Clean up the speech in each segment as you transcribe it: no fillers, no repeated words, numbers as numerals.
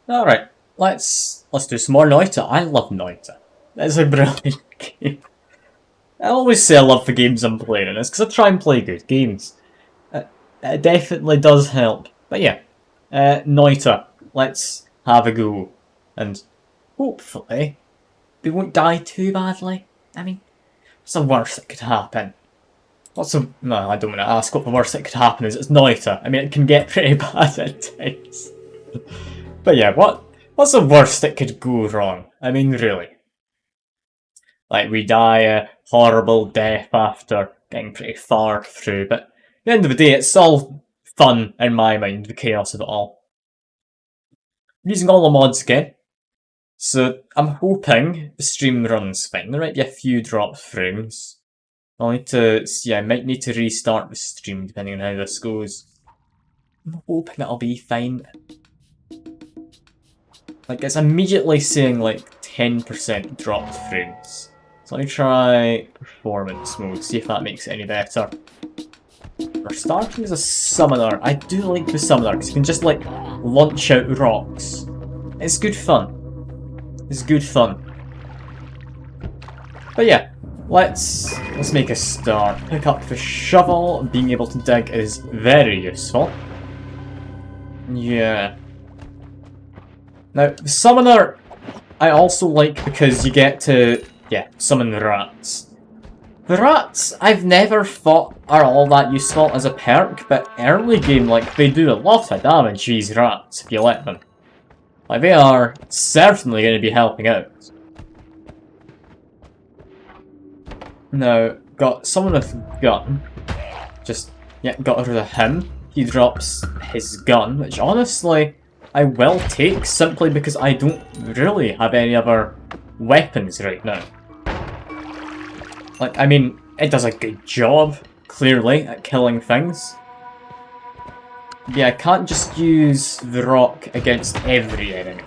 Alright, let's do some more Noita. I love Noita. That's a brilliant game. I always say I love the games I'm playing in this because I try and play good games. It definitely does help. But yeah, Noita, let's have a go. And hopefully, we won't die too badly. I mean, what's the worst that could happen? No, I don't want to ask what the worst that could happen is. It's Noita. I mean, it can get pretty bad at times. But yeah, what's the worst that could go wrong? I mean, really. Like, we die a horrible death after getting pretty far through, but at the end of the day, it's all fun in my mind, the chaos of it all. I'm using all the mods again, so I'm hoping the stream runs fine. There might be a few drop frames. I'll need to see, I might need to restart the stream depending on how this goes. I'm hoping it'll be fine. Like, it's immediately saying like 10% dropped frames. So let me try performance mode, see if that makes it any better. We're starting as a summoner. I do like the summoner because you can just like launch out rocks. It's good fun. It's good fun. But yeah, let's make a start. Pick up the shovel. Being able to dig is very useful. Yeah. Now, the summoner I also like because you get to, yeah, summon the rats. The rats, I've never thought are all that useful as a perk, but early game, like, they do a lot of damage, these rats, if you let them. Like, they are certainly going to be helping out. Now, got someone with gun. Just, yeah, got rid of him. He drops his gun, which honestly, I will take simply because I don't really have any other weapons right now. Like, I mean, it does a good job, clearly, at killing things. Yeah, I can't just use the rock against every enemy.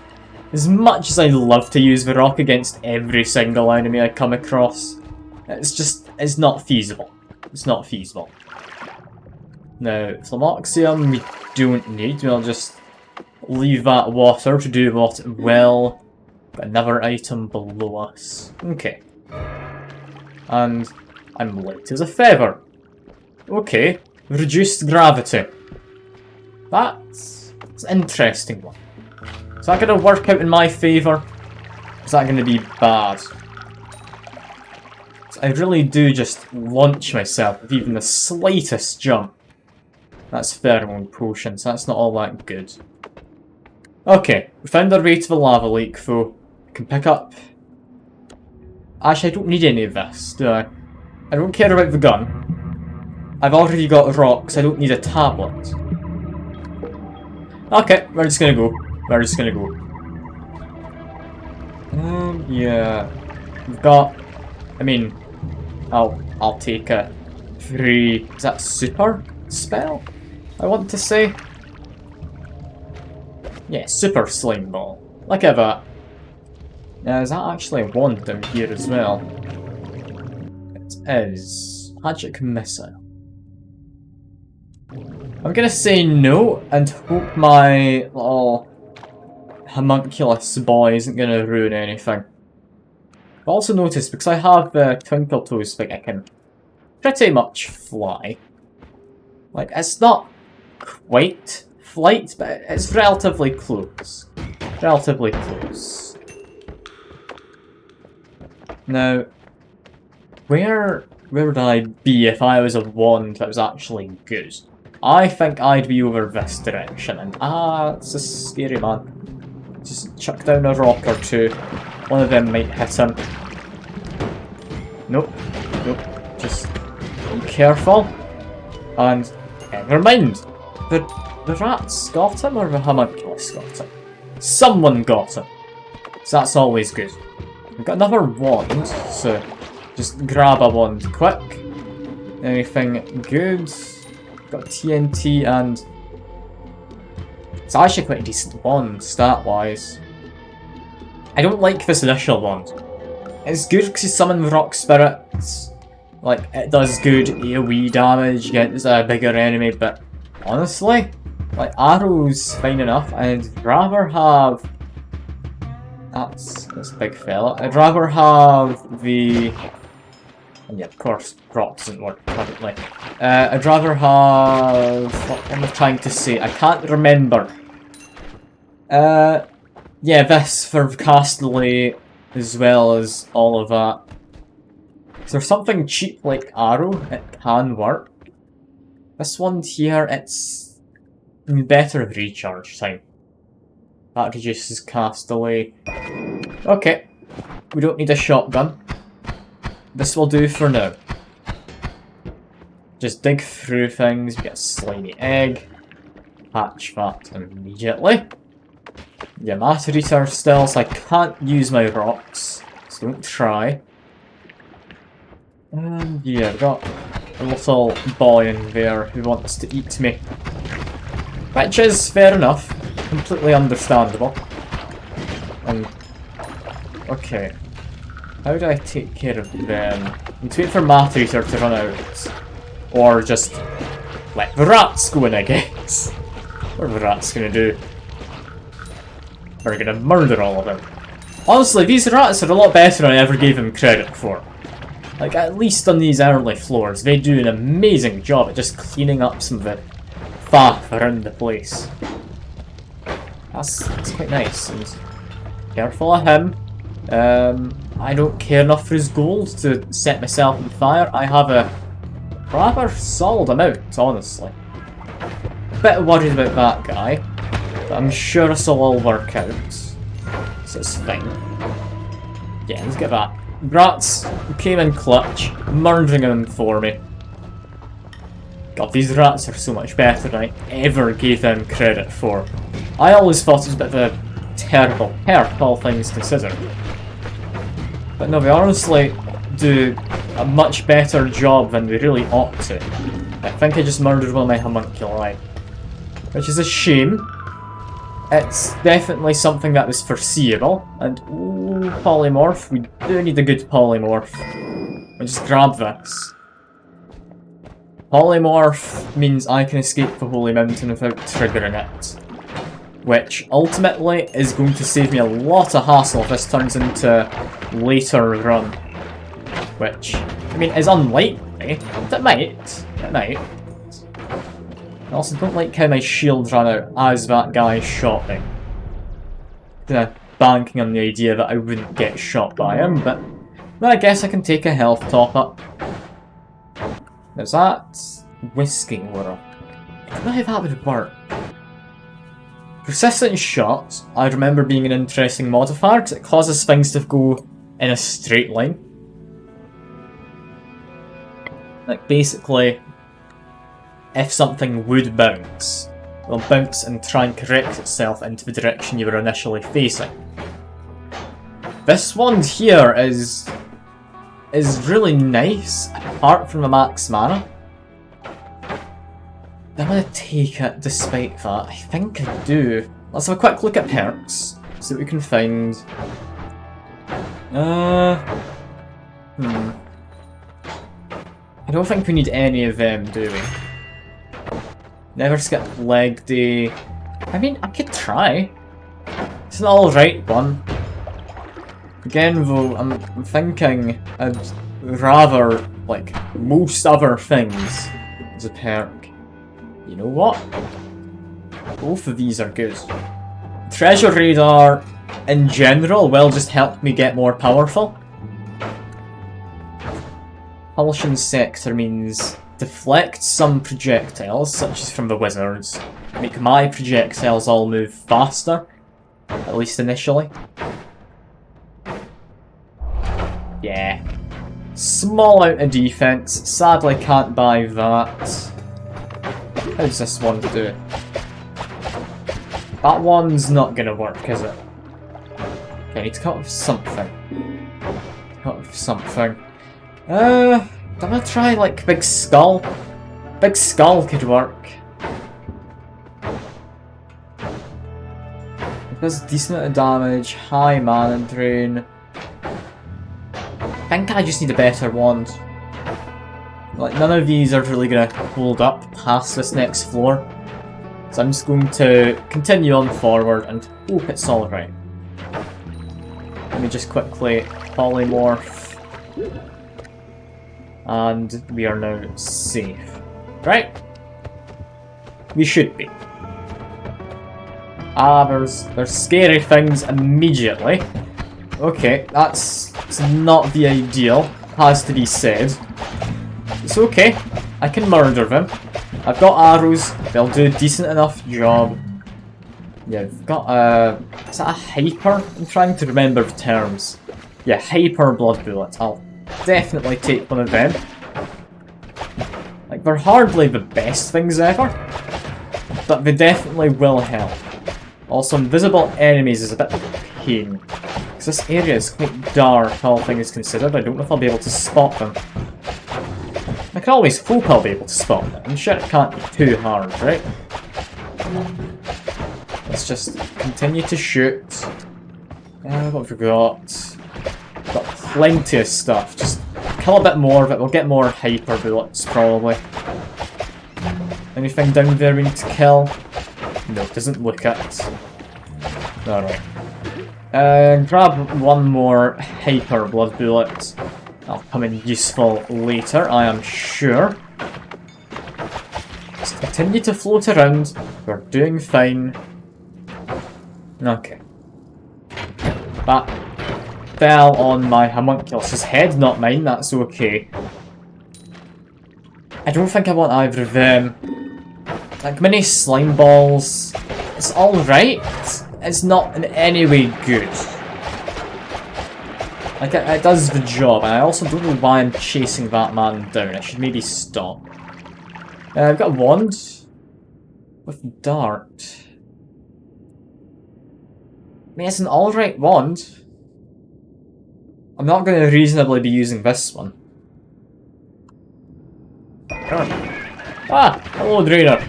As much as I love to use the rock against every single enemy I come across, it's not feasible. It's not feasible. Now, Flimoxium we don't need, we'll just leave that water to do what it will. Got another item below us. Okay. And I'm light as a feather. Okay, reduced gravity. That's an interesting one. Is that going to work out in my favour? Is that going to be bad? I really do just launch myself with even the slightest jump. That's pheromone potion, so that's not all that good. Okay, we found our way to the lava lake though. We can pick up... Actually, I don't need any of this, do I? I don't care about the gun. I've already got rocks, I don't need a tablet. Okay, we're just gonna go. We're just gonna go. Yeah. We've got... I mean... I'll take a free... Is that super spell? I want to say? Yeah, super slime ball. Look at that. Now, is that actually a wand down here as well? It is. Magic missile. I'm gonna say no and hope my little homunculus boy isn't gonna ruin anything. I've also noticed, because I have the Twinkle Toes thing, I can pretty much fly. Like, it's not quite flight, but it's relatively close. Relatively close. Now, where would I be if I was a wand that was actually good? I think I'd be over this direction, and it's a scary man. Just chuck down a rock or two. One of them might hit him. Nope. Nope. Just be careful. And never mind. The rats got him, or the homunculus got him? Someone got him. So that's always good. We've got another wand, so just grab a wand quick. Anything good? Got TNT and... It's actually quite a decent wand, stat-wise. I don't like this initial wand. It's good because you summon rock spirits. Like, it does good AoE damage against a bigger enemy, but honestly, Like, arrows, fine enough. I'd rather have... That's a big fella. I'd rather have the... And yeah, of course, rock doesn't work currently. I'd rather have... What am I trying to say? I can't remember. Yeah, this for Castellet, as well as all of that. Is there something cheap like arrow? It can work. This one here, it's better recharge time. That reduces Castellet. Okay, we don't need a shotgun. This will do for now. Just dig through things, we get a slimy egg. Hatch that immediately. Yeah, matter eater still, so I can't use my rocks, so don't try. And yeah, I've got a little boy in there who wants to eat me. Which is fair enough, completely understandable. And okay, how do I take care of them? I need to wait for matter eater to run out. Or just let the rats go in, I guess. What are the rats gonna do? We're gonna murder all of them. Honestly, these rats are a lot better than I ever gave them credit for. Like, at least on these early floors, they do an amazing job at just cleaning up some of the faff around the place. That's quite nice. And careful of him. I don't care enough for his gold to set myself on fire. I have a rather solid amount, honestly. A bit worried about that guy. But I'm sure this will all work out. So it's fine. Yeah, let's get that. Rats came in clutch, murdering them for me. God, these rats are so much better than I ever gave them credit for. I always thought it was a bit of a terrible perk, all things considered. But no, they honestly do a much better job than they really ought to. I think I just murdered one of my homunculi. Which is a shame. It's definitely something that was foreseeable, and ooh, polymorph, we do need a good polymorph. I'll just grab this. Polymorph means I can escape the Holy Mountain without triggering it. Which, ultimately, is going to save me a lot of hassle if this turns into later run. Which, I mean, is unlikely, but it might. It might. I also don't like how my shield ran out as that guy shot me. Kinda banking on the idea that I wouldn't get shot by him, but well, I guess I can take a health top up. There's that whiskey whirl. I don't know how that would work. Persistent shot, I remember being an interesting modifier because it causes things to go in a straight line. Like basically, if something would bounce, it'll bounce and try and correct itself into the direction you were initially facing. This one here is really nice, apart from the max mana. I'm gonna take it despite that. I think I do. Let's have a quick look at perks, see what we can find. I don't think we need any of them, do we? Never skip leg day. I mean, I could try. It's an alright one. Again though, I'm thinking I'd rather, like, most other things as a perk. You know what? Both of these are good. Treasure Radar, in general, will just help me get more powerful. Propulsion Sector means deflect some projectiles, such as from the wizards. Make my projectiles all move faster, at least initially. Yeah. Small out of defense, sadly can't buy that. How's this one do? That one's not gonna work, is it? Okay, I need to cut off something. Cut off something. I'm gonna try like Big Skull. Big Skull could work. It does a decent amount of damage, high mana drain. I think I just need a better wand. Like, none of these are really gonna hold up past this next floor. So I'm just going to continue on forward and hope it's alright. Let me just quickly polymorph. And we are now safe. Right? We should be. Ah, there's scary things immediately. Okay, that's not the ideal, has to be said. It's okay, I can murder them. I've got arrows, they'll do a decent enough job. Yeah, I've got a... is that a hyper? I'm trying to remember the terms. Yeah, hyper blood bullet. I'll definitely take one of them. Like, they're hardly the best things ever, but they definitely will help. Also, invisible enemies is a bit of a pain, because this area is quite dark, all things considered. I don't know if I'll be able to spot them. I can always hope I'll be able to spot them. I'm sure it can't be too hard, right? Let's just continue to shoot. What have we got? We've got plenty of stuff. Just kill a bit more of it. We'll get more hyper bullets, probably. Anything down there we need to kill? No, it doesn't look it. Alright. Grab one more hyper blood bullet. That'll come in useful later, I am sure. Just continue to float around. We're doing fine. Okay. That fell on my homunculus's head, not mine, that's okay. I don't think I want either of them. Like, mini slime balls, it's alright. It's not in any way good. Like, it does the job, and I also don't know why I'm chasing that man down. I should maybe stop. I've got a wand with dart. I mean, it's an alright wand. I'm not going to reasonably be using this one. Ah! Hello, Drainer.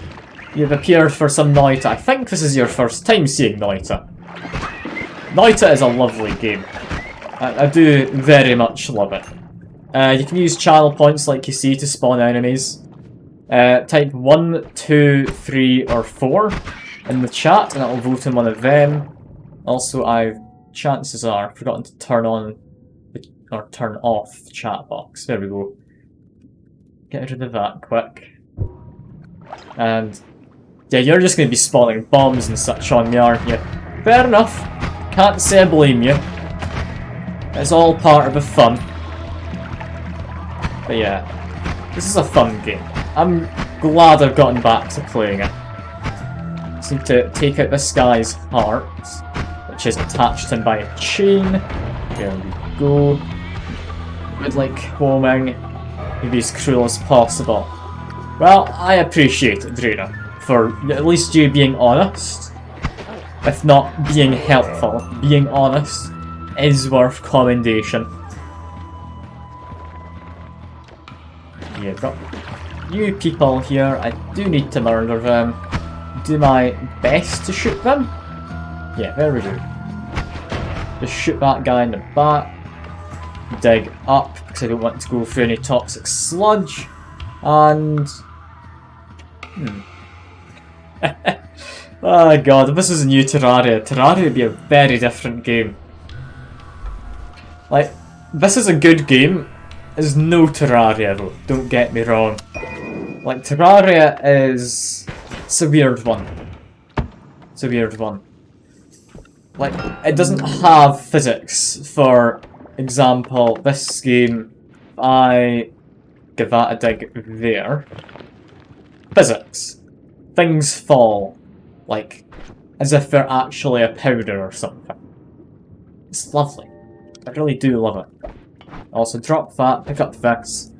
You've appeared for some Noita. I think this is your first time seeing Noita. Noita is a lovely game. I do very much love it. You can use channel points like you see to spawn enemies. Type 1, 2, 3 or 4 in the chat and it'll vote in one of them. Also, chances are, I've forgotten to turn on or turn off the chat box. There we go. Get rid of that quick. And yeah, you're just going to be spawning bombs and such on me, aren't you? Fair enough. Can't say I blame you. It's all part of the fun. But yeah, this is a fun game. I'm glad I've gotten back to playing it. Just need to take out this guy's heart, which is attached to him by a chain. There we go. Would like homing. Maybe as cruel as possible. Well, I appreciate it, Drina, for at least you being honest. If not being helpful, being honest is worth commendation. Yeah, got you people here. I do need to murder them. Do my best to shoot them. Yeah, there we go. Just shoot that guy in the back. Dig up, because I don't want to go through any toxic sludge. And... oh god, if this was a new Terraria, Terraria would be a very different game. Like, this is a good game. There's no Terraria though, don't get me wrong. Like, Terraria is... it's a weird one. It's a weird one. Like, it doesn't have physics. For example, this game, if I give that a dig there. Physics. Things fall. Like, as if they're actually a powder or something. It's lovely. I really do love it. Also, drop that, pick up this.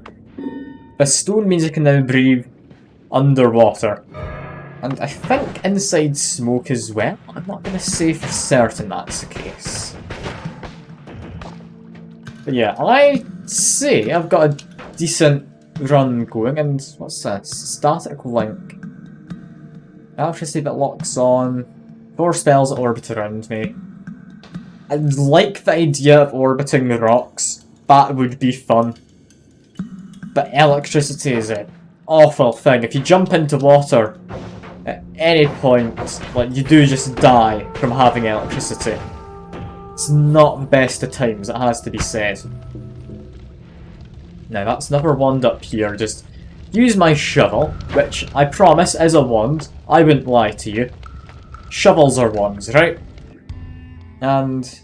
This stone means I can now breathe underwater. And I think inside smoke as well. I'm not going to say for certain that's the case. But yeah, I say I've got a decent run going, and what's this? Static link. Electricity that locks on. 4 spells that orbit around me. I like the idea of orbiting the rocks. That would be fun. But electricity is an awful thing. If you jump into water, at any point, like, you do just die from having electricity. It's not the best of times, it has to be said. Now that's another wand up here, just use my shovel, which I promise is a wand, I wouldn't lie to you. Shovels are wands, right? And...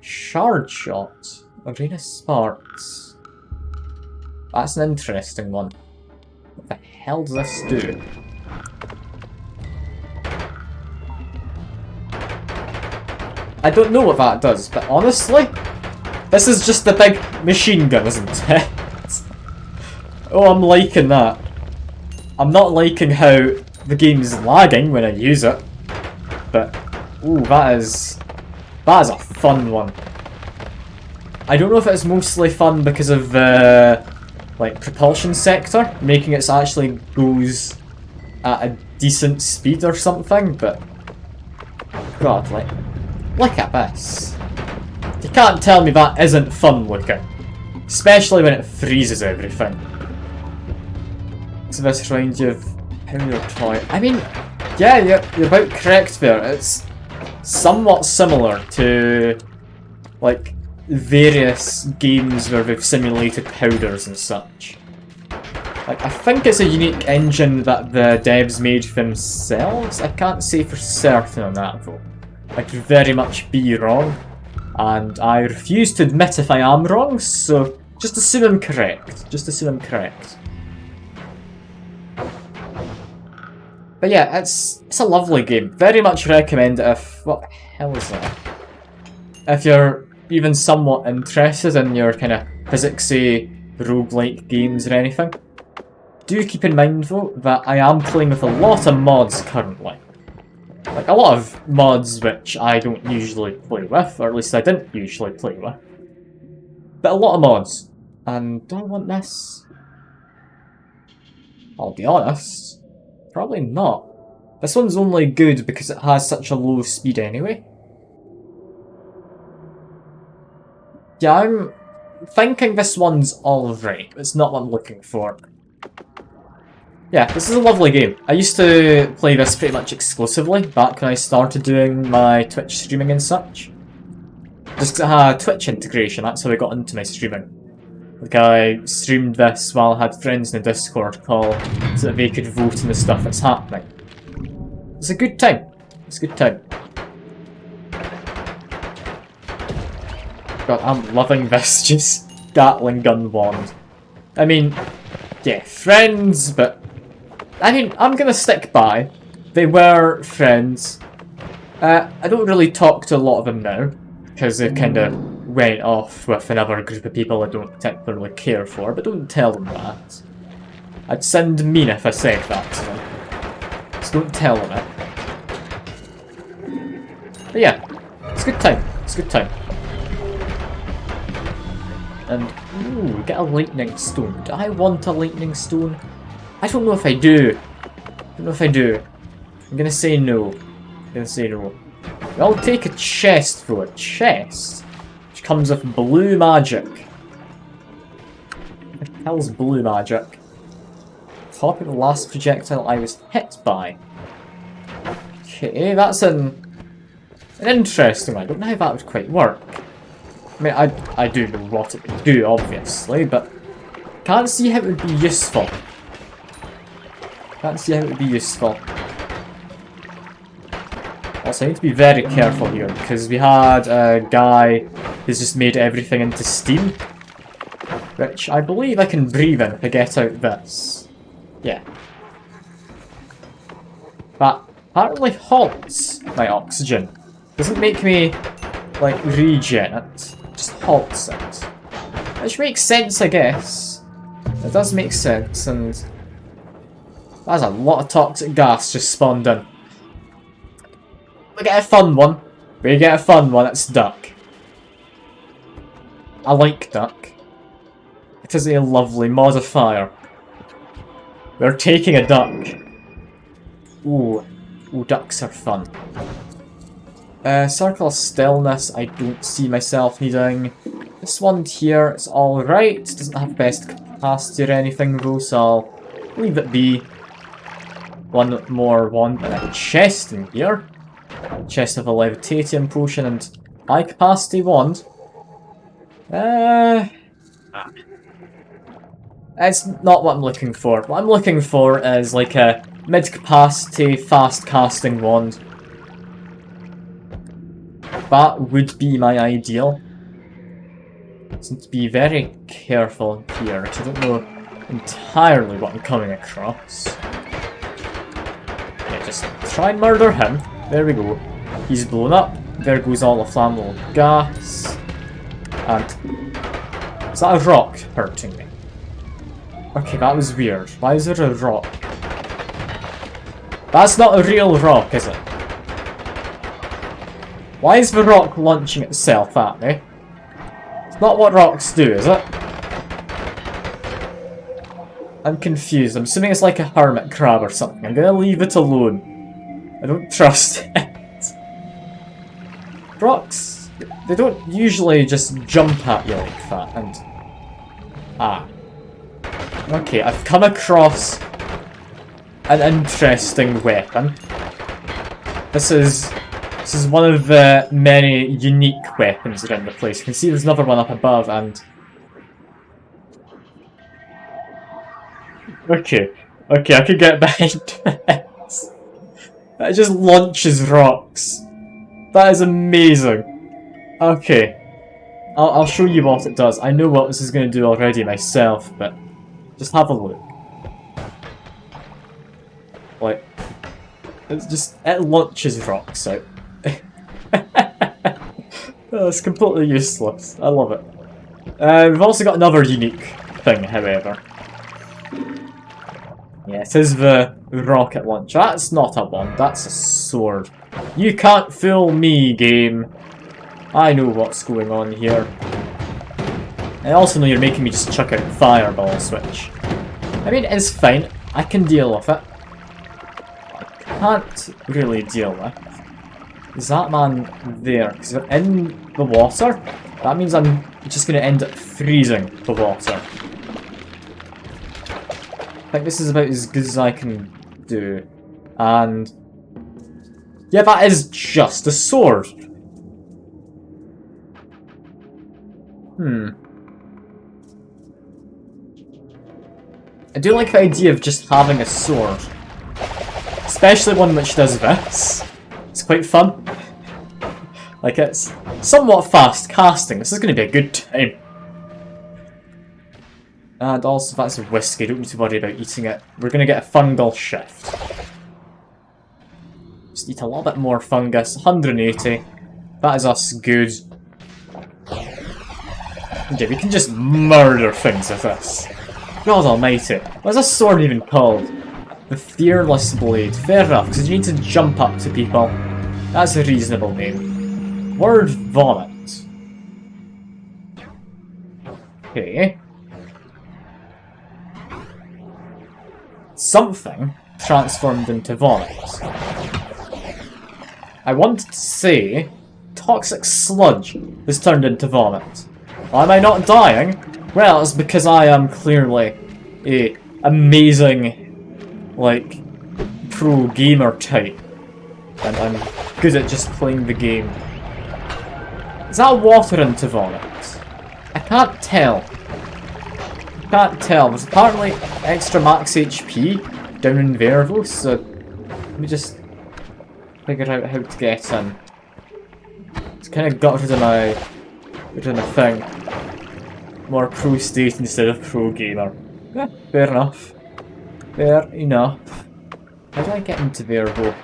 Shard Shot. Arena Sparks. That's an interesting one. What the hell does this do? I don't know what that does, but honestly, this is just a big machine gun, isn't it? Oh, I'm liking that. I'm not liking how the game's lagging when I use it, but ooh, that is a fun one. I don't know if it's mostly fun because of the like propulsion sector, making it so actually goes at a decent speed or something, but god, like, look at this. You can't tell me that isn't fun looking. Especially when it freezes everything. So this reminds you of how your toy... I mean, yeah, you're about correct there. It's somewhat similar to, like, various games where they've simulated powders and such. Like, I think it's a unique engine that the devs made themselves. I can't say for certain on that though. I could very much be wrong, and I refuse to admit if I am wrong, so just assume I'm correct. Just assume I'm correct. But yeah, it's a lovely game. Very much recommend it if... What the hell is that? If you're even somewhat interested in your kind of physicsy roguelike games or anything. Do keep in mind though that I am playing with a lot of mods currently. Like a lot of mods which I don't usually play with, or at least I didn't usually play with. But a lot of mods. And do I want this? I'll be honest. Probably not. This one's only good because it has such a low speed anyway. Yeah, I'm thinking this one's alright. It's not what I'm looking for. Yeah, this is a lovely game. I used to play this pretty much exclusively back when I started doing my Twitch streaming and such. Just 'cause it had Twitch integration, that's how I got into my streaming. Like, I streamed this while I had friends in the Discord call so that they could vote on the stuff that's happening. It's a good time. It's a good time. God, I'm loving this just Gatling gun wand. I mean, yeah, friends, but... I mean, I'm gonna stick by. They were friends. I don't really talk to a lot of them now, because they kind of went off with another group of people I don't particularly care for, but don't tell them that. I'd sound mean if I said that to them. So don't tell them it. But yeah, it's a good time. It's a good time. And, ooh, we get a lightning stone. Do I want a lightning stone? I don't know if I do. I don't know if I do. I'm gonna say no. I'm gonna say no. I'll take a chest though. A chest? Which comes with blue magic. What the hell's blue magic? Copy of the last projectile I was hit by. Okay, that's an interesting one. I don't know how that would quite work. I mean, I do know what it would do, obviously, but can't see how it would be useful. Can't see how it would be useful. Also, I need to be very careful here, because we had a guy who's just made everything into steam. Which I believe I can breathe in if I get out this. Yeah. That apparently halts my oxygen. Doesn't make me, like, regen it. Just halts it. Which makes sense, I guess. It does make sense, and... that's a lot of toxic gas just spawned in. We get a fun one. We get a fun one, it's duck. I like duck. It is a lovely modifier. We're taking a duck. Ooh. Ooh, ducks are fun. Circle of Stillness, I don't see myself needing. This one here, it's alright. Doesn't have best capacity or anything though, so I'll leave it be. one more wand and a chest in here. Chest of a levitating potion and high capacity wand. It's not what I'm looking for. What I'm looking for is like a mid-capacity, fast-casting wand. That would be my ideal. So to be very careful here, because I don't know entirely what I'm coming across. Yeah, just try and murder him. There we go. He's blown up. There goes all the flammable gas. And is that a rock hurting me? Okay, that was weird. Why is there a rock? That's not a real rock, is it? Why is the rock launching itself at me? It's not what rocks do, is it? I'm confused. I'm assuming it's like a hermit crab or something. I'm gonna leave it alone. I don't trust it. Rocks, they don't usually just jump at you like that, and... Ah. Okay, I've come across an interesting weapon. This is one of the many unique weapons around the place. You can see there's another one up above, and... Okay, I could get behind this. It just launches rocks. That is amazing. Okay. I'll show you what it does. I know what this is going to do already myself, but just have a look. Like, it launches rocks out. Oh, it's completely useless. I love it. We've also got another unique thing, however. Yeah, it is the rocket launcher. That's not a wand, that's a sword. You can't fool me, game. I know what's going on here. I also know you're making me just chuck out fireballs, which... I mean, it's fine. I can deal with it. I can't really deal with. Is that man there? Because they're in the water? That means I'm just going to end up freezing the water. I think this is about as good as I can do. And... yeah, that is just a sword. I do like the idea of just having a sword. Especially one which does this. It's quite fun. Like, it's somewhat fast casting. This is going to be a good time. And also, that's a whiskey. Don't need to worry about eating it. We're going to get a fungal shift. Just eat a little bit more fungus. 180. That is us good. Okay, we can just murder things with this. God almighty. What's this sword even called? The Fearless Blade. Fair enough, because you need to jump up to people. That's a reasonable name. Word vomit. Okay. Something transformed into vomit. I wanted to say toxic sludge has turned into vomit. Why am I not dying? Well, it's because I am clearly a amazing, like, pro gamer type. And I'm good at just playing the game. Is that water into vomit? I can't tell. There's apparently extra max HP down in there though, so let me just figure out how to get in. It's kind of got rid of my thing. More pro state instead of pro gamer. Yeah, fair enough. Fair enough. How do I get into there though?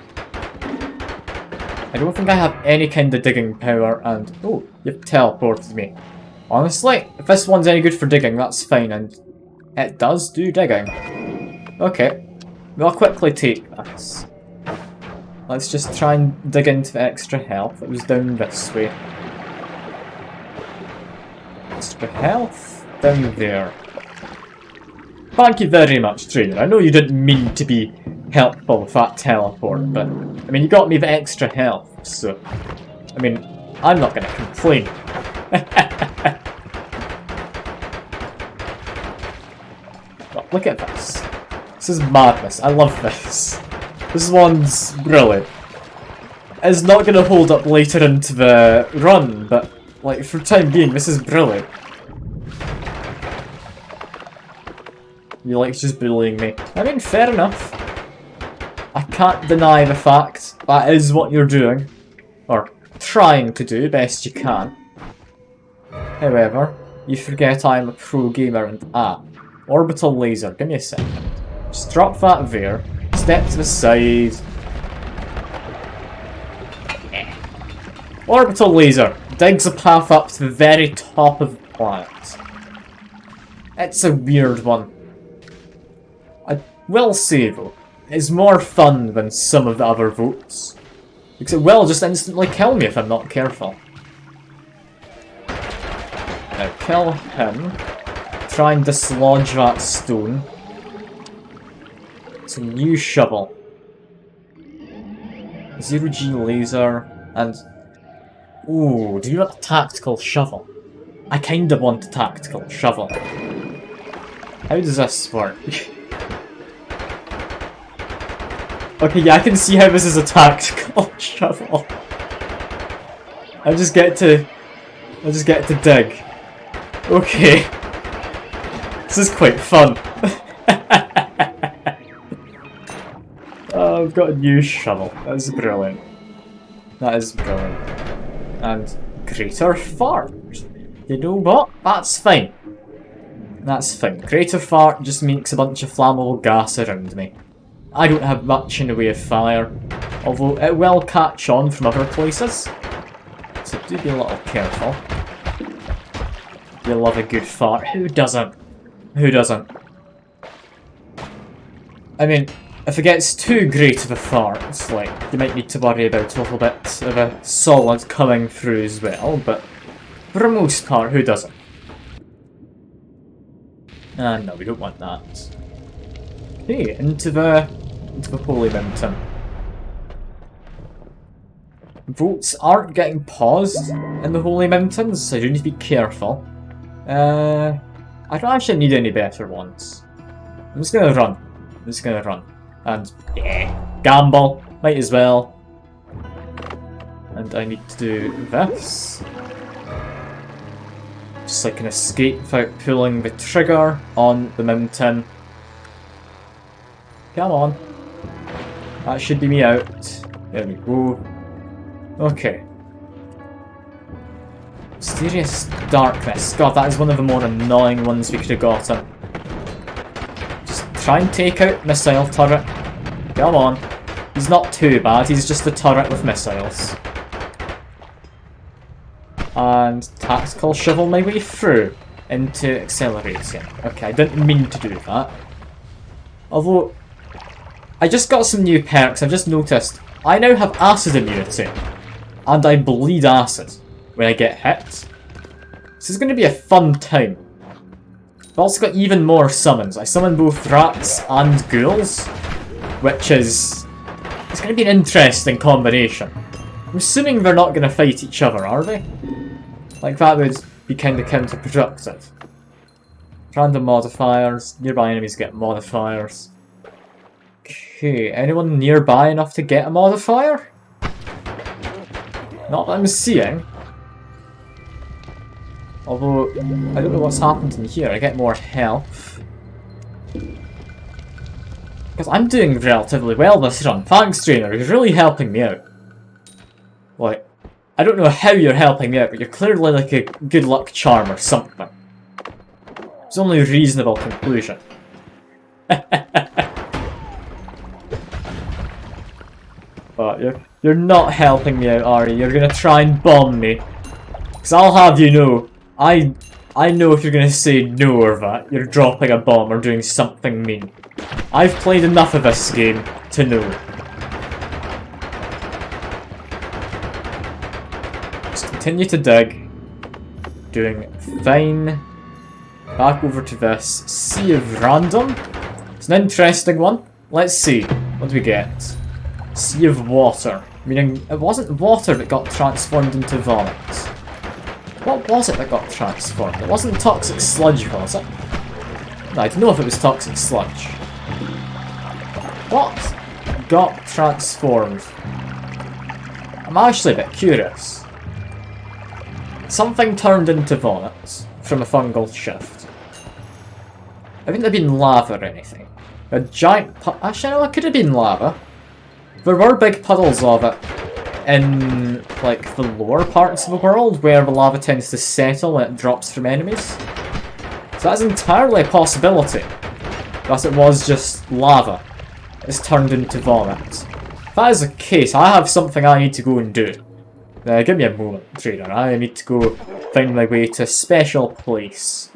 I don't think I have any kind of digging power and... oh, you've teleported me. Honestly, if this one's any good for digging, that's fine, and it does do digging. Okay, we'll quickly take this. Let's just try and dig into the extra health. It was down this way. Extra health down there. Thank you very much, trainer. I know you didn't mean to be helpful with that teleport, but I mean, you got me the extra health, so I mean, I'm not going to complain. But look at this. This is madness. I love this. This one's brilliant. It's not going to hold up later into the run, but like for the time being, this is brilliant. You like just bullying me. I mean, fair enough. I can't deny the fact that is what you're doing. Or trying to do best you can. However, you forget I'm a pro gamer and orbital laser, give me a second. Just drop that there, step to the side. Orbital laser digs a path up to the very top of the planet. It's a weird one. I will say though, it's more fun than some of the other votes. Because it will just instantly kill me if I'm not careful. Now kill him. Try and dislodge that stone. It's a new shovel. 0G laser and... Ooh, do you want a tactical shovel? I kinda want a tactical shovel. How does this work? Okay, yeah, I can see how this is a tactical shovel. I just get to dig. Okay. This is quite fun. Oh, I've got a new shovel. That is brilliant. That is brilliant. And greater fart. You know what? That's fine. That's fine. Greater fart just makes a bunch of flammable gas around me. I don't have much in the way of fire, although it will catch on from other places. So do be a little careful. You love a good fart. Who doesn't? Who doesn't? I mean, if it gets too great of a fart, it's like, you might need to worry about a little bit of a solid coming through as well, but for the most part, who doesn't? No, we don't want that. Okay, into the Holy Mountain. Votes aren't getting paused in the Holy Mountains, so you need to be careful. I don't actually need any better ones. I'm just gonna run. And yeah, gamble. Might as well. And I need to do this. Just like an escape without pulling the trigger on the mountain. Come on. That should be me out. There we go. Okay. Mysterious darkness. God, that is one of the more annoying ones we could have gotten. Just try and take out missile turret. Come on. He's not too bad, he's just a turret with missiles. And tactical shovel my way through into accelerating. Okay, I didn't mean to do that. Although, I just got some new perks. I've just noticed I now have acid immunity. And I bleed acid when I get hit. This is going to be a fun time. I've also got even more summons. I summon both rats and ghouls. Which is... It's going to be an interesting combination. I'm assuming they're not going to fight each other, are they? Like, that would be kind of counterproductive. Random modifiers. Nearby enemies get modifiers. Okay, anyone nearby enough to get a modifier? Not that I'm seeing. Although, I don't know what's happened in here. I get more health. Because I'm doing relatively well this run. Thanks, trainer. You're really helping me out. Like, I don't know how you're helping me out, but you're clearly like a good luck charm or something. It's only a reasonable conclusion. But you're not helping me out, are you? You're gonna try and bomb me. Because I'll have you know, I know if you're gonna say no or that, you're dropping a bomb or doing something mean. I've played enough of this game to know. Just continue to dig. Doing fine. Back over to this Sea of Random. It's an interesting one. Let's see. What do we get? Sea of Water. Meaning, it wasn't water that got transformed into vomit. What was it that got transformed? It wasn't toxic sludge, was it? No, I don't know if it was toxic sludge. What got transformed. I'm actually a bit curious. Something turned into vomit from a fungal shift. It wouldn't have been lava or anything. A giant actually no, it could have been lava. There were big puddles of it in like the lower parts of the world where the lava tends to settle when it drops from enemies. So that's entirely a possibility. But it was just lava. It's turned into vomit. If that is the case, I have something I need to go and do. Give me a moment, trainer. I need to go find my way to a special place.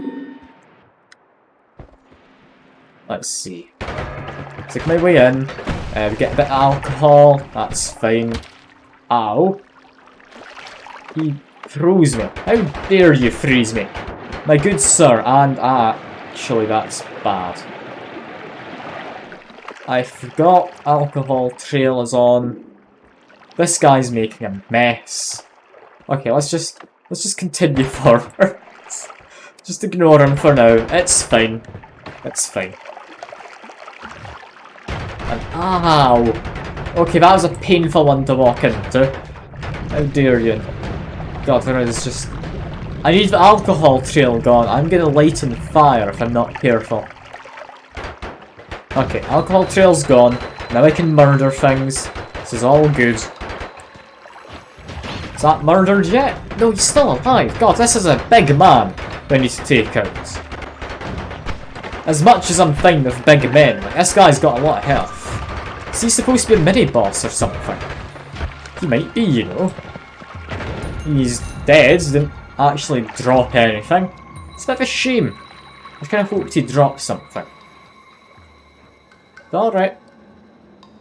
Let's see. Take my way in. We get a bit of alcohol. That's fine. Ow. He froze me. How dare you freeze me? My good sir, and actually that's bad. I forgot alcohol trail is on. This guy's making a mess. Okay, let's just continue forward. Just ignore him for now. It's fine. It's fine. And ow! Okay, that was a painful one to walk into. How dare you? God, there is just... I need the alcohol trail gone. I'm gonna light on fire if I'm not careful. Okay, alcohol trail's gone. Now I can murder things. This is all good. Is that murdered yet? No, he's still alive. God, this is a big man we need to take out. As much as I'm fine with big men, like, this guy's got a lot of health. Is he supposed to be a mini-boss or something? He might be, you know. He's dead, didn't actually drop anything. It's a bit of a shame. I kind of hoped he'd drop something. Alright.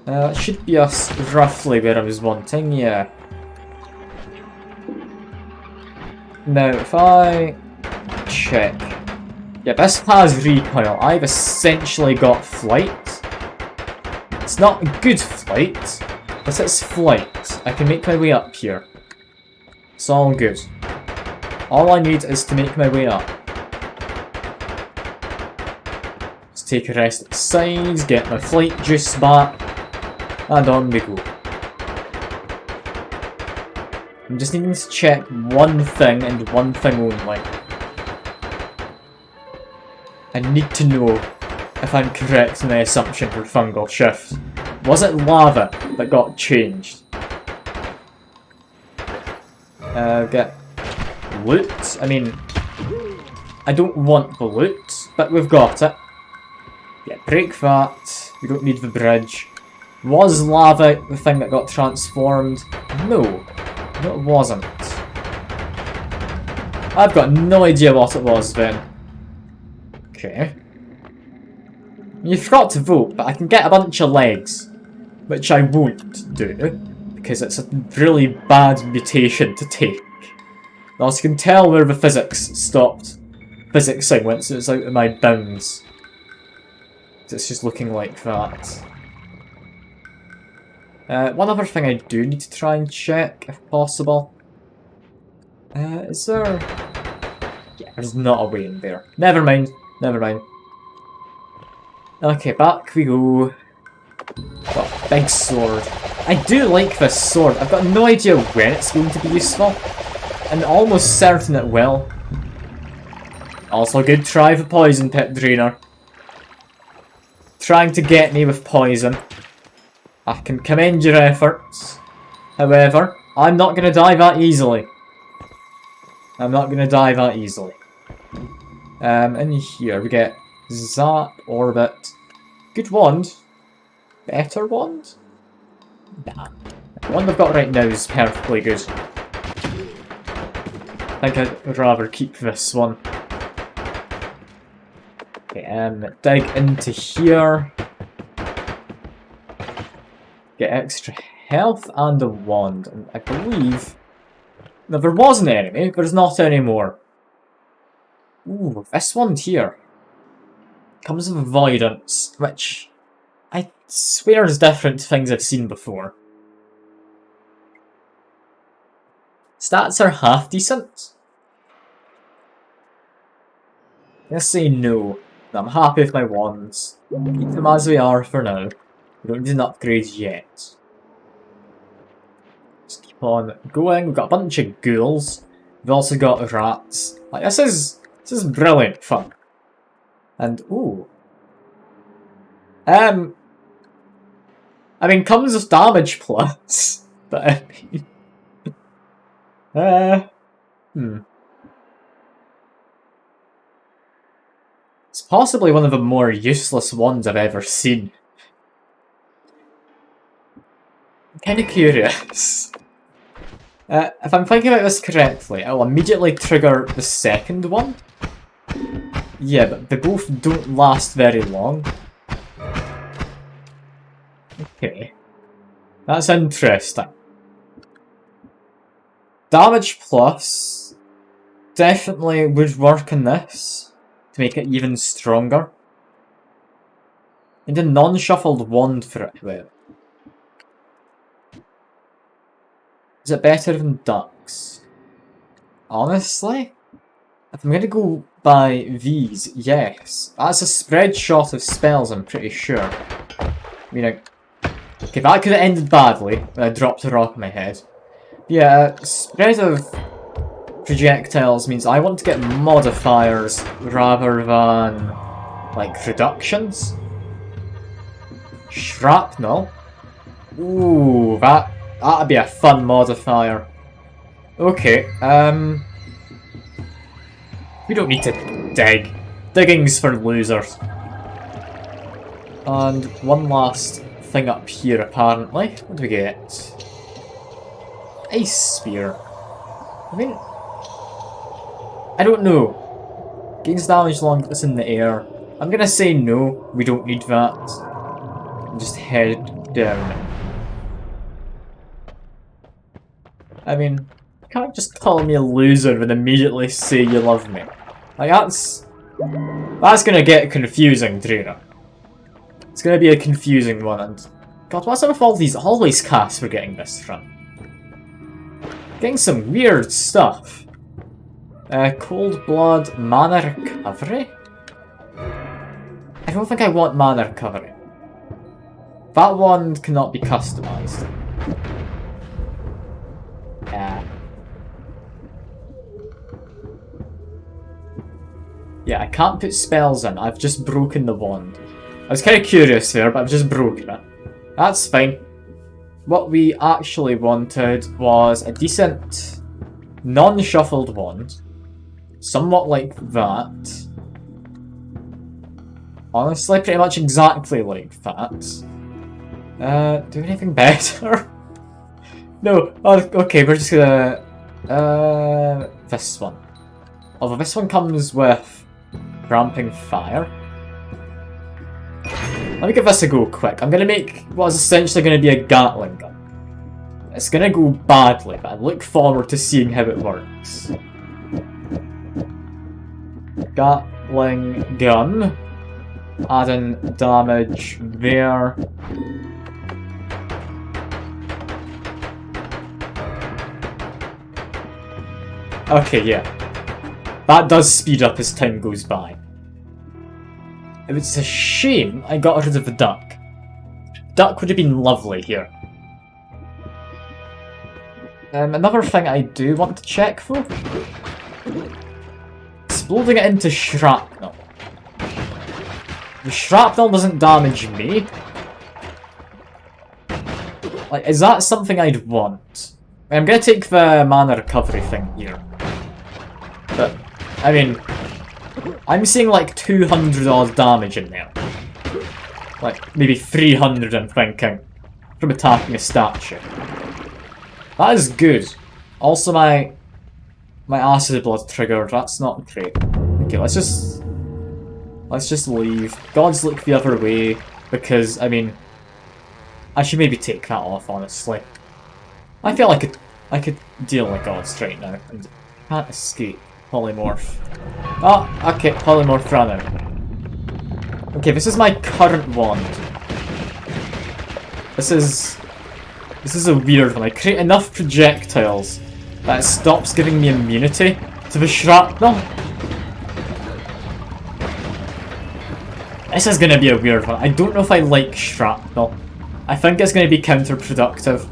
It should be us roughly where I was wanting, yeah. Now, if I check... Yeah, this has recoil. I've essentially got flight. It's not good flight, but it's flight. I can make my way up here. It's all good. All I need is to make my way up. Let's take a rest at the sides, get my flight juice back, and on we go. I'm just needing to check one thing and one thing only. I need to know if I'm correct in my assumption for fungal shift. Was it lava that got changed? Get loot. I mean, I don't want the loot, but we've got it. Yeah, break that. We don't need the bridge. Was lava the thing that got transformed? No. No, it wasn't. I've got no idea what it was then. Okay. You forgot to vote, but I can get a bunch of legs. Which I won't do, because it's a really bad mutation to take. Also, you can tell where the physics stopped physicsing once it was out of my bounds. It's just looking like that. One other thing I do need to try and check, if possible. Is there... Yeah, there's not a way in there. Never mind. Never mind. Okay, back we go. Got a big sword. I do like this sword. I've got no idea when it's going to be useful. I'm almost certain it will. Also a good try for poison pit drainer. Trying to get me with poison. I can commend your efforts. However, I'm not going to die that easily. I'm not going to die that easily. In here we get Zap, Orbit. Good wand. Better wand? Nah. The one I've got right now is perfectly good. I think I'd rather keep this one. Okay, dig into here. Get extra health and a wand. And I believe... Now, there was an enemy, there's not anymore. Ooh, this one here. Comes with avoidance, which I swear is different to things I've seen before. Stats are half decent. Let's say no. I'm happy with my wands. Keep them as they are for now. We don't need an upgrade yet. Let's keep on going. We've got a bunch of ghouls. We've also got rats. Like, this is brilliant fun. And ooh. I mean, comes with damage plus, but I mean, It's possibly one of the more useless ones I've ever seen. I'm kinda curious. If I'm thinking about this correctly, I'll immediately trigger the second one. Yeah, but they both don't last very long. Okay. That's interesting. Damage plus definitely would work in this to make it even stronger. And a non-shuffled wand for it, however. Is it better than ducks? Honestly? If I'm gonna go by these, yes. That's a spread shot of spells, I'm pretty sure. I mean, okay, that could have ended badly when I dropped a rock on my head. Yeah, spread of projectiles means I want to get modifiers rather than, like, reductions. Shrapnel? Ooh, that'd be a fun modifier. Okay, we don't need to dig. Digging's for losers. And one last thing up here, apparently. What do we get? Ice Spear. I mean, I don't know. Gains damage long as it's in the air. I'm gonna say no, we don't need that. And just head down. I mean, you can't just call me a loser and immediately say you love me. Like, that's gonna get confusing, Drina. It's gonna be a confusing one, and God, what's up with all these always casts we're getting this from? Getting some weird stuff. Cold Blood Mana Recovery? I don't think I want Mana Recovery. That one cannot be customized. Yeah, I can't put spells in. I've just broken the wand. I was kind of curious there, but I've just broken it. That's fine. What we actually wanted was a decent non-shuffled wand. Somewhat like that. Honestly, pretty much exactly like that. Do anything better? No, oh, okay, we're just gonna... this one. Although this one comes with ramping fire. Let me give this a go quick. I'm gonna make what is essentially gonna be a Gatling gun. It's gonna go badly, but I look forward to seeing how it works. Gatling gun. Adding damage there. Okay, yeah. That does speed up as time goes by. It's a shame I got rid of the duck. Duck would have been lovely here. Another thing I do want to check though. Exploding it into shrapnel. The shrapnel doesn't damage me. Like, is that something I'd want? I'm gonna take the mana recovery thing here. But, I mean, I'm seeing like 200 odd damage in there. Like, maybe 300 I'm thinking, from attacking a statue. That is good. Also my acid blood triggered, that's not great. Okay, let's just leave. Gods look the other way, because, I mean, I should maybe take that off, honestly. I feel like I could deal with gods right now, and can't escape. Polymorph. Oh, okay, polymorph ran out. Okay, this is my current wand. This is a weird one. I create enough projectiles that it stops giving me immunity to the shrapnel. This is gonna be a weird one. I don't know if I like shrapnel. I think it's going to be counterproductive.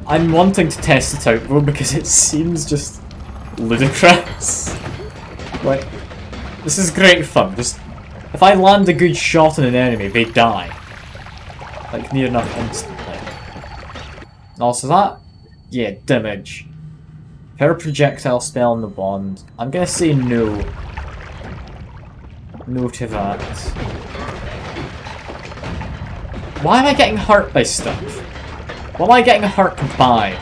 I'm wanting to test it out though because it seems just ludicrous. Like, this is great fun. Just if I land a good shot on an enemy, they die. Like near enough instantly. Also that, yeah, damage. Per projectile spell on the wand. I'm gonna say no. No to that. Why am I getting hurt by stuff? What am I getting hurt by?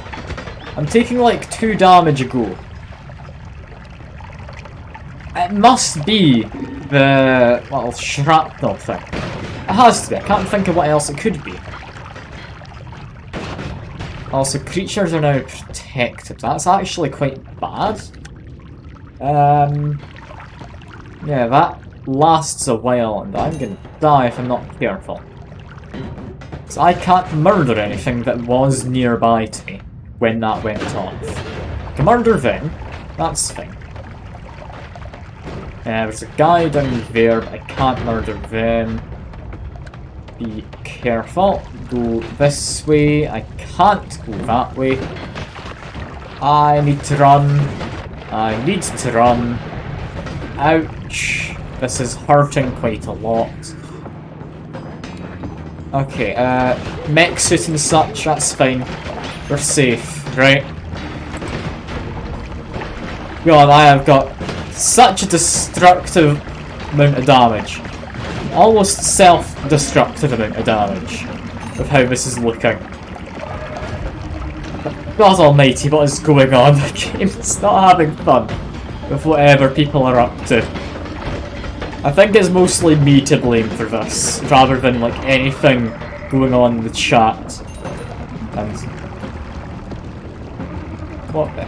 I'm taking like 2 damage a go. It must be the little shrapnel thing. It has to be. I can't think of what else it could be. Also, creatures are now protected. That's actually quite bad. Yeah, that lasts a while, and I'm gonna die if I'm not careful. So I can't murder anything that was nearby to me when that went off. I can murder them. That's fine. There's a guy down there, but I can't murder them. Be careful. Go this way. I can't go that way. I need to run. I need to run. Ouch. This is hurting quite a lot. Okay, mech suit and such, that's fine. We're safe, right? God, I have got such a destructive amount of damage. Almost self-destructive amount of damage with how this is looking. God almighty, what is going on? The game's not having fun with whatever people are up to. I think it's mostly me to blame for this, rather than like anything going on in the chat. And what the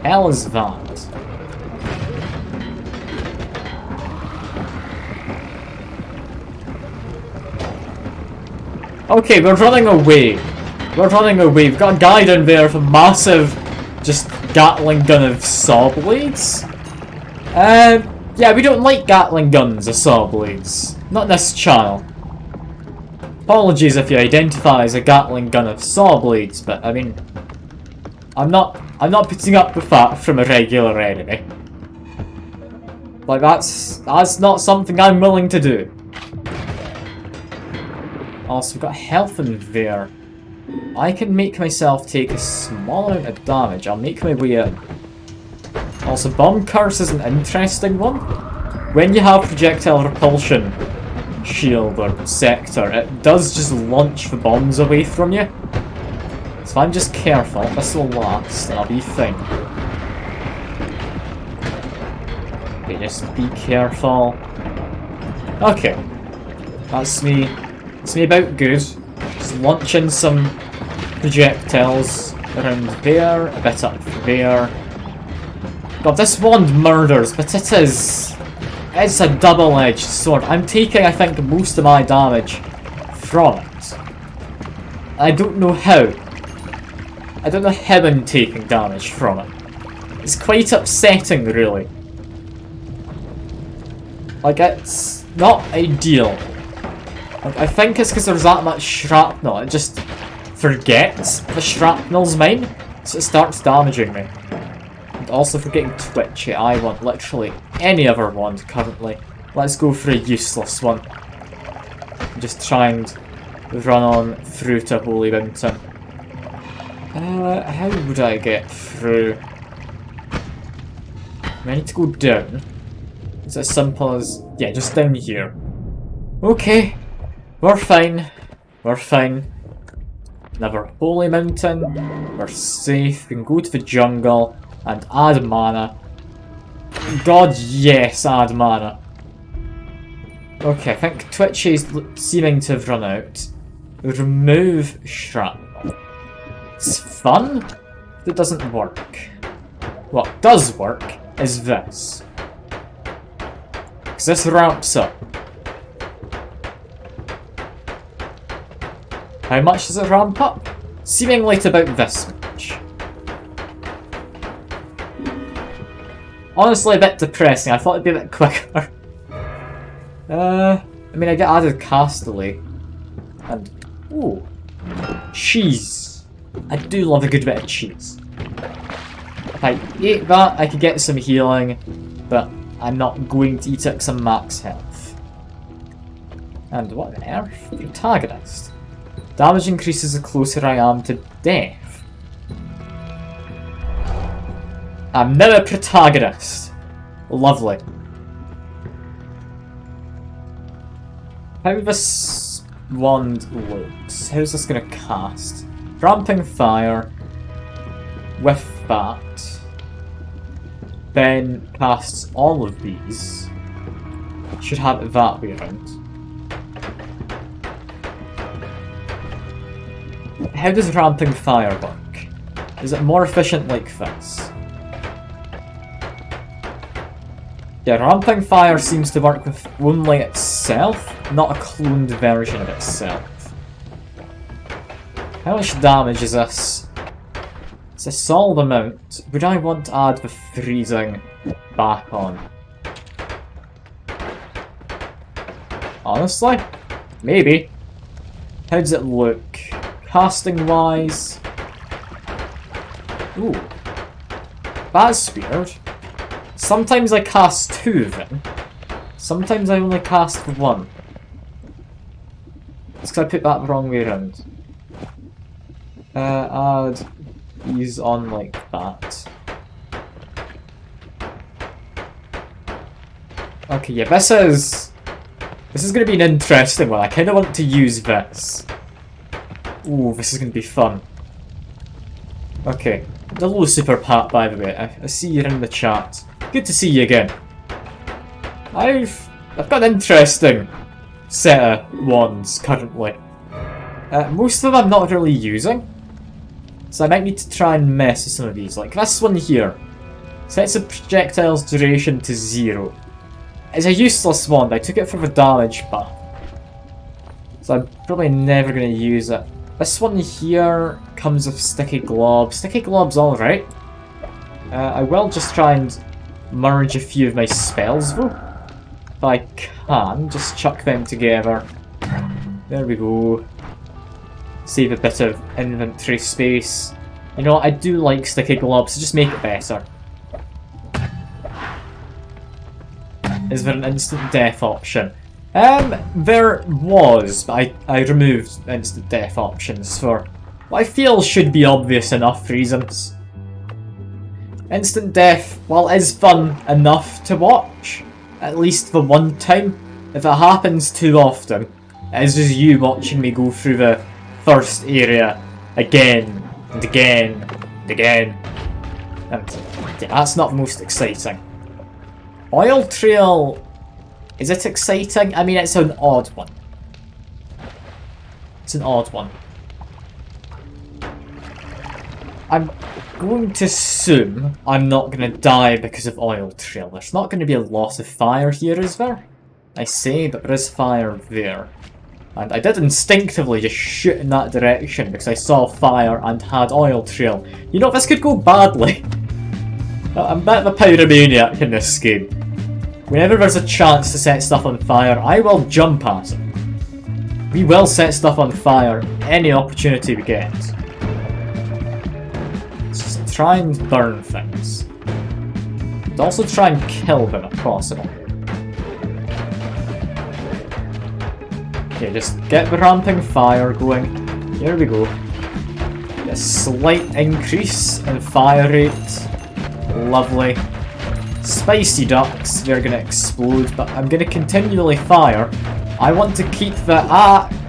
hell is that? Okay, we're running away. We're running away. We've got a guy down there with a massive, just Gatling gun of saw blades. Yeah, we don't like Gatling guns or saw blades. Not in this channel. Apologies if you identify as a Gatling gun of saw blades, but I mean, I'm not putting up with that from a regular enemy. Like that's not something I'm willing to do. Also, we've got health in there. I can make myself take a small amount of damage. I'll make my way in. Also, Bomb Curse is an interesting one. When you have projectile repulsion shield or sector, it does just launch the bombs away from you. So if I'm just careful, this will last and I'll be fine. Okay, just be careful. Okay. That's me. It's me about good. Just launching some projectiles around there, a bit up there. God, this wand murders, but it's a double-edged sword. I'm taking, I think, most of my damage from it. I don't know how. I don't know how I'm taking damage from it. It's quite upsetting, really. Like, it's not ideal. Like, I think it's because there's that much shrapnel. It just forgets the shrapnel's mine, so it starts damaging me. And also for getting twitchy, I want literally any other wand currently. Let's go for a useless one. Just try and run on through to Holy Mountain. How would I get through? I need to go down. It's as simple as, yeah, just down here. Okay, we're fine. We're fine. Another Holy Mountain. We're safe. We can go to the jungle and add mana. God, yes, add mana. Okay, I think Twitchy is seeming to have run out. Remove shrapnel. It's fun, but it doesn't work. What does work is this. Because this ramps up. How much does it ramp up? Seemingly to about this much. Honestly, a bit depressing. I thought it'd be a bit quicker. I mean, I get added cast delay. And, ooh, Cheese. I do love a good bit of cheese. If I ate that, I could get some healing, but I'm not going to eat it because I'm max health. And what on earth? Protagonist. Damage increases the closer I am to death. I'm now a protagonist. Lovely. How this wand looks. How's this going to cast? Ramping fire with that. Then casts all of these. Should have it that way around. How does ramping fire work? Is it more efficient like this? Yeah, ramping fire seems to work with only itself, not a cloned version of itself. How much damage is this? It's a solid amount. Would I want to add the freezing back on? Honestly? Maybe. How does it look? Casting wise. Ooh. That's weird. Sometimes I cast 2 of them. Sometimes I only cast 1. It's because I put that the wrong way around. Add these on like that. Okay, yeah, this is going to be an interesting one. I kind of want to use this. Ooh, this is going to be fun. Okay, hello Super Pat, by the way. I see you're in the chat. Good to see you again. I've got an interesting set of wands currently. Most of them I'm not really using, so I might need to try and mess with some of these. Like this one here, sets a projectile's duration to 0. It's a useless wand. I took it for the damage buff, so I'm probably never going to use it. This one here comes with Sticky Glob. Sticky Glob's alright. I will just try and merge a few of my spells though. If I can, just chuck them together. There we go. Save a bit of inventory space. You know what, I do like Sticky Glob, so just make it better. Is there an instant death option? There was, but I removed instant death options for what I feel should be obvious enough reasons. Instant death, while is fun enough to watch, at least for one time, if it happens too often, it is just you watching me go through the first area again and again and again. And yeah, that's not the most exciting. Oil Trail, is it exciting? I mean, it's an odd one. It's an odd one. I'm going to assume I'm not going to die because of Oil Trail. There's not going to be a lot of fire here, is there? I say, but there is fire there. And I did instinctively just shoot in that direction because I saw fire and had Oil Trail. You know, this could go badly. I'm a bit of a pyromaniac in this game. Whenever there's a chance to set stuff on fire, I will jump at it. We will set stuff on fire any opportunity we get. Let's just try and burn things. And also try and kill them if possible. Okay, just get the ramping fire going. Here we go. Get a slight increase in fire rate. Lovely. Spicy ducks, they're gonna explode, but I'm gonna continually fire. I want to keep the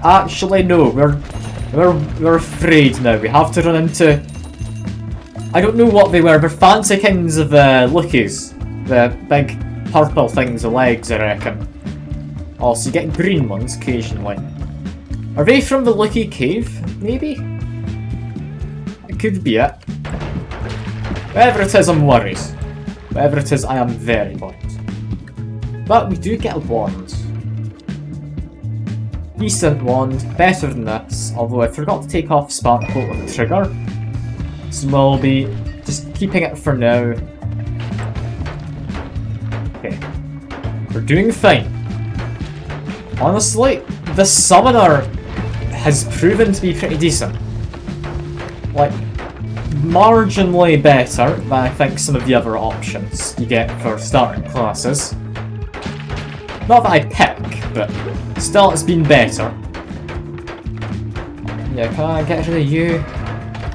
actually no, we're afraid now. We have to run into, I don't know what they were. They're fancy kinds of lookies. The big purple things, the legs, I reckon. Also, you get green ones occasionally. Are they from the Lucky Cave? Maybe? It could be it. Whatever it is, I'm worried. Whatever it is, I am very worried. But we do get a wand. Decent wand, better than this, although I forgot to take off Sparkle with the trigger. So we'll be just keeping it for now. Okay. We're doing fine. Honestly, the summoner has proven to be pretty decent. Like, marginally better than I think some of the other options you get for starting classes. Not that I pick, but still it's been better. Yeah, can I get rid of you?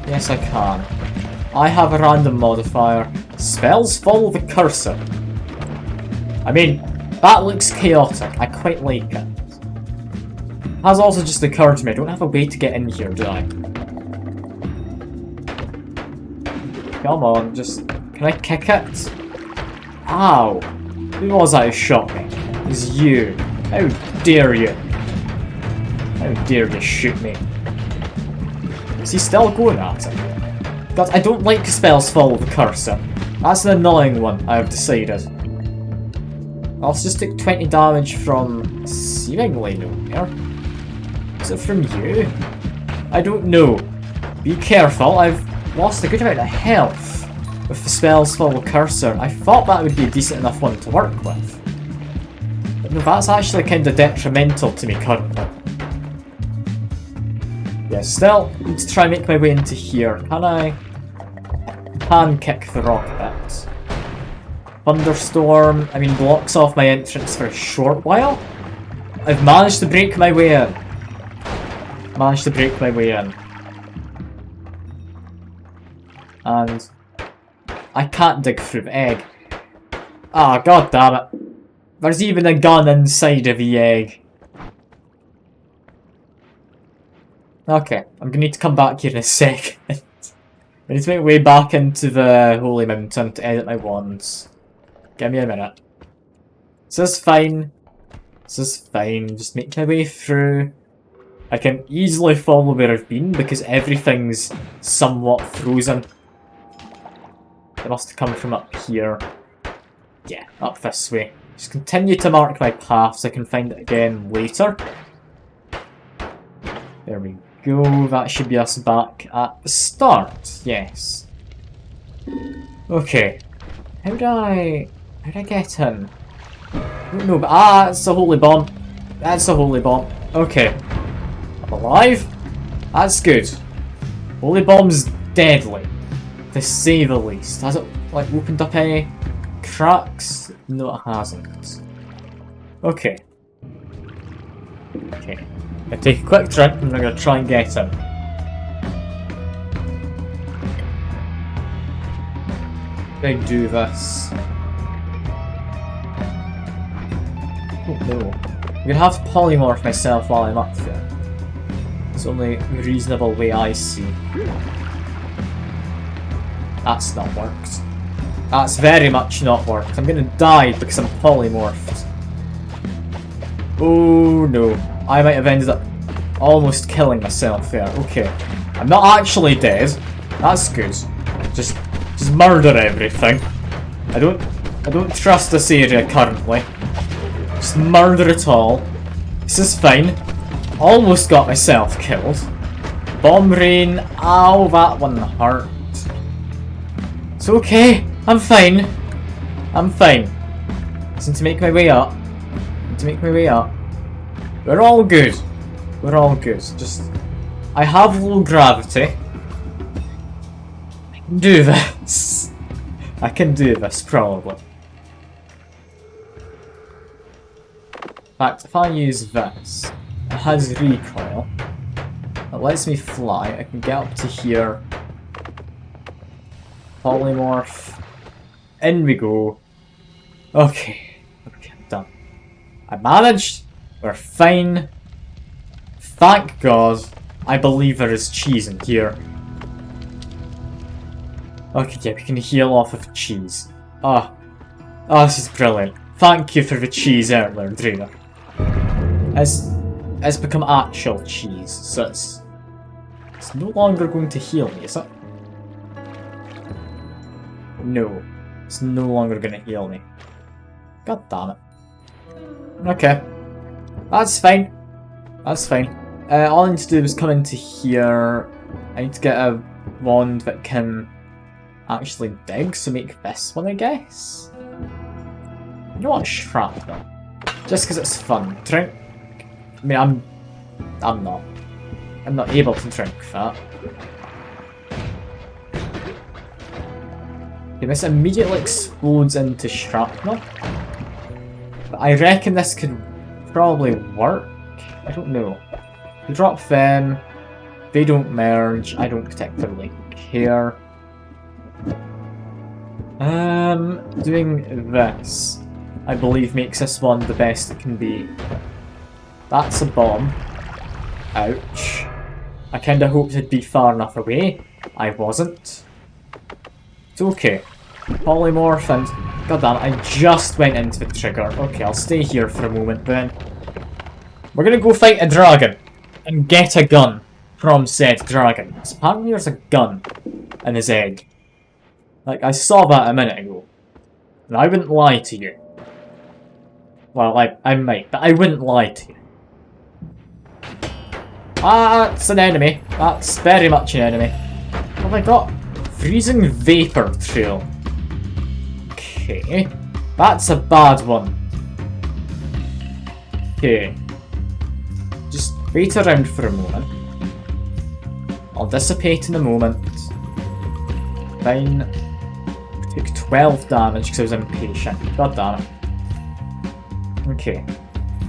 Yes, I can. I have a random modifier. Spells follow the cursor. I mean, that looks chaotic. I quite like it. Has also just occurred to me, I don't have a way to get in here, do I? Come on, just... Can I kick it? Ow! Who was that who shot me? It was you. How dare you? How dare you shoot me? Is he still going at it? God, I don't like spells follow the cursor. That's an annoying one, I have decided. I also just took 20 damage from seemingly nowhere. Is it from you? I don't know. Be careful, I've lost a good amount of health with the spells follow cursor. I thought that would be a decent enough one to work with. But no, that's actually kind of detrimental to me currently. Yeah, still need to try and make my way into here. Can I? Can kick the rock a bit. Thunderstorm, I mean, blocks off my entrance for a short while. I've managed to break my way in. And I can't dig through the egg. Ah, god damn it. There's even a gun inside of the egg. Okay, I'm gonna need to come back here in a second. I need to make my way back into the Holy Mountain to edit my wands. Give me a minute. This is fine. This is fine. Just make my way through. I can easily follow where I've been because everything's somewhat frozen. It must have come from up here. Yeah, up this way. Just continue to mark my path so I can find it again later. There we go. That should be us back at the start. Yes. Okay. How do I get in? I don't know, but it's a holy bomb. That's a holy bomb. Okay. I'm alive? That's good. Holy bomb's deadly. To say the least. Has it, like, opened up any cracks? No, it hasn't. Okay. Okay. I'm gonna take a quick drink and I'm gonna try and get in. How do I do this? Oh no. I'm gonna have to polymorph myself while I'm up there. It's the only reasonable way I see. That's not worked. That's very much not worked. I'm gonna die because I'm polymorphed. Oh no. I might have ended up almost killing myself there. Okay. I'm not actually dead. That's good. Just murder everything. I don't trust this area currently. Just murder it all. This is fine. Almost got myself killed. Bomb rain. Ow, that one hurt. It's okay. I'm fine. I'm fine. Just need to make my way up. We're all good. We're all good. Just... I have low gravity. I can do this. I can do this, probably. In fact, if I use this, it has recoil. It lets me fly. I can get up to here. Polymorph. In we go. Okay. Okay, I'm done. I managed. We're fine. Thank God. I believe there is cheese in here. Okay, yeah, we can heal off of cheese. Ah. Oh, this is brilliant. Thank you for the cheese earlier, Drainer. It's become actual cheese, so it's no longer going to heal me, is it? No. It's no longer going to heal me. God damn it. Okay. That's fine. That's fine. All I need to do is come into here. I need to get a wand that can actually dig, so make this one, I guess. You know what? Shrapnel. Just because it's fun. Drink. I mean, I'm not. I'm not able to drink that. Okay, this immediately explodes into shrapnel. But I reckon this could probably work. I don't know. You drop them, they don't merge, I don't particularly care. Doing this, I believe, makes this one the best it can be. That's a bomb. Ouch. I kinda hoped it'd be far enough away. I wasn't. It's okay. Polymorph and... Goddamn, I just went into the trigger. Okay, I'll stay here for a moment then. We're gonna go fight a dragon. And get a gun from said dragon. So apparently there's a gun in his egg. Like, I saw that a minute ago. And I wouldn't lie to you. Well, I might, but I wouldn't lie to you. Ah, that's an enemy. That's very much an enemy. What have I got? Freezing Vapor Trail. Okay. That's a bad one. Okay. Just wait around for a moment. I'll dissipate in a moment. Fine. Took 12 damage because I was impatient. God damn it. Okay.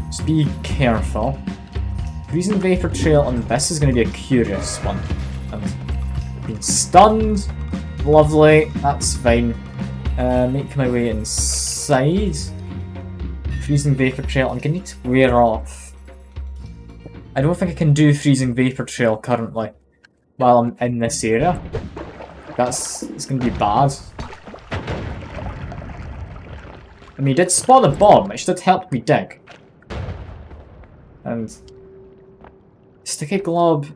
Just be careful. Freezing Vapor Trail on this is going to be a curious one. And being stunned. Lovely. That's fine. Make my way inside. Freezing Vapor Trail. I'm going to need to wear off. I don't think I can do Freezing Vapor Trail currently while I'm in this area. It's going to be bad. I mean, he did spawn a bomb, which did help me dig. And Sticky Glob,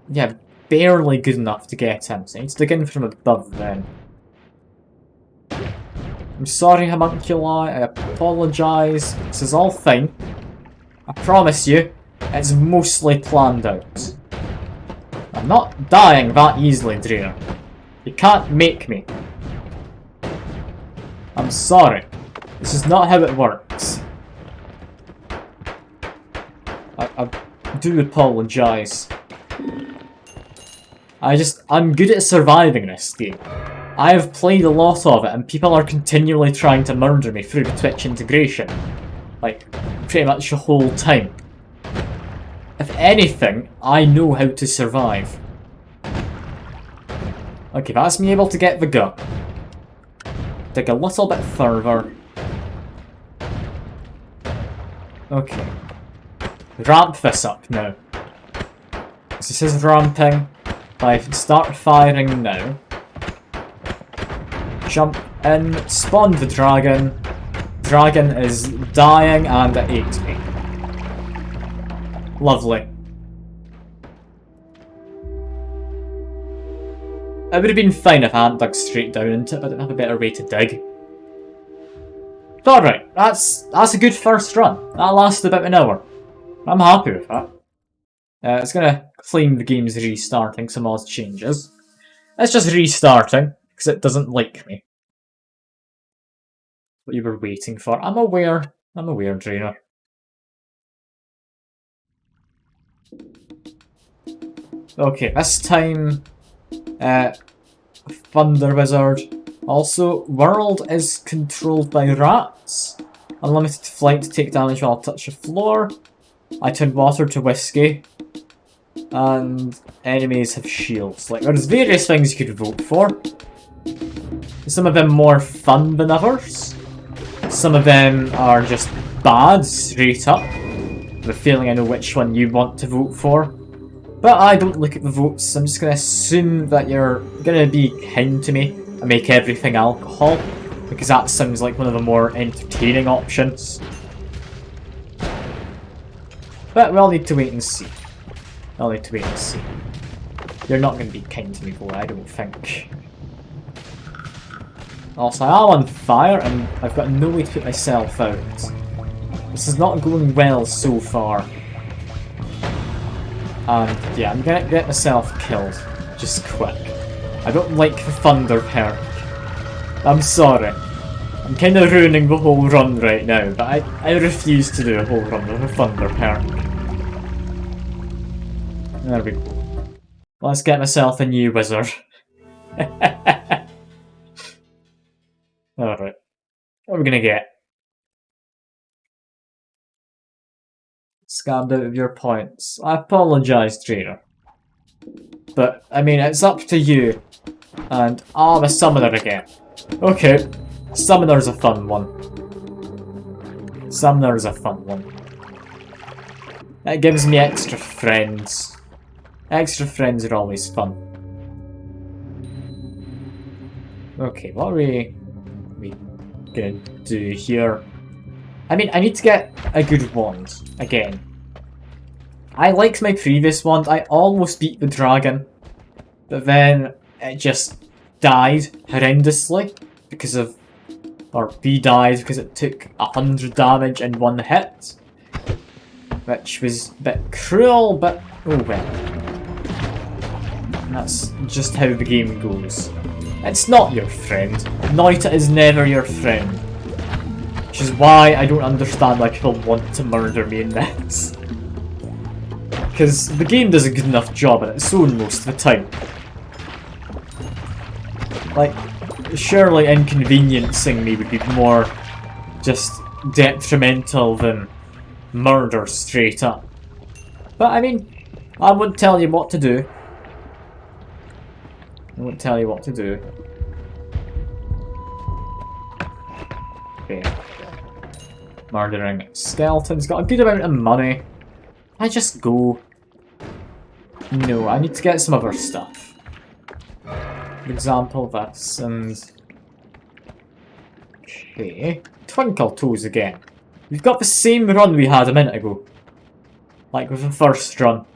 yeah, barely good enough to get him, so I need to dig in from above then. I'm sorry, Homunculi, I apologise. This is all fine. I promise you, it's mostly planned out. I'm not dying that easily, Dreer. You can't make me. I'm sorry. This is not how it works. I do apologise. I'm good at surviving this game. I have played a lot of it and people are continually trying to murder me through the Twitch integration. Like, pretty much the whole time. If anything, I know how to survive. Okay, that's me able to get the gun. Dig a little bit further. Okay. Ramp this up now. This is ramping. If I start firing now. Jump in, spawn the dragon. Dragon is dying and it ate me. Lovely. It would have been fine if I hadn't dug straight down into it, but I didn't have a better way to dig. Alright, that's a good first run. That lasted about an hour. I'm happy with that. It's gonna claim the game's restarting some odd changes. It's just restarting, because it doesn't like me. What you were waiting for. I'm aware, Drainer. Okay, this time, Thunder Wizard. Also, world is controlled by rats. Unlimited flight to take damage while I touch the floor. I turn water to whiskey. And enemies have shields. Like, there's various things you could vote for. Some of them more fun than others. Some of them are just bad, straight up. I have a feeling I know which one you want to vote for. But I don't look at the votes. I'm just going to assume that you're going to be kind to me and make everything alcohol. Because that sounds like one of the more entertaining options. But we'll need to wait and see. I'll need to wait and see. You're not going to be kind to me, boy, I don't think. Also, I am on fire and I've got no way to put myself out. This is not going well so far. And yeah, I'm going to get myself killed. Just quick. I don't like the thunder perk. I'm sorry. I'm kind of ruining the whole run right now, but I refuse to do a whole run with a thunder perk. There we go. Let's get myself a new wizard. Alright. What are we gonna get? Scammed out of your points. I apologise, trainer. But, I mean, it's up to you. And I'm a summoner again. Okay. Summoner's a fun one. Summoner's a fun one. That gives me extra friends. Extra friends are always fun. Okay, what are we gonna do here? I mean, I need to get a good wand again. I liked my previous wand. I almost beat the dragon, but then it just died horrendously because of, or B died because it took 100 damage in one hit, which was a bit cruel, but oh well. That's just how the game goes. It's not your friend. Noita is never your friend. Which is why I don't understand why people want to murder me in this. Because the game does a good enough job at its own most of the time. Like, surely inconveniencing me would be more just detrimental than murder straight up. But I mean, I won't tell you what to do. I won't tell you what to do. Okay. Murdering skeletons. Got a good amount of money. I just go. No, I need to get some other stuff. For example, this and... Okay. Twinkle Toes again. We've got the same run we had a minute ago. Like with the first run.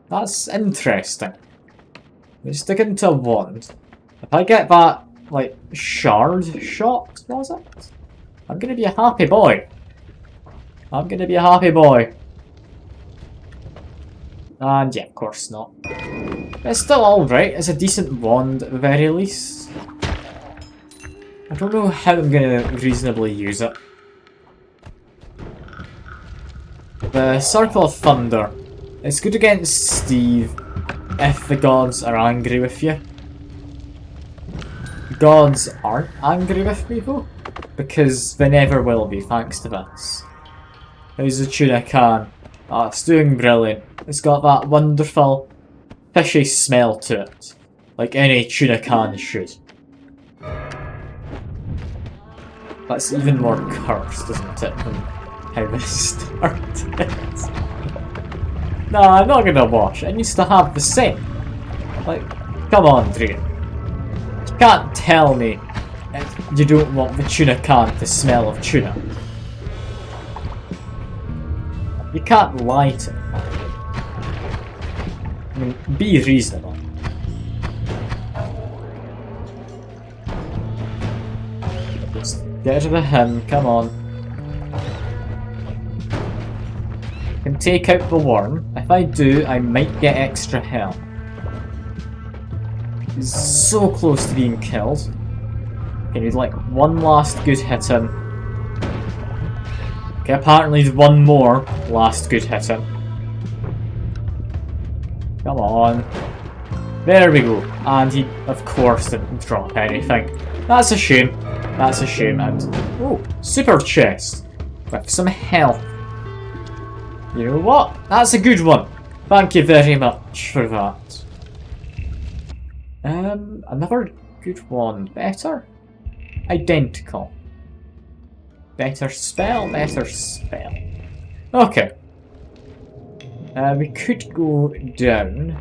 That's interesting. Let's stick into a wand. If I get that, like, shard shot, was it? I'm gonna be a happy boy. I'm gonna be a happy boy. And yeah, of course not. But it's still alright. It's a decent wand at the very least. I don't know how I'm gonna reasonably use it. The Circle of Thunder. It's good against Steve if the gods are angry with you. Gods aren't angry with me though, because they never will be thanks to this. How's the tuna can? Ah, it's doing brilliant. It's got that wonderful fishy smell to it, like any tuna can should. That's even more cursed, isn't it, than how this started? Nah, I'm not gonna wash. It needs to have the scent. Like, come on, Dream. You can't tell me you don't want the tuna can to smell of tuna. You can't lie to me. I mean, be reasonable. Just get rid of him, come on. I can take out the worm. If I do, I might get extra health. He's so close to being killed. Okay, need like one last good hit him. Okay, apparently there's one more last good hit him. Come on. There we go. And he, of course, didn't drop anything. That's a shame. That's a shame. And, oh, super chest. With some health. You know what? That's a good one. Thank you very much for that. Another good one. Better? Identical. Better spell, better spell. Okay. We could go down.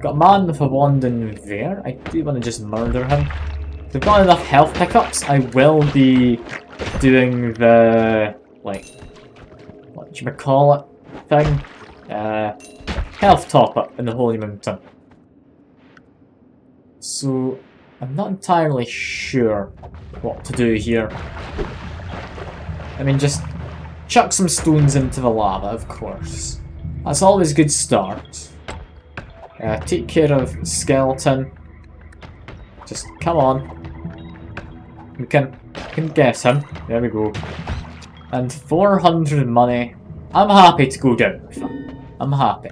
Got a man with a wand in there. I do want to just murder him. If we've got enough health pickups, I will be doing the, like, whatchamacallit thing. Health top up in the Holy Mountain. So, I'm not entirely sure what to do here. I mean, just chuck some stones into the lava, of course. That's always a good start. Take care of skeleton. Just come on. We can get him. There we go. And 400 money. I'm happy to go down with that. I'm happy.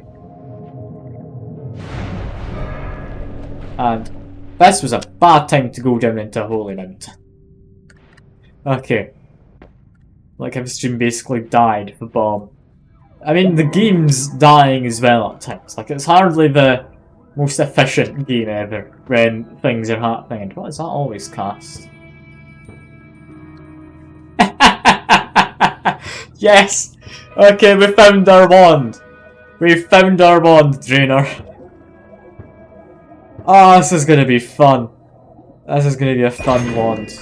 And this was a bad time to go down into a holy mountain. Okay. Like I've stream basically died for bomb. I mean, the game's dying as well at times. Like, it's hardly the most efficient game ever when things are happening. And what is that always cast? Yes! Okay, we found our wand. We found our wand, Drainer. Oh, this is gonna be fun. This is gonna be a fun wand.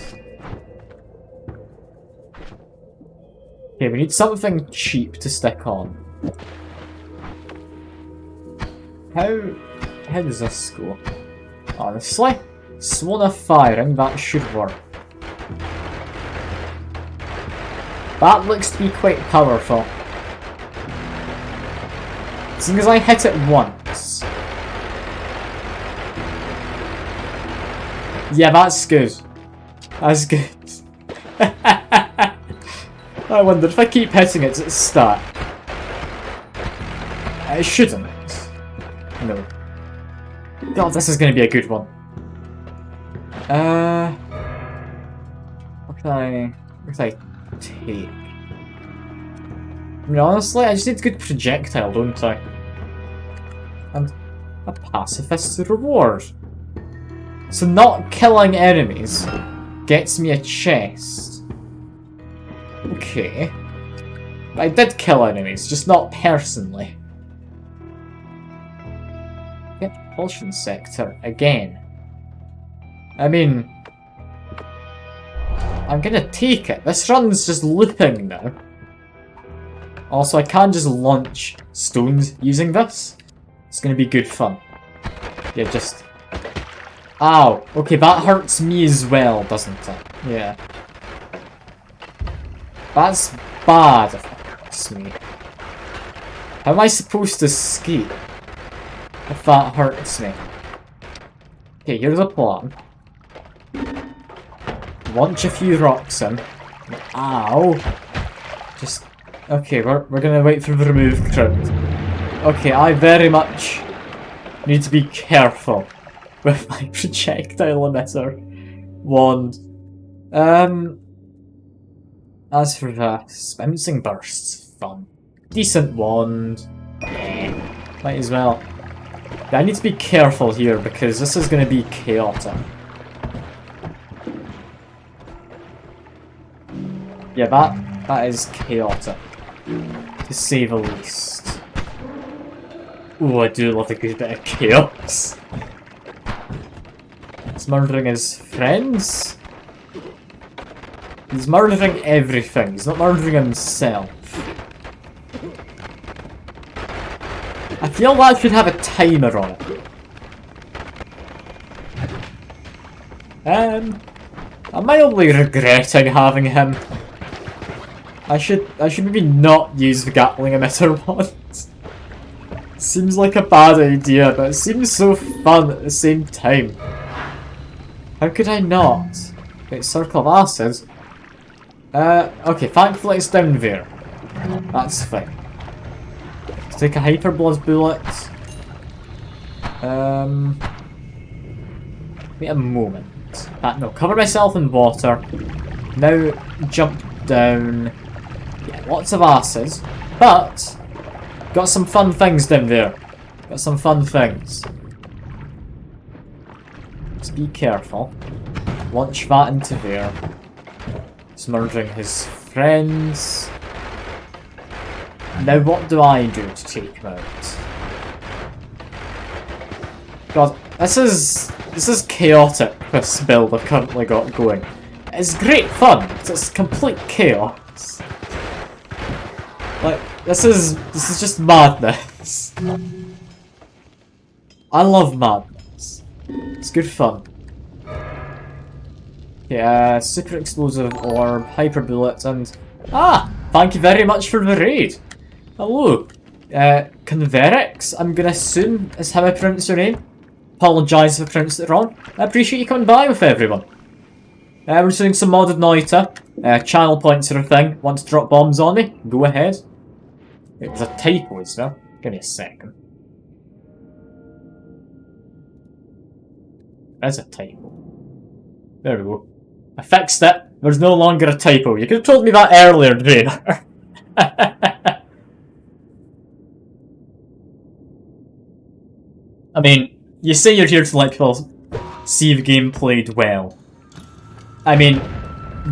Okay, we need something cheap to stick on. How does this go? Honestly, Swan of Firing, that should work. That looks to be quite powerful. Seeing as I hit it once. Yeah, that's good. That's good. I wonder if I keep hitting it, does it start? It shouldn't. No. God, this is going to be a good one. What can I take? I mean, honestly, I just need a good projectile, don't I? And a pacifist's reward. So not killing enemies gets me a chest. Okay. But I did kill enemies, just not personally. Get propulsion sector again. I mean, I'm gonna take it. This run's just looping now. Also, I can just launch stones using this. It's gonna be good fun. Yeah, just... Ow! Okay, that hurts me as well, doesn't it? Yeah. That's bad if it hurts me. How am I supposed to escape if that hurts me? Okay, here's a plan. Launch a few rocks in. Ow! Just... Okay, we're gonna wait for the remove crowd. Okay, I very much need to be careful with my projectile emitter wand. As for this, bouncing bursts, fun. Decent wand. Might as well. Yeah, I need to be careful here because this is gonna be chaotic. Yeah, that is chaotic, to say the least. Ooh, I do love a good bit of chaos. He's murdering his friends? He's murdering everything, he's not murdering himself. I feel that should have a timer on it. I'm mildly regretting having him. I should maybe not use the Gatling emitter once. Seems like a bad idea, but it seems so fun at the same time. How could I not? Wait, Circle of Acid? Okay, thankfully it's down there. That's fine. Let's take a Hyperblood bullet. Wait a moment. No, cover myself in water. Now jump down. Yeah, lots of acids, but got some fun things down there. Got some fun things. Just be careful. Launch that into there. He's murdering his friends. Now what do I do to take him out? God, this is chaotic, this build I've currently got going. It's great fun, it's complete chaos. Like, this is just madness. I love madness. It's good fun. Yeah, super explosive orb, hyper bullets, and thank you very much for the raid. Hello, Converix, I'm gonna assume is how I pronounce your name. Apologise if I pronounced it wrong. I appreciate you coming by with everyone. We're doing some Modded Noita. Channel points are a thing. Want to drop bombs on me? Go ahead. It was a typo, is there? Give me a second. There's a typo. There we go. I fixed it. There's no longer a typo. You could have told me that earlier, Drainer. I mean, you say you're here to let people see the game played well. I mean,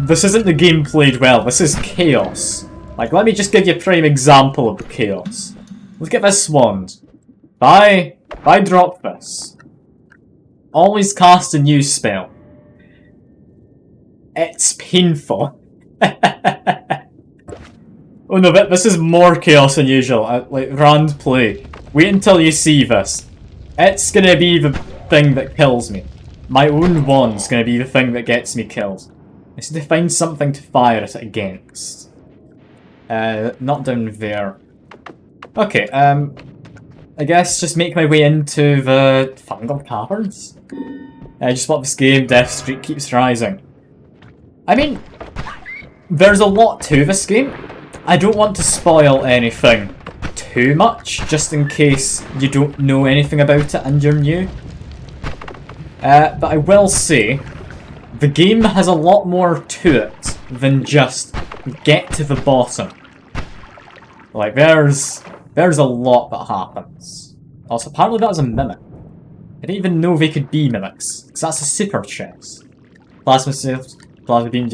this isn't the game played well, this is chaos. Like, let me just give you a prime example of the chaos. Look at this wand. If I drop this, always cast a new spell. It's painful. Oh no, but this is more chaos than usual. Like, Rand play. Wait until you see this. It's gonna be the thing that kills me. My own wand's gonna be the thing that gets me killed. I just need to find something to fire it against. Not down there. Okay, I guess just make my way into the fungal caverns. I just want this game, death streak keeps rising. I mean, there's a lot to this game. I don't want to spoil anything too much, just in case you don't know anything about it and you're new. But I will say, the game has a lot more to it than just get to the bottom. Like, there's a lot that happens. Also, apparently that was a mimic. I didn't even know they could be mimics, because that's a super chest. Plasma cells, plasma beam,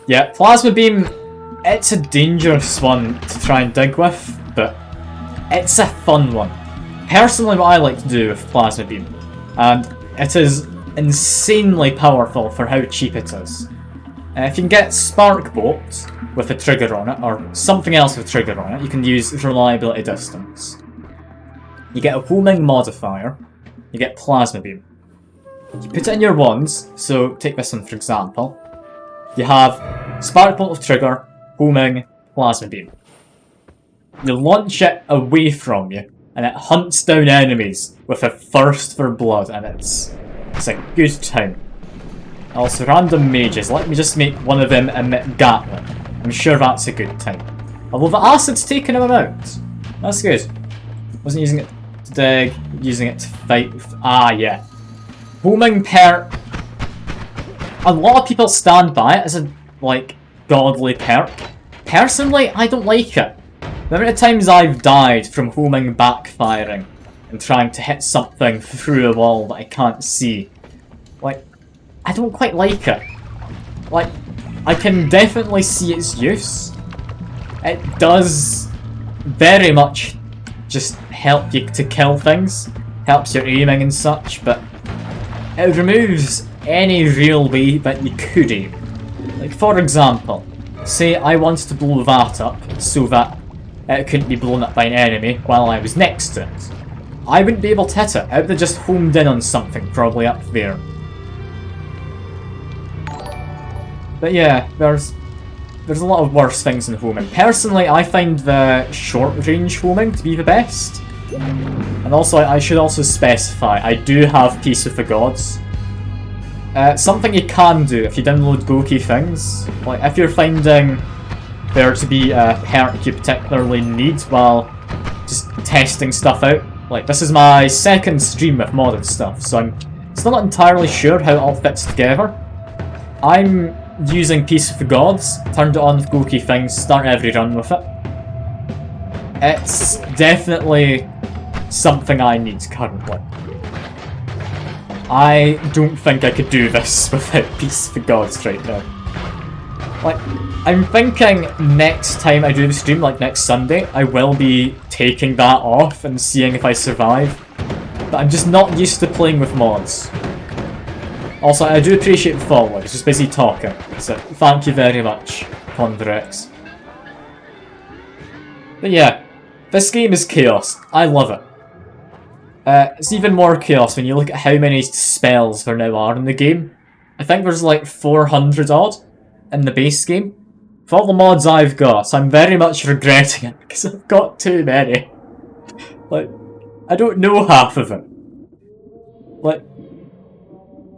yeah, plasma beam, it's a dangerous one to try and dig with, but it's a fun one. Personally, what I like to do with plasma beam, and it is insanely powerful for how cheap it is. If you can get Spark Bolt with a trigger on it, or something else with a trigger on it, you can use Reliability Distance. You get a homing modifier, you get Plasma Beam. You put it in your wands, so take this one for example. You have Spark Bolt with trigger, homing, Plasma Beam. You launch it away from you, and it hunts down enemies with a thirst for blood, and it's a good time. Also, random mages. Let me just make one of them emit Gatling. I'm sure that's a good time. Although the acid's taken him out. That's good. Wasn't using it to dig, using it to fight. Ah, yeah. Homing perk. A lot of people stand by it as a, like, godly perk. Personally, I don't like it. The amount of times I've died from homing backfiring and trying to hit something through a wall that I can't see. Like, I don't quite like it. Like, I can definitely see its use. It does very much just help you to kill things, helps your aiming and such, but it removes any real way that you could aim. Like, for example, say I wanted to blow that up so that it couldn't be blown up by an enemy while I was next to it. I wouldn't be able to hit it. I would have just homed in on something, probably up there. But yeah, there's a lot of worse things than homing. Personally, I find the short-range homing to be the best. And also, I should also specify, I do have Peace with the Gods. Something you can do if you download Goki things, like if you're finding there to be a perk you particularly need while just testing stuff out. Like, this is my second stream with modded stuff, so I'm still not entirely sure how it all fits together. I'm using Peace of the Gods, turned it on with Goki things, start every run with it. It's definitely something I need currently. I don't think I could do this without Peace of the Gods right now. Like, I'm thinking next time I do the stream, like next Sunday, I will be taking that off and seeing if I survive. But I'm just not used to playing with mods. Also, I do appreciate the follow, I was just busy talking, so thank you very much, Pondrex. But yeah, this game is chaos. I love it. It's even more chaos when you look at how many spells there now are in the game. I think there's like 400 odd in the base game. For all the mods I've got, so I'm very much regretting it because I've got too many. Like, I don't know half of them. Like,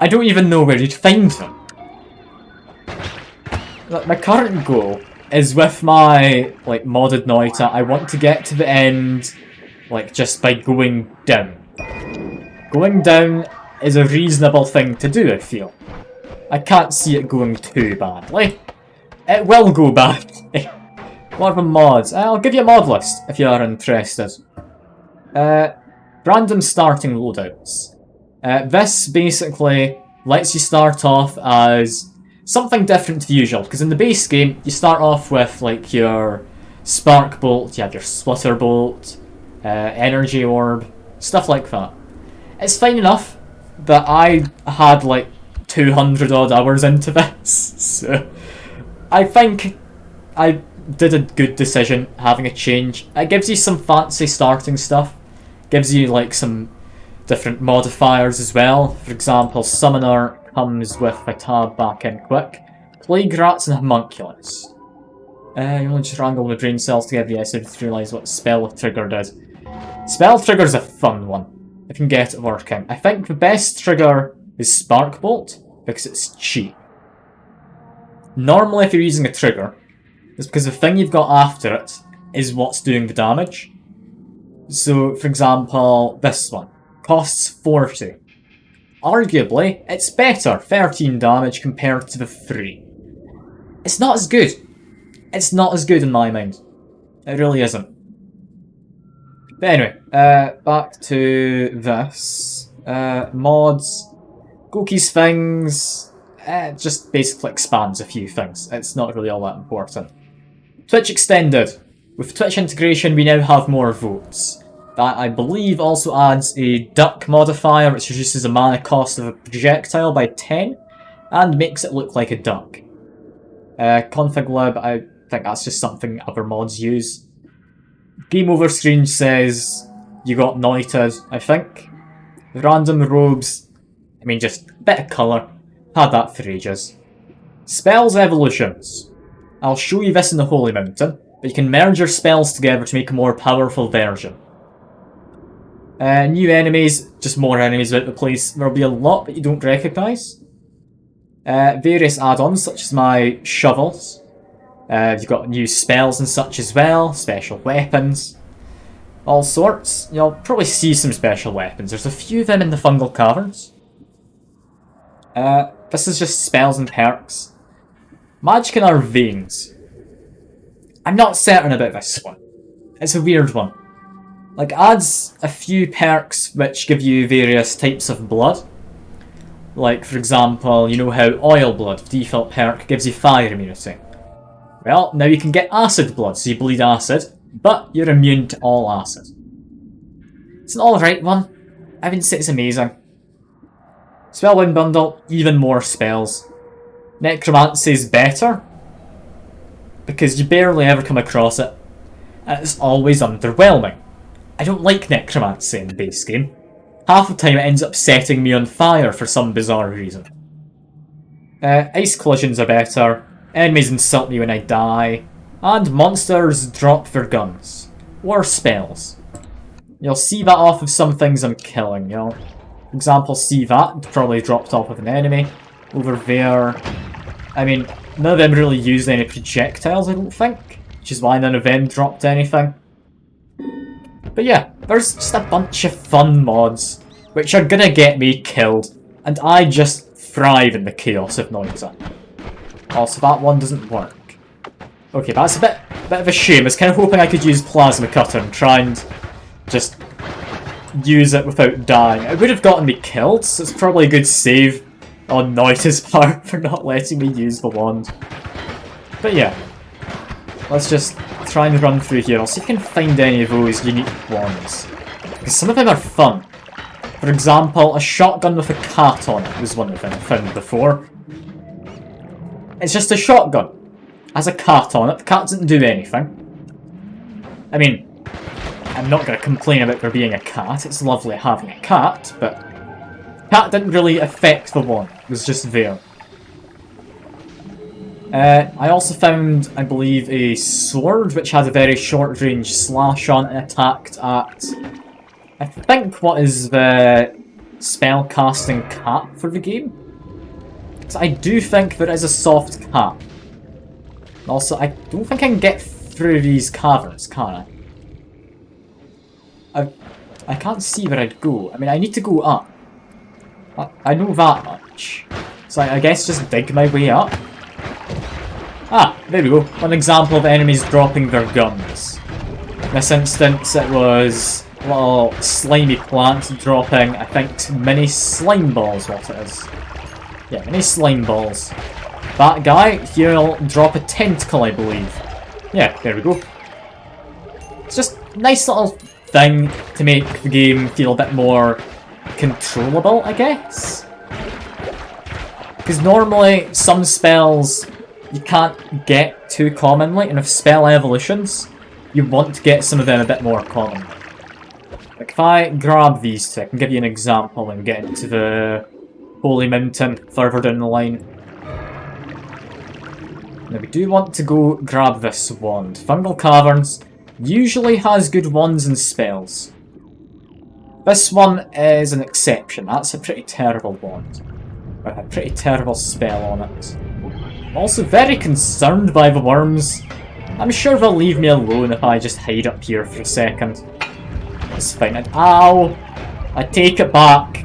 I don't even know where you'd find them. Like, my current goal is with my, like, Modded Noita, I want to get to the end, like, just by going down. Going down is a reasonable thing to do, I feel. I can't see it going too badly. It will go badly. What are the mods? I'll give you a mod list if you are interested. Random starting loadouts. This basically lets you start off as something different to the usual, because in the base game you start off with like your spark bolt, you have your splitter bolt, energy orb, stuff like that. It's fine enough, but I had like 200 odd hours into this, so I think I did a good decision having a change. It gives you some fancy starting stuff, gives you like some different modifiers as well. For example, Summoner comes with, if I tab back in quick, Plague Rats and Homunculus. You only just wrangle the brain cells together. Yes, I just realised what Spell Trigger does. Spell Trigger's a fun one, if you can get it working. I think the best trigger is Spark Bolt, because it's cheap. Normally if you're using a trigger, it's because the thing you've got after it is what's doing the damage. So, for example, this one costs 40. Arguably, it's better, 13 damage compared to the 3. It's not as good. It's not as good in my mind. It really isn't. But anyway, back to this. Mods. Goki's things. Just basically expands a few things. It's not really all that important. Twitch Extended. With Twitch integration, we now have more votes. That, I believe, also adds a duck modifier, which reduces the mana cost of a projectile by 10, and makes it look like a duck. Config lib, I think that's just something other mods use. Game over screen says you got Noitas, I think. Random robes, I mean, just a bit of colour. Had that for ages. Spells evolutions. I'll show you this in the Holy Mountain, but you can merge your spells together to make a more powerful version. New enemies, just more enemies about the place. There'll be a lot that you don't recognise. Various add-ons, such as my shovels. You've got new spells and such as well, special weapons. All sorts. You'll probably see some special weapons. There's a few of them in the Fungal Caverns. This is just spells and perks. Magic in our veins. I'm not certain about this one. It's a weird one. Like, adds a few perks which give you various types of blood. Like, for example, you know how oil blood, default perk, gives you fire immunity. Well, now you can get acid blood, so you bleed acid, but you're immune to all acid. It's an alright one. I wouldn't say it's amazing. Spellbound bundle, even more spells. Necromancy is better, because you barely ever come across it, and it's always underwhelming. I don't like necromancy in the base game. Half the time it ends up setting me on fire for some bizarre reason. Ice collisions are better, enemies insult me when I die, and monsters drop their guns. Or spells. You'll see that off of some things I'm killing, you know. For example, see that, probably dropped off of an enemy. Over there, I mean, none of them really used any projectiles, I don't think, which is why none of them dropped anything. But yeah, there's just a bunch of fun mods, which are gonna get me killed, and I just thrive in the chaos of Noita. Also, that one doesn't work. Okay, that's a bit of a shame. I was kind of hoping I could use Plasma Cutter and try and just use it without dying. It would have gotten me killed, so it's probably a good save on Noita's part for not letting me use the wand. But yeah, let's just try and run through here. I'll see if I can find any of those unique wands, because some of them are fun. For example, a shotgun with a cat on it was one of them I found before. It's just a shotgun. Has a cat on it. The cat doesn't do anything. I mean, I'm not going to complain about there being a cat. It's lovely having a cat, but the cat didn't really affect the wand. It was just there. I also found, I believe, a sword which had a very short range slash on it and attacked at, I think, what is the spell casting cap for the game? So I do think there is a soft cap. Also, I don't think I can get through these caverns, can I? I can't see where I'd go. I mean, I need to go up. I know that much. So I guess just dig my way up. Ah, there we go. One example of enemies dropping their guns. In this instance, it was little slimy plants dropping, I think, mini slime balls, what it is. Yeah, mini slime balls. That guy, he'll drop a tentacle, I believe. Yeah, there we go. It's just a nice little thing to make the game feel a bit more controllable, I guess. Because normally, some spells you can't get too commonly, and with spell evolutions, you want to get some of them a bit more commonly. Like if I grab these two, I can give you an example and get into the Holy Mountain further down the line. Now we do want to go grab this wand. Fungal Caverns usually has good wands and spells. This one is an exception. That's a pretty terrible wand. With a pretty terrible spell on it. I'm also very concerned by the worms. I'm sure they'll leave me alone if I just hide up here for a second. It's fine. And ow! I take it back.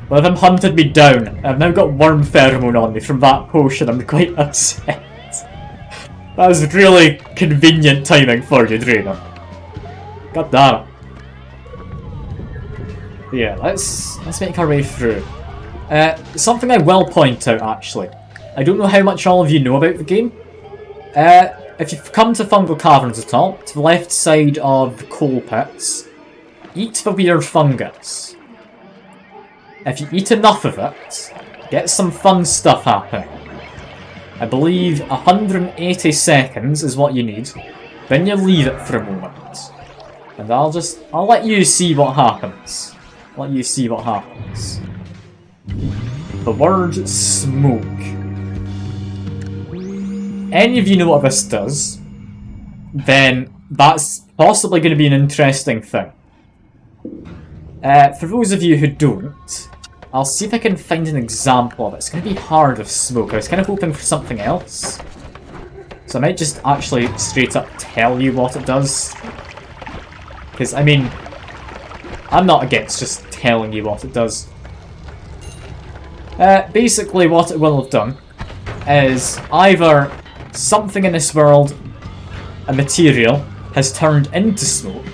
One of them hunted me down. I've now got worm pheromone on me from that potion. I'm quite upset. That was really convenient timing for you, Drainer. God damn it. Yeah, let's make our way through. Something I will point out, actually. I don't know how much all of you know about the game. If you've come to Fungal Caverns at all, to the left side of the coal pits, eat the weird fungus. If you eat enough of it, get some fun stuff happening. I believe 180 seconds is what you need. Then you leave it for a moment. And I'll let you see what happens. Let you see what happens. The word smoke. Any of you know what this does, then that's possibly going to be an interesting thing. For those of you who don't, I'll see if I can find an example of it. It's going to be hard with smoke. I was kind of hoping for something else. So I might just actually straight up tell you what it does. Because, I mean, I'm not against just telling you what it does. Basically what it will have done is either something in this world, a material, has turned into smoke,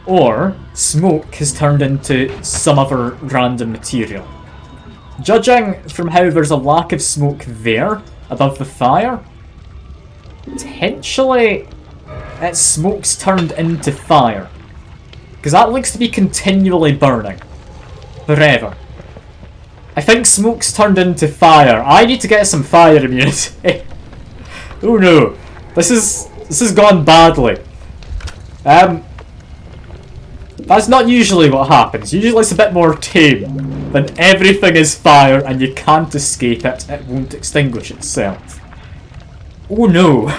or smoke has turned into some other random material. Judging from how there's a lack of smoke there, above the fire, potentially smoke's turned into fire. Because that looks to be continually burning. Forever. I think smoke's turned into fire. I need to get some fire immunity. Oh no. This has gone badly. That's not usually what happens. Usually it's a bit more tame. When everything is fire and you can't escape it, it won't extinguish itself. Oh no.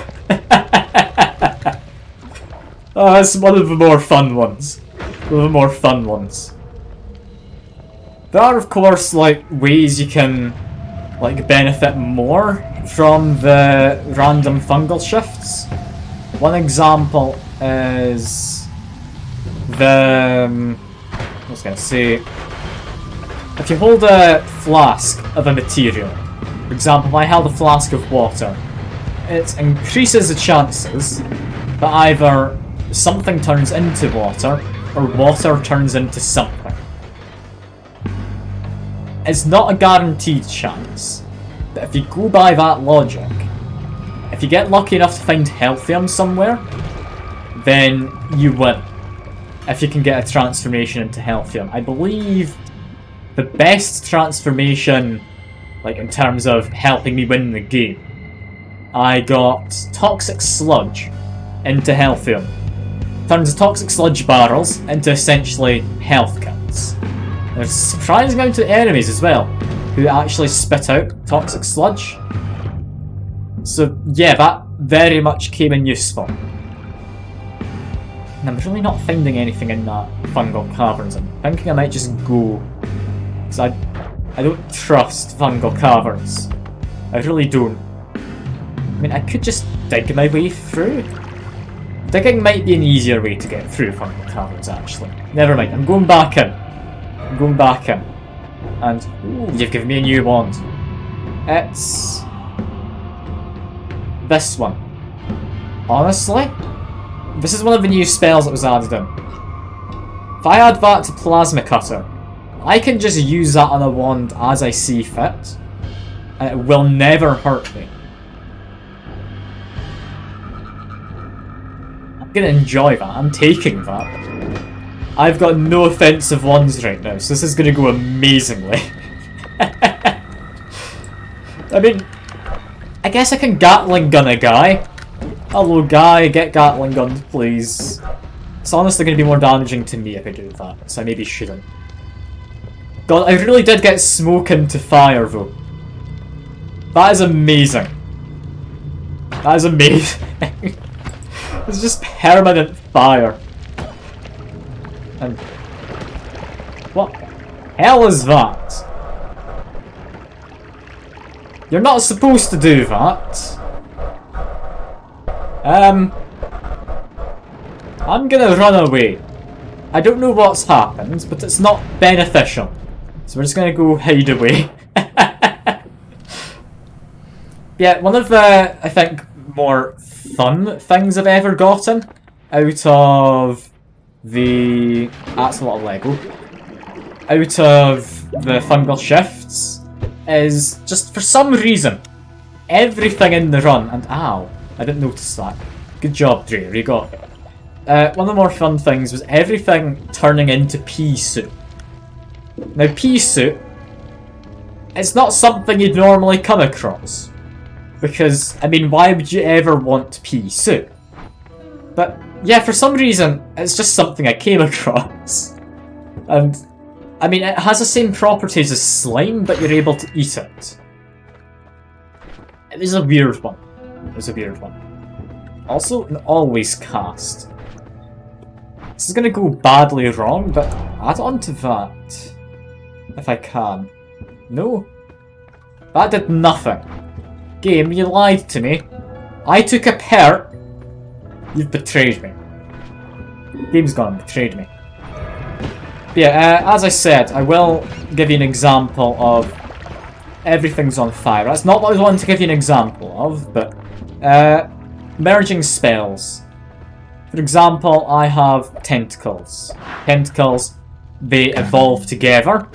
Oh, that's one of the more fun ones. One of the more fun ones. There are, of course, like, ways you can, like, benefit more from the random fungal shifts. One example is the... I was going to say... If you hold a flask of a material, for example, if I held a flask of water, it increases the chances that either something turns into water, or water turns into something. It's not a guaranteed chance, but if you go by that logic, if you get lucky enough to find Healthium somewhere, then you win. If you can get a transformation into Healthium. I believe the best transformation, like in terms of helping me win the game, I got Toxic Sludge into Healthium. Turns the Toxic Sludge barrels into essentially health kits. There's a surprising amount of enemies as well who actually spit out Toxic Sludge. So yeah, that very much came in useful. And I'm really not finding anything in that Fungal Caverns. I'm thinking I might just go. Because I don't trust Fungal Caverns. I really don't. I mean, I could just dig my way through. Digging might be an easier way to get through Fungal Caverns, actually. Never mind, I'm going back in. going back in. And ooh, you've given me a new wand. It's this one. Honestly, this is one of the new spells that was added in. If I add that to Plasma Cutter, I can just use that on a wand as I see fit, and it will never hurt me. I'm gonna enjoy that. I'm taking that. I've got no offensive wands right now, so this is gonna go amazingly. I mean, I guess I can Gatling gun a guy. Hello guy, get Gatling guns please. It's honestly going to be more damaging to me if I do that, so I maybe shouldn't. God, I really did get smoke into fire though. That is amazing. That is amazing. It's just permanent fire. And what the hell is that? You're not supposed to do that. I'm gonna run away. I don't know what's happened, but it's not beneficial. So we're just gonna go hide away. Yeah, one of the, I think, more fun things I've ever gotten out of the... That's a lot of Lego. Out of the fungal shifts is just, for some reason, everything in the run, and ow, I didn't notice that. Good job, Dre, you got it. One of the more fun things was everything turning into pea soup. Now, pea soup, it's not something you'd normally come across. Because, I mean, why would you ever want pea soup? But, yeah, for some reason, it's just something I came across. And, I mean, it has the same properties as slime, but you're able to eat it. It was a weird one. It was a weird one. Also, an always cast. This is going to go badly wrong, but add on to that. If I can. No. That did nothing. Game, you lied to me. I took a pert. You've betrayed me. Game's gone, betrayed me. But yeah, as I said, I will give you an example of everything's on fire. That's not what I was wanting to give you an example of, but merging spells. For example, I have tentacles. Tentacles, they evolve together.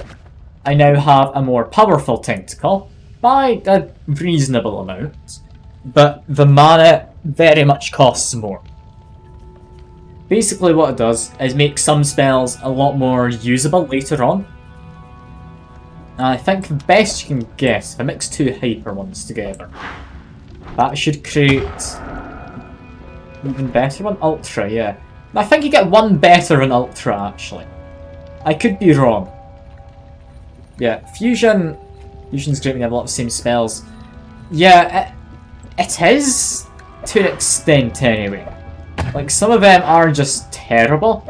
I now have a more powerful tentacle by a reasonable amount, but the mana very much costs more. Basically what it does is make some spells a lot more usable later on. And I think the best you can guess, if I mix two hyper ones together, that should create even better one? Ultra, yeah. I think you get one better in Ultra, actually. I could be wrong. Yeah, Fusion... Fusion's great when you have a lot of the same spells. Yeah, it is, to an extent anyway. Like, some of them are just terrible.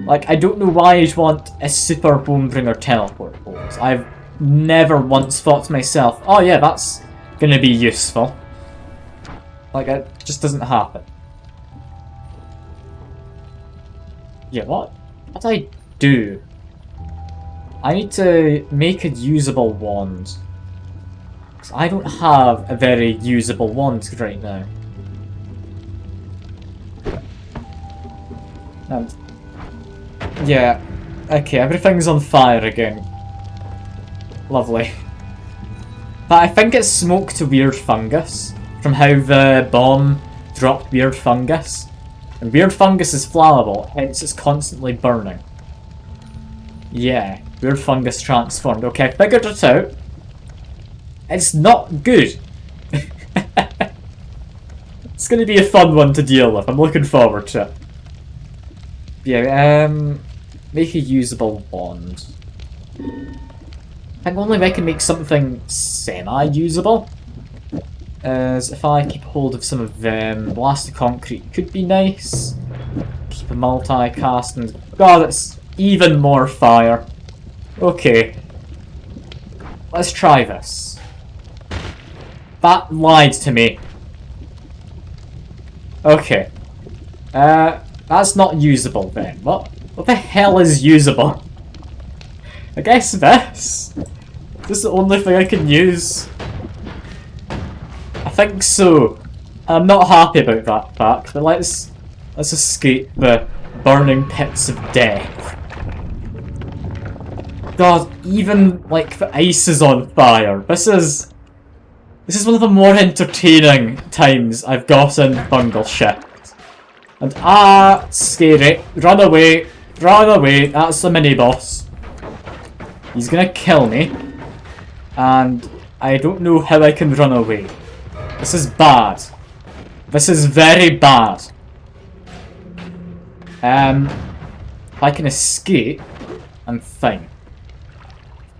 Like, I don't know why you'd want a super Bonebringer teleport pose. I've never once thought to myself, oh yeah, that's gonna be useful. Like, it just doesn't happen. Yeah, what do I do? I need to make a usable wand. Because I don't have a very usable wand right now. And yeah, okay, everything's on fire again. Lovely. But I think it's smoke to weird fungus, from how the bomb dropped weird fungus. And weird fungus is flammable, hence it's constantly burning. Yeah, weird fungus transformed. Okay, I figured it out. It's not good. It's going to be a fun one to deal with. I'm looking forward to it. Yeah, make a usable wand. I think only way I can make something semi-usable is if I keep hold of some of them. Blast of Concrete could be nice. Keep a multi-cast and... God, it's even more fire. Okay. Let's try this. That lied to me. Okay. That's not usable then. What the hell is usable? I guess this? This is the only thing I can use? I think so. I'm not happy about that fact, but let's escape the burning pits of death. God, even like the ice is on fire. This is one of the more entertaining times I've gotten Fungal Shift. And scary. Run away. Run away. That's the mini boss. He's gonna kill me. And I don't know how I can run away. This is bad. This is very bad. If I can escape, I'm fine.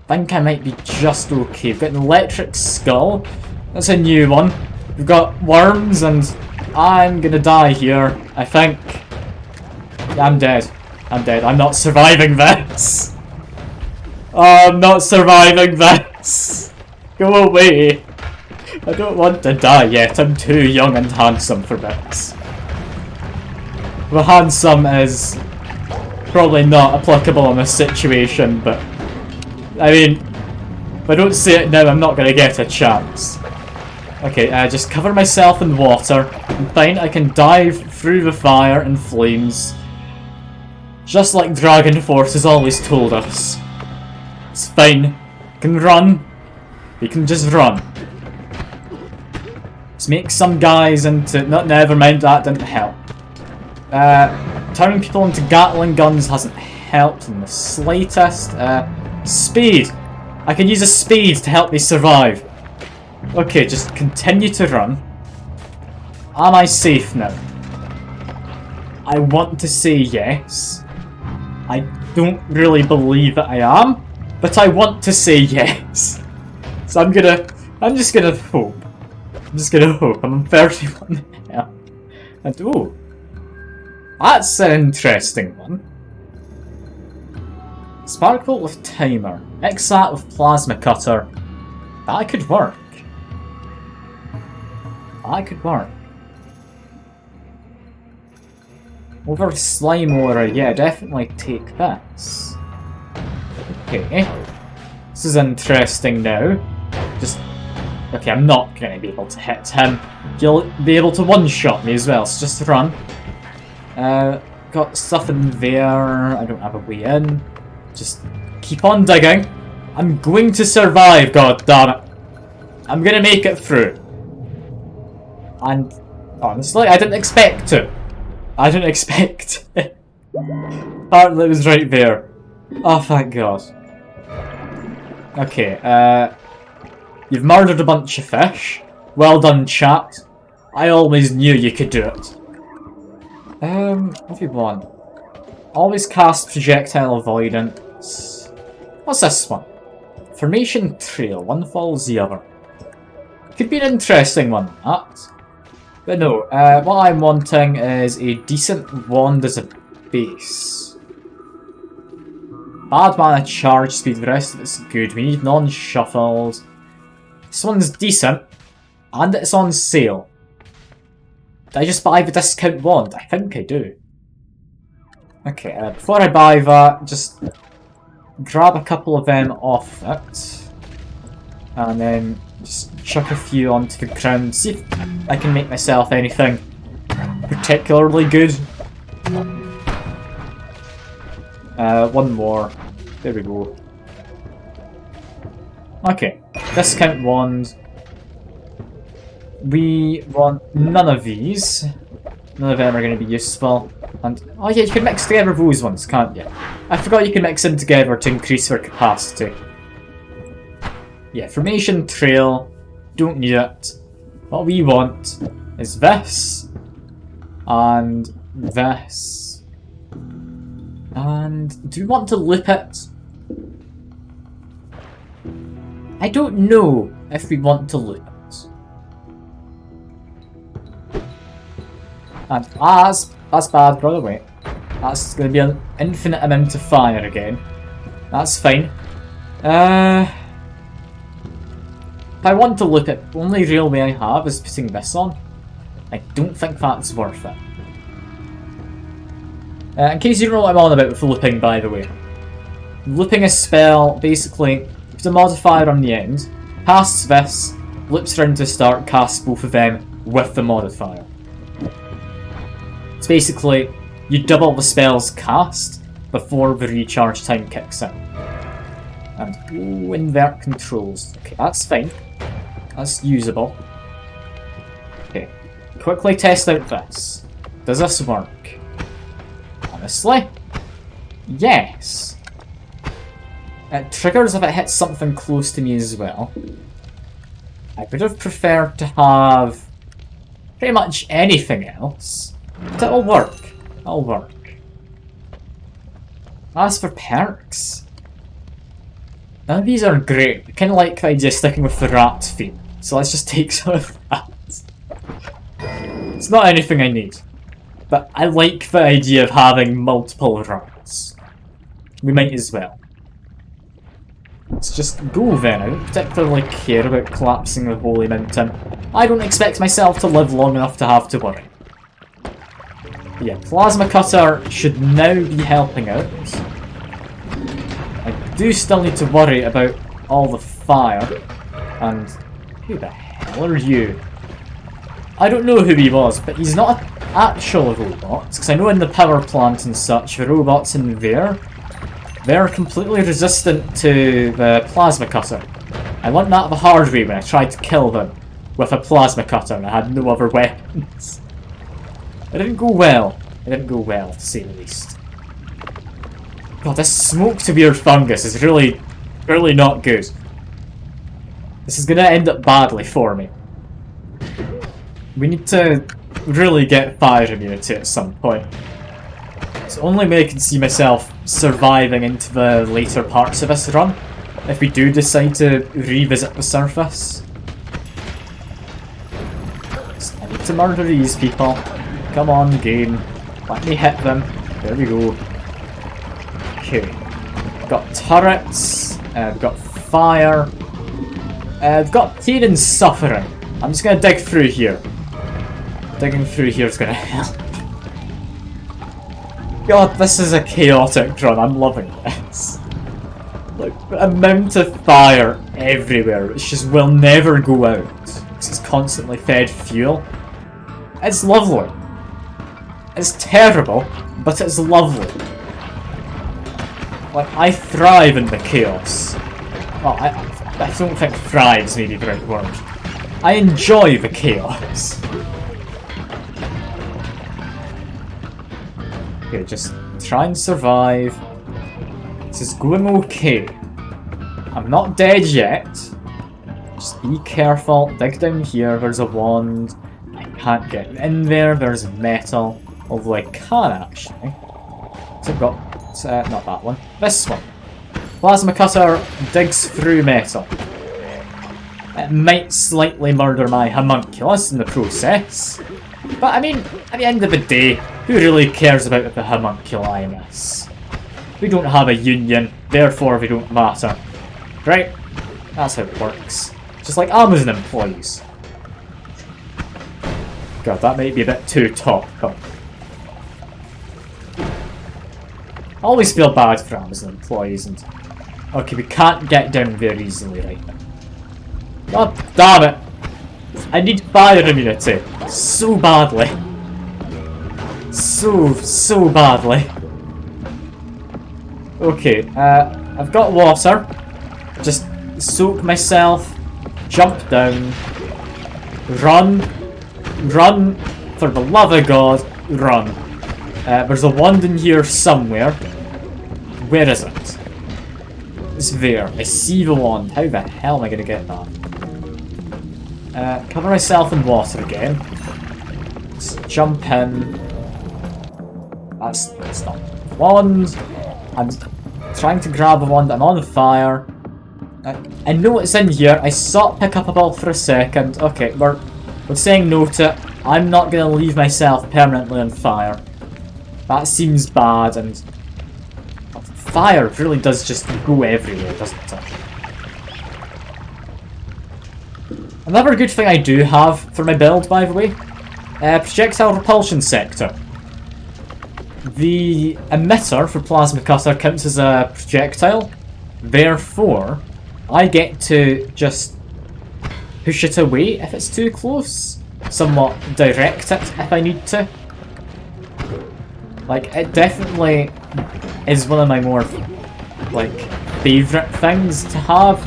I think I might be just okay. We've got an electric skull. That's a new one. We've got worms and I'm gonna die here, I think. Yeah, I'm dead. I'm dead. I'm not surviving this. Oh, I'm not surviving this. Go away. I don't want to die yet. I'm too young and handsome for this. Well, handsome is probably not applicable in this situation, but I mean, if I don't say it now, I'm not going to get a chance. Okay, just cover myself in water. I'm fine, I can dive through the fire and flames. Just like Dragon Force has always told us. It's fine. You can run. You can just run. Let's make some guys into... No, never mind, that didn't help. Turning people into Gatling guns hasn't helped in the slightest. Speed! I can use a speed to help me survive. Okay, just continue to run. Am I safe now? I want to say yes. I don't really believe that I am, but I want to say yes. So I'm just gonna hope. I'm just gonna hope. I'm on 31 now. And ooh, that's an interesting one. Sparkle with timer. Mix that with plasma cutter. That could work. That could work. Over slime aura, yeah, definitely take this. Okay. This is interesting now. Just... Okay, I'm not going to be able to hit him. You'll be able to one-shot me as well, so just run. Got stuff in there. I don't have a way in. Just keep on digging. I'm going to survive, god damn it. I'm going to make it through. And honestly, I didn't expect to. I didn't expect it. Apparently it was right there. Oh, thank god. Okay, you've murdered a bunch of fish. Well done, chat. I always knew you could do it. What have you won? Always cast projectile avoidance. What's this one? Formation trail. One follows the other. Could be an interesting one, that. But no, what I'm wanting is a decent wand as a base. Bad mana charge speed, the rest of it's good. We need non-shuffled. This one's decent, and it's on sale. Did I just buy the discount wand? I think I do. Okay, before I buy that, just grab a couple of them off it. And then just chuck a few onto the ground, see if I can make myself anything particularly good. One more. There we go. Okay, discount wand. We want none of these. None of them are going to be useful. And oh yeah, you can mix together those ones, can't you? I forgot you can mix them together to increase their capacity. Yeah, formation trail. Don't need it. What we want is this. And this. And do we want to loop it? I don't know if we want to loop it. And that's bad, by the way. That's going to be an infinite amount of fire again. That's fine. If I want to loop it, the only real way I have is putting this on. I don't think that's worth it. In case you don't know what I'm on about with looping, by the way. looping a spell, basically, put a modifier on the end, casts this, loops around to start, casts both of them with the modifier. It's basically, you double the spell's cast before the recharge time kicks in. And, ooh, invert controls. Okay, that's fine. That's usable. Okay, quickly test out this. Does this work? Honestly? Yes. It triggers if it hits something close to me as well. I would have preferred to have pretty much anything else. But it'll work. It'll work. As for perks, none of these are great. I kind of like the idea of sticking with the rat theme. So let's just take some of that. It's not anything I need. But I like the idea of having multiple rats. We might as well. Let's just go then. I don't particularly care about collapsing the holy mountain. I don't expect myself to live long enough to have to worry. But yeah, plasma cutter should now be helping out. I do still need to worry about all the fire. And who the hell are you? I don't know who he was, but he's not an actual robot. Because I know in the power plant and such, the robots in there, they're completely resistant to the plasma cutter. I learned that the hard way when I tried to kill them with a plasma cutter and I had no other weapons. It didn't go well. It didn't go well, to say the least. God, this smoke-to-weird fungus is really not good. This is gonna end up badly for me. We need to really get fire immunity at some point. It's the only way I can see myself surviving into the later parts of this run, if we do decide to revisit the surface. So I need to murder these people. Come on, game. Let me hit them. There we go. Okay. We've got turrets. We've got fire. We've got pain and suffering. I'm just gonna dig through here. Digging through here is gonna help. God, this is a chaotic run. I'm loving this. Like, the amount of fire everywhere, which just will never go out. Because it's constantly fed fuel. It's lovely. It's terrible, but it's lovely. Like, I thrive in the chaos. Well, I don't think thrive is maybe the right word. I enjoy the chaos. Okay, just try and survive. This is going okay. I'm not dead yet. Just be careful. Dig down here. There's a wand. I can't get in there. There's metal. Although I can actually. So I've got... not that one. This one. Plasma cutter digs through metal. It might slightly murder my homunculus in the process. But I mean, at the end of the day, who really cares about the homunculi in this? We don't have a union, therefore they don't matter. Right? That's how it works. Just like Amazon employees. God, that might be a bit too topical. I always feel bad for Amazon employees and... Okay, we can't get down there easily right now. God damn it! I need fire immunity so badly. So badly. Okay, I've got water. Just soak myself, jump down, run, for the love of God, run. There's a wand in here somewhere. Where is it? It's there. I see the wand. How the hell am I gonna get that? Cover myself in water again. Just jump in. That's not the wand. I'm trying to grab a wand. I'm on fire. I know it's in here. I saw it pick up a ball for a second. Okay, we're saying no to it. I'm not gonna leave myself permanently on fire. That seems bad, and fire really does just go everywhere, doesn't it? Another good thing I do have for my build, by the way, projectile repulsion sector. the emitter for Plasma Cutter counts as a projectile. Therefore, I get to just push it away if it's too close. Somewhat direct it if I need to. Like, it definitely is one of my more, like, favourite things to have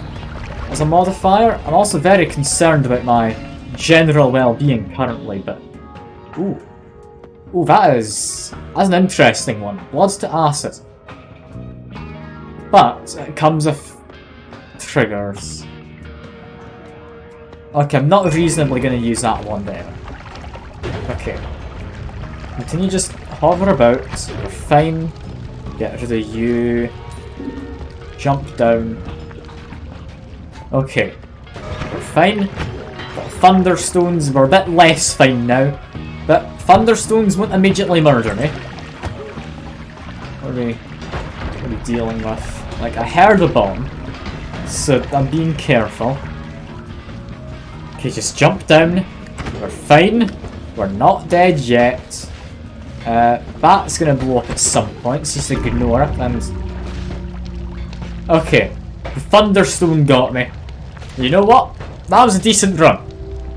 as a modifier. I'm also very concerned about my general well-being currently, but... Ooh. Ooh, that's an interesting one. Blood to acid. But it comes with triggers. Okay, I'm not reasonably going to use that one there. Okay. Continue just hover about. We're fine. Get rid of you. Jump down. Okay. We're fine. Got Thunderstones. We're a bit less fine now. But Thunderstones won't immediately murder me. What are we dealing with? Like, I heard a bomb. So I'm being careful. Okay, just jump down. We're fine. We're not dead yet. That's gonna blow up at some point, so just ignore it and... Okay. The Thunderstone got me. You know what? That was a decent run.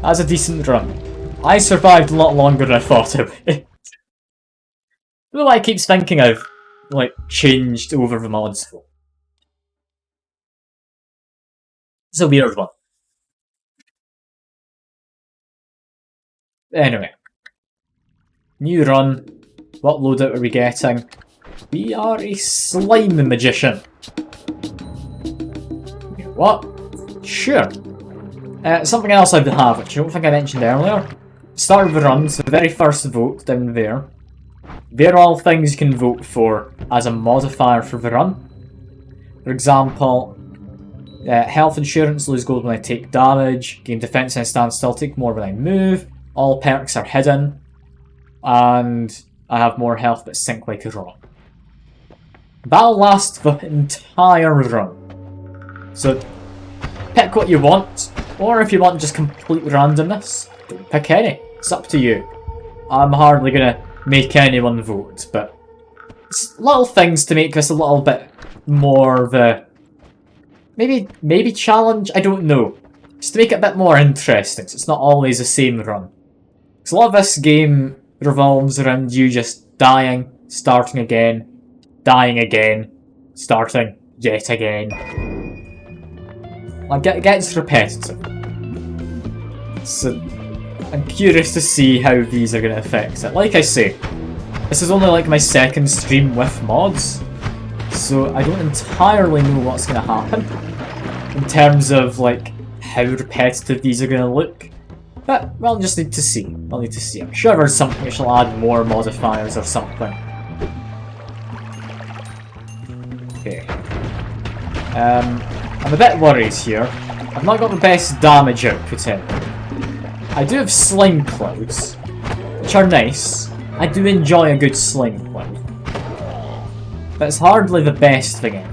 That was a decent run. I survived a lot longer than I thought I would. I don't know why I keep thinking I've, like, changed over the mods. It's a weird one. Anyway. New run. What loadout are we getting? We are a slime magician. What? Sure. Something else I have, which I don't think I mentioned earlier. Start of the run, so the very first vote down there. They're all things you can vote for as a modifier for the run. For example, health insurance, lose gold when I take damage, gain defense when I stand still, take more when I move. All perks are hidden. And I have more health but sink like a rock. That'll last the entire run. So pick what you want, or if you want just complete randomness, don't pick any. It's up to you. I'm hardly gonna make anyone vote, but it's little things to make this a little bit more of a maybe challenge, I don't know. Just to make it a bit more interesting, so it's not always the same run. Because a lot of this game revolves around you just dying, starting again, dying again, starting yet again. Like, it gets repetitive. So, I'm curious to see how these are going to affect it. Like I say, this is only like my second stream with mods, so I don't entirely know what's going to happen in terms of like how repetitive these are going to look. But we'll just need to see. We'll need to see. I'm sure there's something which will add more modifiers or something. Okay. I'm a bit worried here. I've not got the best damage output in. I do have slime clouds, which are nice. I do enjoy a good slime cloud. But it's hardly the best thing in.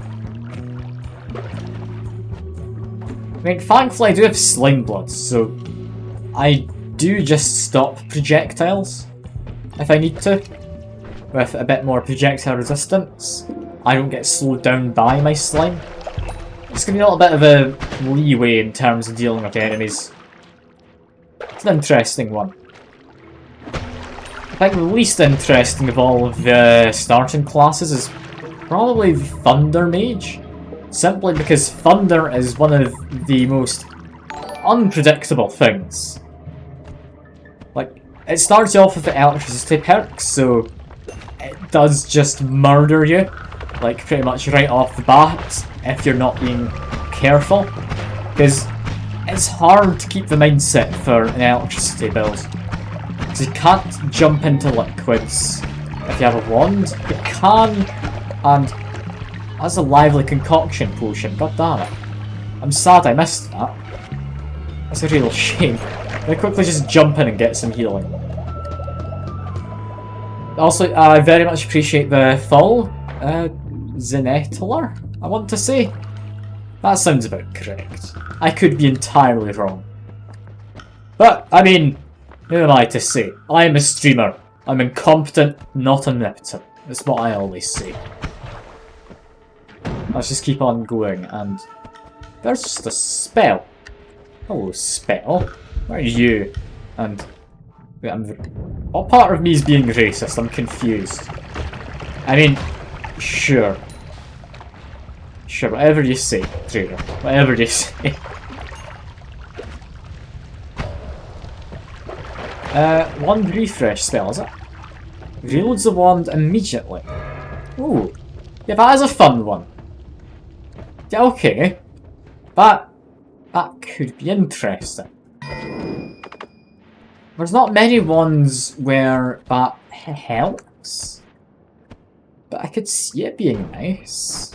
I mean, thankfully I do have slime blood, so I do just stop projectiles if I need to, with a bit more projectile resistance. I don't get slowed down by my slime. It's going to be a little bit of a leeway in terms of dealing with enemies. It's an interesting one. I think the least interesting of all of the starting classes is probably the Thunder Mage. Simply because Thunder is one of the most unpredictable things. Like, it starts you off with the electricity perks, so it does just murder you, like pretty much right off the bat, if you're not being careful. Because it's hard to keep the mindset for an electricity build. Because you can't jump into liquids if you have a wand. You can, and that's a lively concoction potion, god damn it. I'm sad I missed that. That's a real shame. I quickly just jump in and get some healing. Also, I very much appreciate the fall. Zenetler, I want to say. That sounds about correct. I could be entirely wrong. But, I mean, who am I to say? I am a streamer. I'm incompetent, not omnipotent. That's what I always say. Let's just keep on going, and there's just a spell. Hello, spell. Where are you? And wait, what part of me is being racist? I'm confused. I mean, sure. Sure, whatever you say, trader. Whatever you say. Wand refresh spell, is it? Reloads the wand immediately. Ooh. Yeah, that is a fun one. Yeah, okay. That could be interesting. There's not many ones where that helps. But I could see it being nice.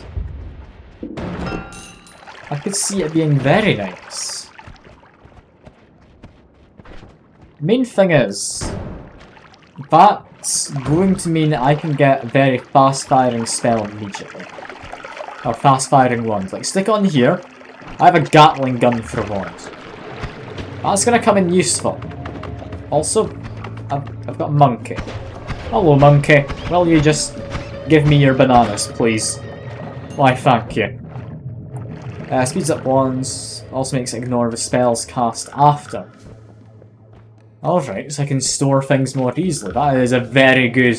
I could see it being very nice. The main thing is, that's going to mean that I can get a very fast-firing spell immediately. Or fast-firing wand. Like, stick it on here. I have a Gatling gun for a wand. That's gonna come in useful. Also, I've got a monkey. Hello, monkey. Will you just give me your bananas, please? Why, thank you. Speeds up wands. Also makes it ignore the spells cast after. Alright, so I can store things more easily. That is a very good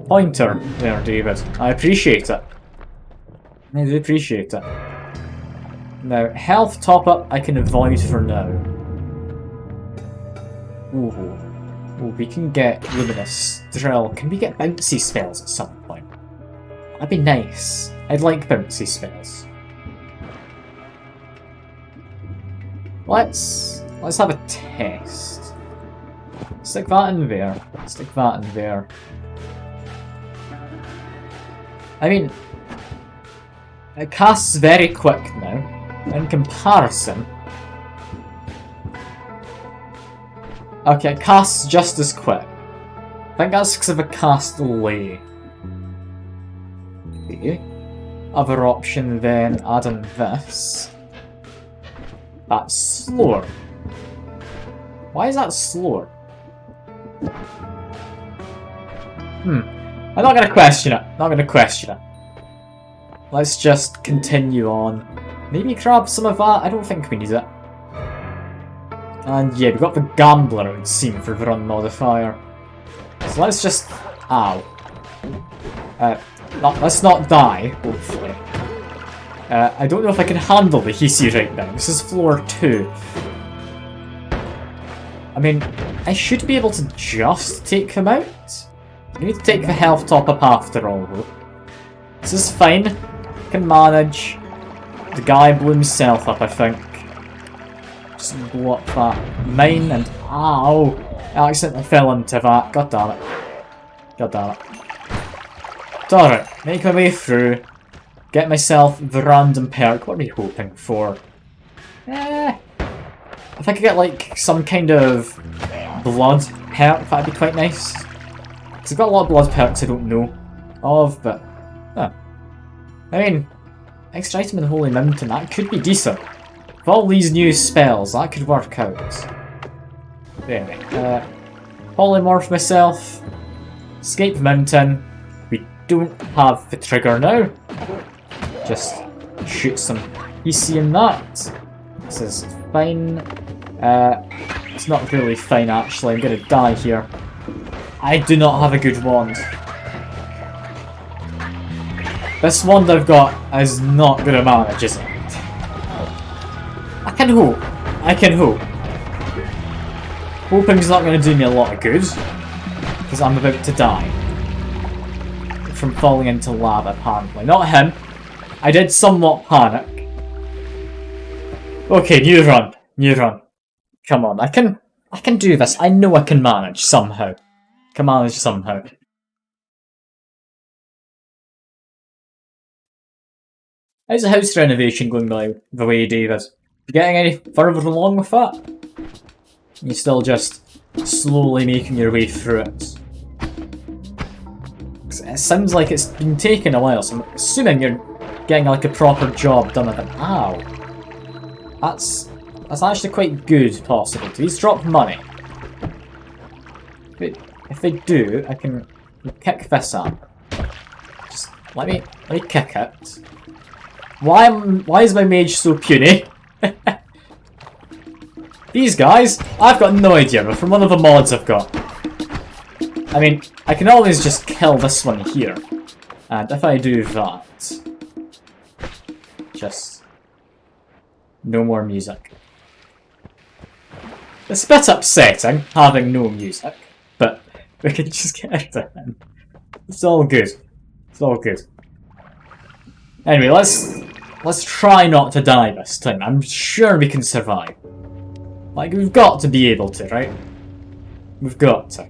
pointer there, David. I appreciate it. I do appreciate it. Now, health top-up I can avoid for now. Ooh, we can get Luminous Drill. Can we get bouncy spells at some point? That'd be nice. I'd like bouncy spells. Let's have a test. Stick that in there. Stick that in there. I mean, it casts very quick now. In comparison. Okay, it casts just as quick. I think that's because of a cast delay. Okay. Other option then, adding this. That's slower. Why is that slower? I'm not gonna question it. Not gonna question it. Let's just continue on. Maybe grab some of that. I don't think we need it. And yeah, we've got the Gambler, it would seem, for the run modifier. So let's just... Ow. Let's not die, hopefully. I don't know if I can handle the Hisi right now. This is floor 2. I mean, I should be able to just take them out. I need to take the health top up after all, though. This is fine. I can manage. The guy blew himself up, I think. Just blow up that mine and... Ow! I accidentally fell into that. God damn it. God damn it. It's alright. Make my way through. Get myself the random perk. What are we hoping for? If I could get like some kind of blood perk, that'd be quite nice. Because I've got a lot of blood perks I don't know of, but... I mean, extra item in the Holy Mountain, that could be decent. With all these new spells, that could work out. Anyway, polymorph myself, escape the mountain. We don't have the trigger now. Just shoot some PC in that. This is fine. It's not really fine actually, I'm gonna die here. I do not have a good wand. This wand I've got is not gonna manage, is it? I can hope. I can hope. Hoping's not gonna do me a lot of good. Because I'm about to die. From falling into lava, apparently. Not him. I did somewhat panic. Okay, new run. New run. Come on, I can do this. I know I can manage somehow. Can manage somehow. How's the house renovation going by the way, David? You getting any further along with that? You're still just slowly making your way through it. It sounds like it's been taking a while, so I'm assuming you're getting like a proper job done with it. Ow. That's actually quite good, possibly. These drop money. If they do, I can kick this up. let me kick it. Why is my mage so puny? These guys, I've got no idea, but from one of the mods I've got. I mean, I can always just kill this one here. And if I do that... Just... No more music. It's a bit upsetting, having no music. But we can just get out of him. It's all good. It's all good. Anyway, let's try not to die this time. I'm sure we can survive. Like, we've got to be able to, right? We've got to.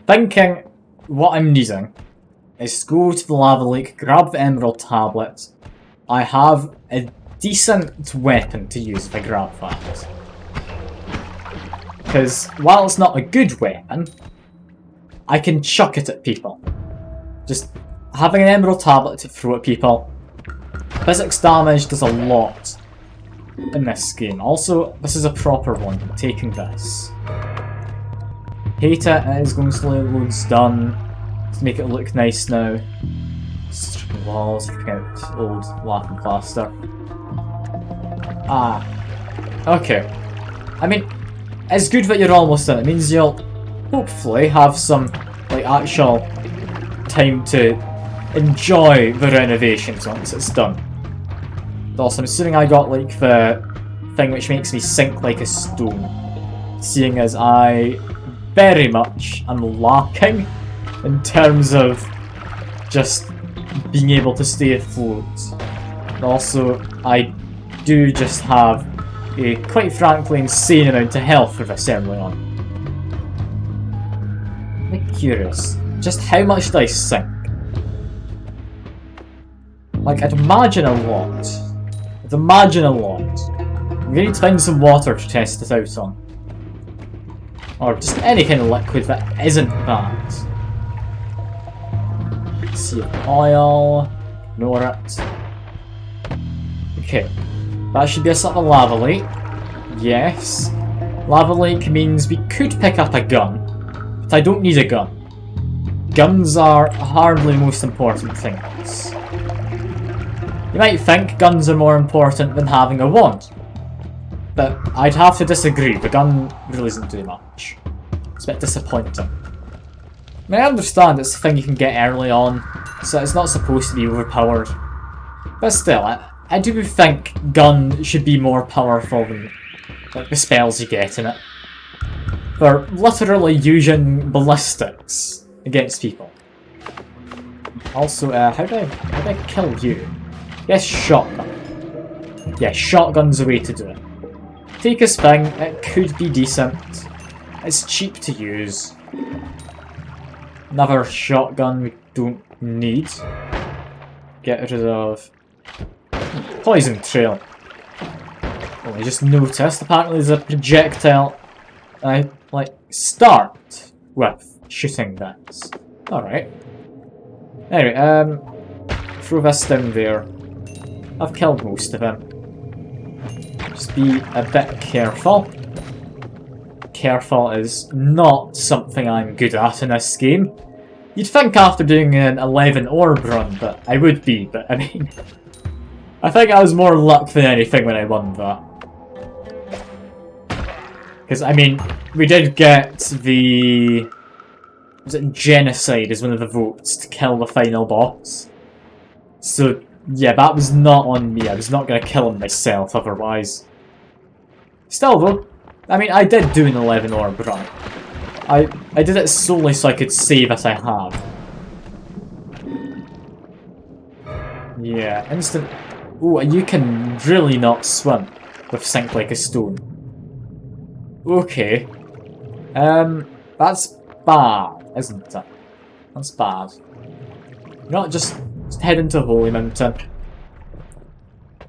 Thinking what I'm needing is to go to the lava lake, grab the emerald tablet. I have a decent weapon to use if I grab that. Because while it's not a good weapon, I can chuck it at people. Just having an emerald tablet to throw at people. Physics damage does a lot in this game. Also, this is a proper one. I'm taking this. Hate it is going slowly, loads done. Let's make it look nice now. Stripping walls, stripping out old laughing plaster. Ah. Okay. I mean, it's good that you're almost done. It means you'll hopefully have some, like, actual time to enjoy the renovations once it's done. Also, I'm assuming I got, like, the thing which makes me sink like a stone. Seeing as I very much am lacking in terms of just being able to stay afloat. And also, I do just have a, quite frankly, insane amount of health for this early on. I'm curious, just how much do I sink? Like, I'd imagine a lot. I'd imagine a lot. I'm gonna need to find some water to test this out on. Or just any kind of liquid that isn't that. See oil. Ignore it. Okay. That should be a sort of lava lake. Yes. Lava lake means we could pick up a gun. But I don't need a gun. Guns are hardly the most important things. You might think guns are more important than having a wand. But I'd have to disagree, the gun really doesn't do much. It's a bit disappointing. I mean, I understand it's a thing you can get early on, so it's not supposed to be overpowered. But still, I do think gun should be more powerful than, like, the spells you get in it. For literally using ballistics against people. Also, how do I kill you? Yes, shotgun. Yeah, shotgun's the way to do it. Take his thing, it could be decent. It's cheap to use. Another shotgun we don't need. Get rid of... Poison trail. Oh, I just noticed, apparently there's a projectile I, like, start with shooting this. Alright. Anyway, throw this down there. I've killed most of them. Just be a bit careful. Careful is not something I'm good at in this game. You'd think after doing an 11 orb run, but I would be, but I mean... I think I was more luck than anything when I won that. Because, I mean, we did get the... Was it genocide as one of the votes to kill the final boss? So, yeah, that was not on me. I was not going to kill him myself otherwise. Still, though, I mean, I did do an 11 orb run. I did it solely so I could say that I have. Yeah, instant... Ooh, and you can really not swim with sink like a stone. Okay. That's bad, isn't it? That's bad. Not just head into Holy Mountain.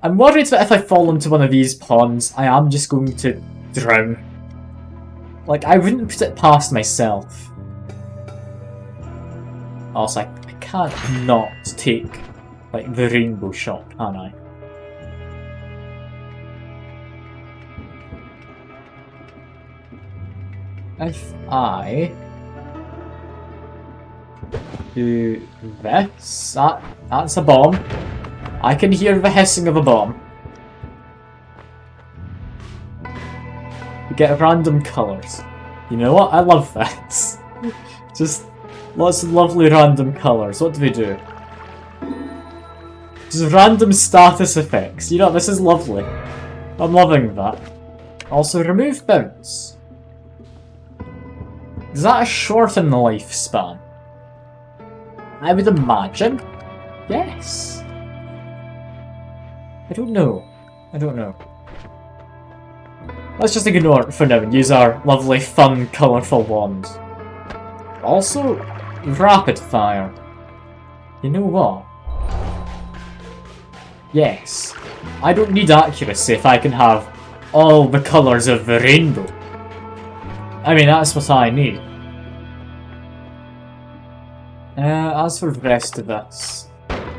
I'm worried that if I fall into one of these ponds, I am just going to drown. Like, I wouldn't put it past myself. Also, I can't not take, like, the rainbow shot, can I? If I... do this. That's a bomb. I can hear the hissing of a bomb. You get random colours. You know what? I love this. Just lots of lovely random colours. What do we do? Just random status effects. You know, this is lovely. I'm loving that. Also, remove bounce. Does that shorten the lifespan? I would imagine. Yes. I don't know. I don't know. Let's just ignore it for now and use our lovely, fun, colourful wand. Also, rapid fire. You know what? Yes. I don't need accuracy if I can have all the colours of the rainbow. I mean, that's what I need. As for the rest of this,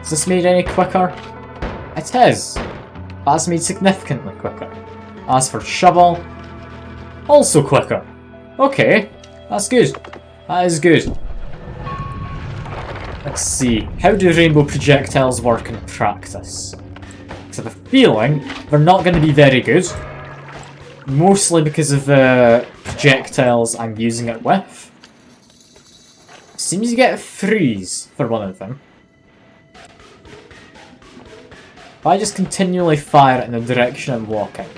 is this made any quicker? It is. That's made significantly quicker. As for shovel, also quicker. Okay, that's good. That is good. Let's see, how do rainbow projectiles work in practice? So I have a feeling they're not going to be very good. Mostly because of the projectiles I'm using it with. Seems you get a freeze for one of them. If I just continually fire it in the direction I'm walking,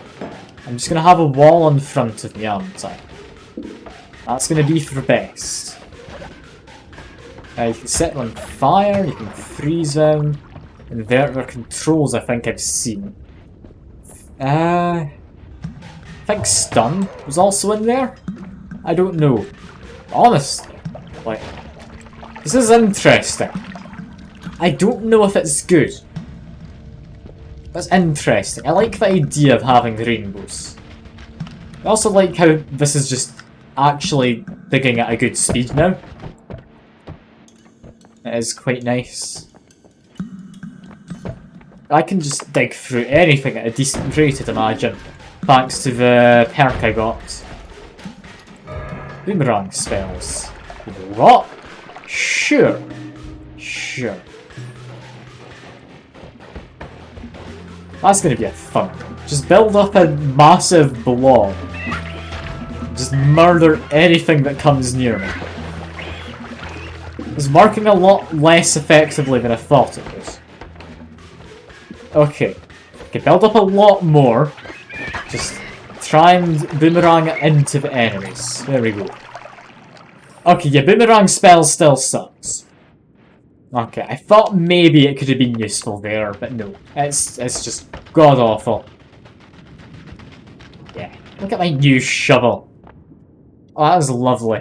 I'm just going to have a wall in front of me, aren't I? That's going to be for the best. You can set them on fire, you can freeze them. Inverter controls I think I've seen. I think stun was also in there? I don't know. Honestly, like, this is interesting. I don't know if it's good. That's interesting. I like the idea of having rainbows. I also like how this is just actually digging at a good speed now. It is quite nice. I can just dig through anything at a decent rate, I'd imagine. Thanks to the perk I got. Boomerang spells. What? Sure. Sure. That's gonna be a fun one. Just build up a massive blob. Just murder anything that comes near me. It's working a lot less effectively than I thought it was. Okay. Okay, build up a lot more. Just try and boomerang it into the enemies. There we go. Okay, yeah, boomerang spell still sucks. Okay, I thought maybe it could have been useful there, but no. It's just god-awful. Yeah, look at my new shovel. Oh, that is lovely.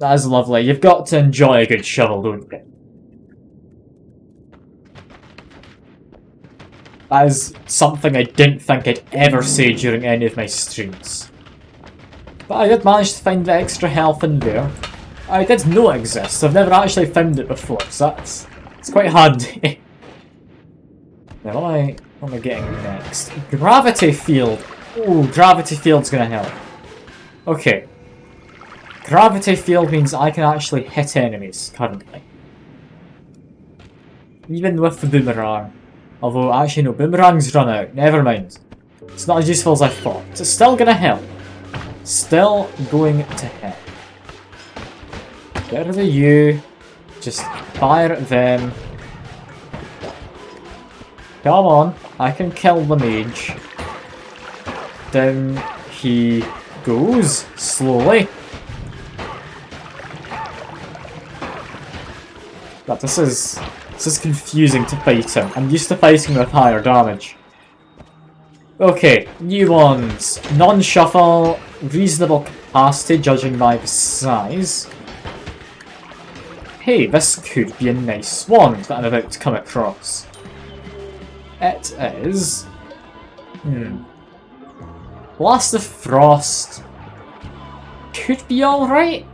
That is lovely. You've got to enjoy a good shovel, don't you? That is something I didn't think I'd ever say during any of my streams. But I did manage to find the extra health in there. I did know it exists. I've never actually found it before, so it's quite handy. Now, what am I getting next? Gravity field. Oh, gravity field's gonna help. Okay. Gravity field means I can actually hit enemies currently. Even with the boomerang. Although, actually no, boomerangs run out. Never mind. It's not as useful as I thought. It's still gonna help. Still going to help. Get rid of you. Just fire at them. Come on. I can kill the mage. Down he goes. Slowly. But this is confusing to fight him. I'm used to fighting with higher damage. Okay, new ones. Non-shuffle, reasonable capacity judging by the size. Hey, this could be a nice wand that I'm about to come across. It is... Blast of Frost. Could be alright.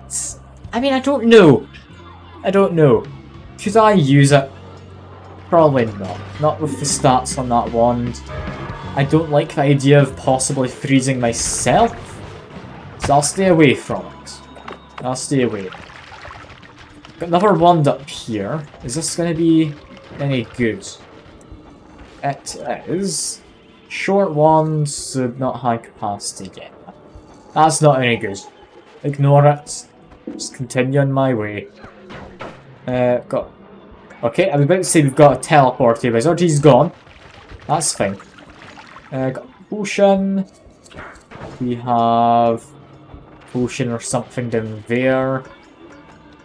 I mean, I don't know. I don't know. Could I use it? Probably not. Not with the stats on that wand. I don't like the idea of possibly freezing myself. So I'll stay away from it. I'll stay away. Got another wand up here. Is this going to be any good? It is. Short wands, so not high capacity yet. That's not any good. Ignore it. Just continue on my way. Got... Okay, I was about to say we've got a teleporter wizard. He's gone. That's fine. Got a potion. We have... potion or something down there.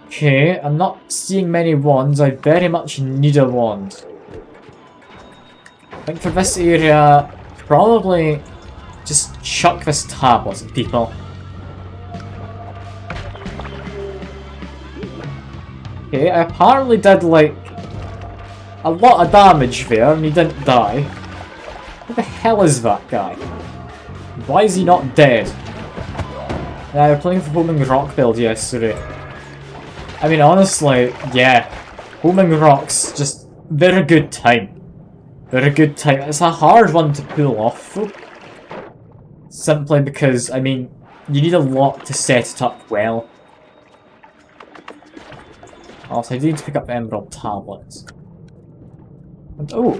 Okay, I'm not seeing many wands. I very much need a wand. I think for this area, probably just chuck this tablet at people. Okay, I apparently did like a lot of damage there and he didn't die. Who the hell is that guy? Why is he not dead? Yeah, we're playing for Homing Rock build yesterday. I mean, honestly, yeah. Homing Rock's just very good time. Very good time. It's a hard one to pull off, though. Simply because, I mean, you need a lot to set it up well. Also, I need to pick up the Emerald Tablets. And, oh,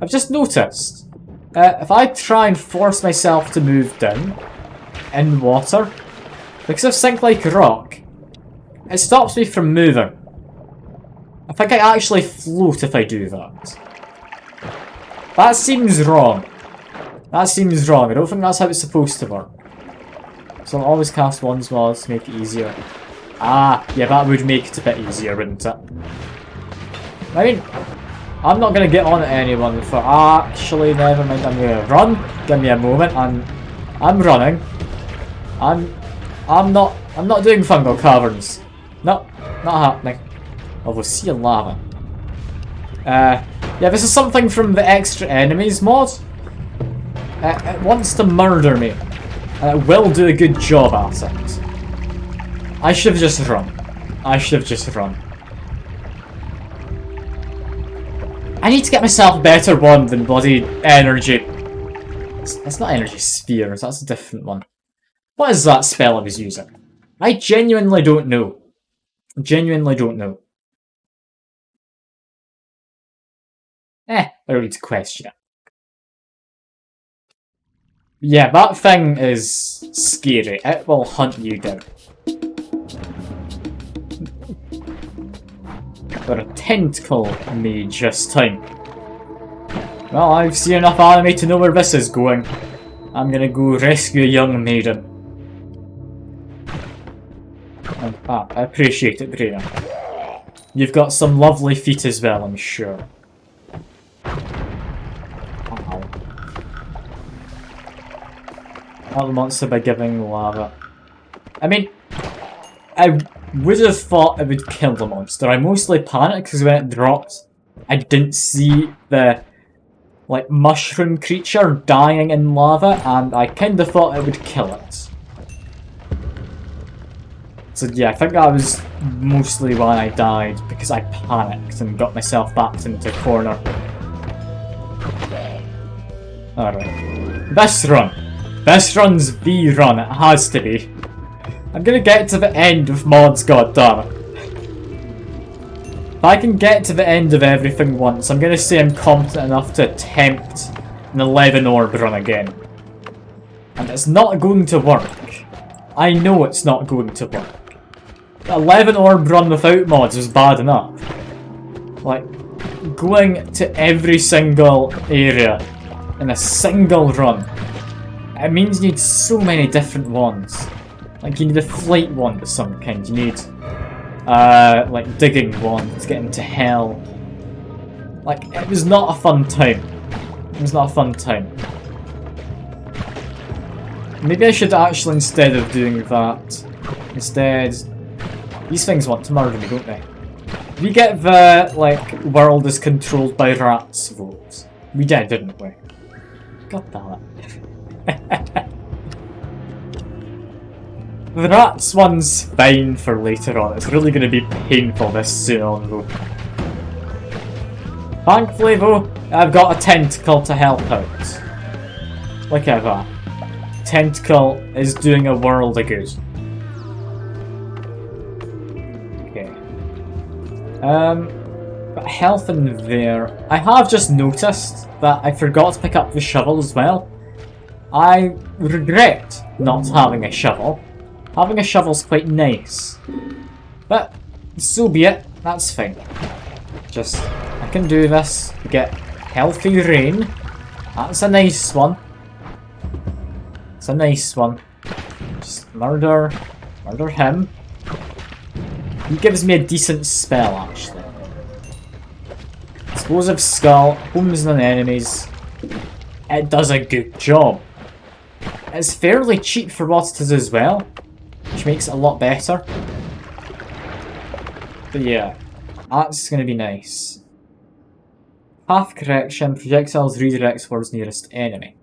I've just noticed. If I try and force myself to move down in water, because of Sink Like Rock, it stops me from moving. I think I actually float if I do that. That seems wrong. That seems wrong. I don't think that's how it's supposed to work. So I'll always cast Wands Mods to make it easier. Ah, yeah, that would make it a bit easier, wouldn't it? I mean, I'm not going to get on at anyone for... Actually, never mind. I'm going to run. Give me a moment. I'm running. I'm not doing fungal caverns. No, not happening. Although, sea and lava. Yeah, this is something from the extra enemies mod. It wants to murder me. And it will do a good job at it. I should have just run. I should have just run. I need to get myself a better one than bloody energy. It's not energy spheres, that's a different one. What is that spell I was using? I genuinely don't know. Genuinely don't know. I don't need to question it. Yeah, that thing is scary. It will hunt you down. Got a tentacle mage this time. Well, I've seen enough anime to know where this is going. I'm gonna go rescue a young maiden. I appreciate it, Brina. You've got some lovely feet as well, I'm sure. That monster by giving lava. I mean, I would have thought it would kill the monster. I mostly panicked because when it dropped, I didn't see the like mushroom creature dying in lava, and I kind of thought it would kill it. So yeah, I think that was mostly why I died, because I panicked and got myself backed into a corner. Alright. This run. This run's the run, it has to be. I'm gonna get to the end of mods, goddammit. If I can get to the end of everything once, I'm gonna say I'm competent enough to attempt an 11 orb run again. And it's not going to work. I know it's not going to work. The 11 orb run without mods was bad enough. Like, going to every single area in a single run. It means you need so many different ones. Like, you need a flight wand of some kind. You need, like, digging wand to get into hell. Like, it was not a fun time. It was not a fun time. Maybe I should actually, instead of doing that, instead... These things want to murder me, don't they? We get the, like, world is controlled by rats vote. We did, didn't we? God damn it. The rats one's fine for later on. It's really going to be painful this soon on though. Thankfully though, I've got a tentacle to help out. Look at that. Tentacle is doing a world of good. Okay. Got health in there. I have just noticed that I forgot to pick up the shovel as well. I regret not having a shovel. Having a shovel's quite nice. But, so be it. That's fine. Just, I can do this. Get healthy rain. That's a nice one. It's a nice one. Just murder him. He gives me a decent spell, actually. Explosive skull, homes on enemies. It does a good job. It's fairly cheap for what it is as well, which makes it a lot better. But yeah, that's going to be nice. Path correction, projectiles redirect towards nearest enemy.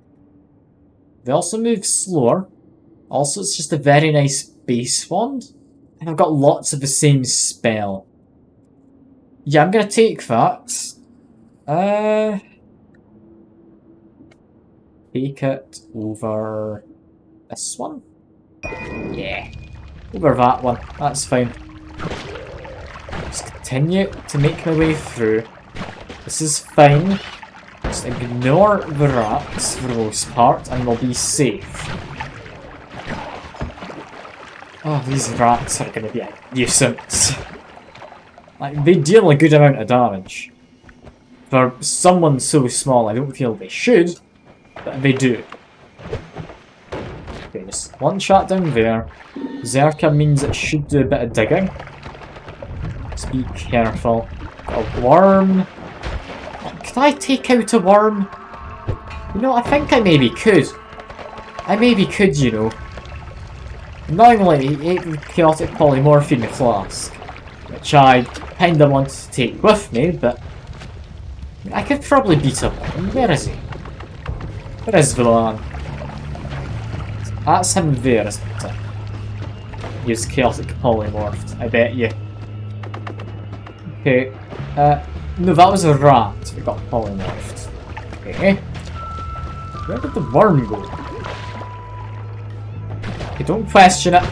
They also move slower. Also, it's just a very nice base wand. And I've got lots of the same spell. Yeah, I'm going to take that. Take it over this one? Yeah. Over that one. That's fine. Just continue to make my way through. This is fine. Just ignore the rats for the most part and we'll be safe. Oh, these rats are going to be a nuisance. Like, they deal a good amount of damage. For someone so small, I don't feel they should, but they do. Okay, just one shot down there. Zerka means it should do a bit of digging. Just be careful. Got a worm. Could I take out a worm? You know, I think I maybe could. I maybe could, you know. Annoyingly, he ate the chaotic polymorphine flask, which I kinda wanted to take with me, but I could probably beat him. Where is he? Where is Villan? That's him there, isn't it? He's chaotic polymorphed, I bet you. Okay, no, that was a rat that got polymorphed. Okay. Where did the worm go? Okay, don't question it.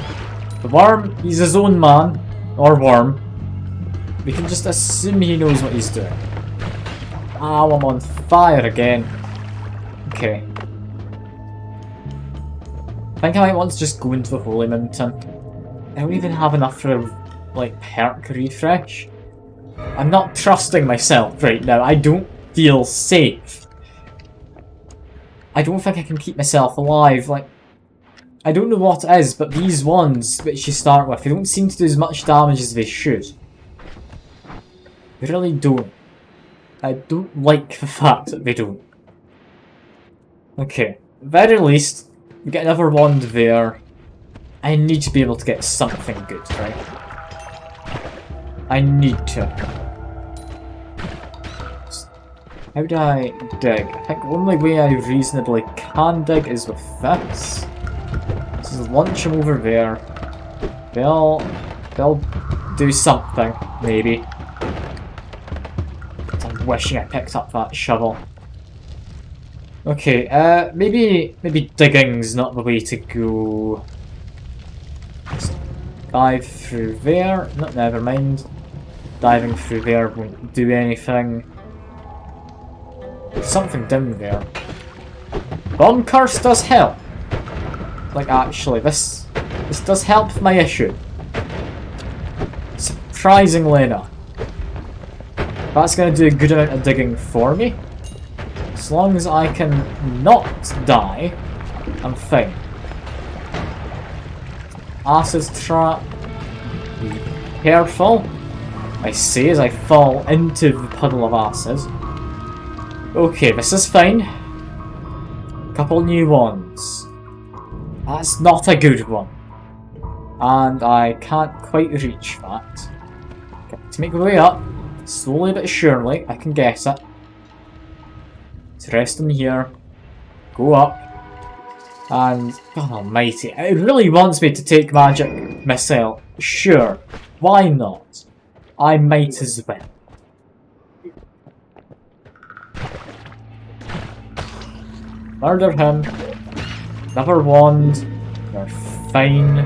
The worm, he's his own man, or worm. We can just assume he knows what he's doing. Ow, I'm on fire again. Okay. I think I might want to just go into the Holy Mountain. I don't even have enough for a, like, perk refresh. I'm not trusting myself right now. I don't feel safe. I don't think I can keep myself alive. Like, I don't know what it is, but these ones which you start with, they don't seem to do as much damage as they should. They really don't. I don't like the fact that they don't. Okay, at the very least, we get another wand there. I need to be able to get something good, right? I need to. How do I dig? I think the only way I reasonably can dig is with this. This is launch them over there. They'll do something, maybe. I'm wishing I picked up that shovel. Okay, maybe digging's not the way to go. Just dive through there. No, never mind. Diving through there won't do anything. There's something down there. Bomb curse does help. Like, actually, this does help with my issue. Surprisingly enough. That's going to do a good amount of digging for me. As long as I can not die, I'm fine. Acid trap. Be careful. I say as I fall into the puddle of acid. Okay, this is fine. Couple new ones. That's not a good one. And I can't quite reach that. Okay, to make my way up, slowly but surely, I can get it. Let's rest in here. Go up. And, God almighty, it really wants me to take magic missile. Sure, why not? I might as well. Murder him. Another wand. You're fine.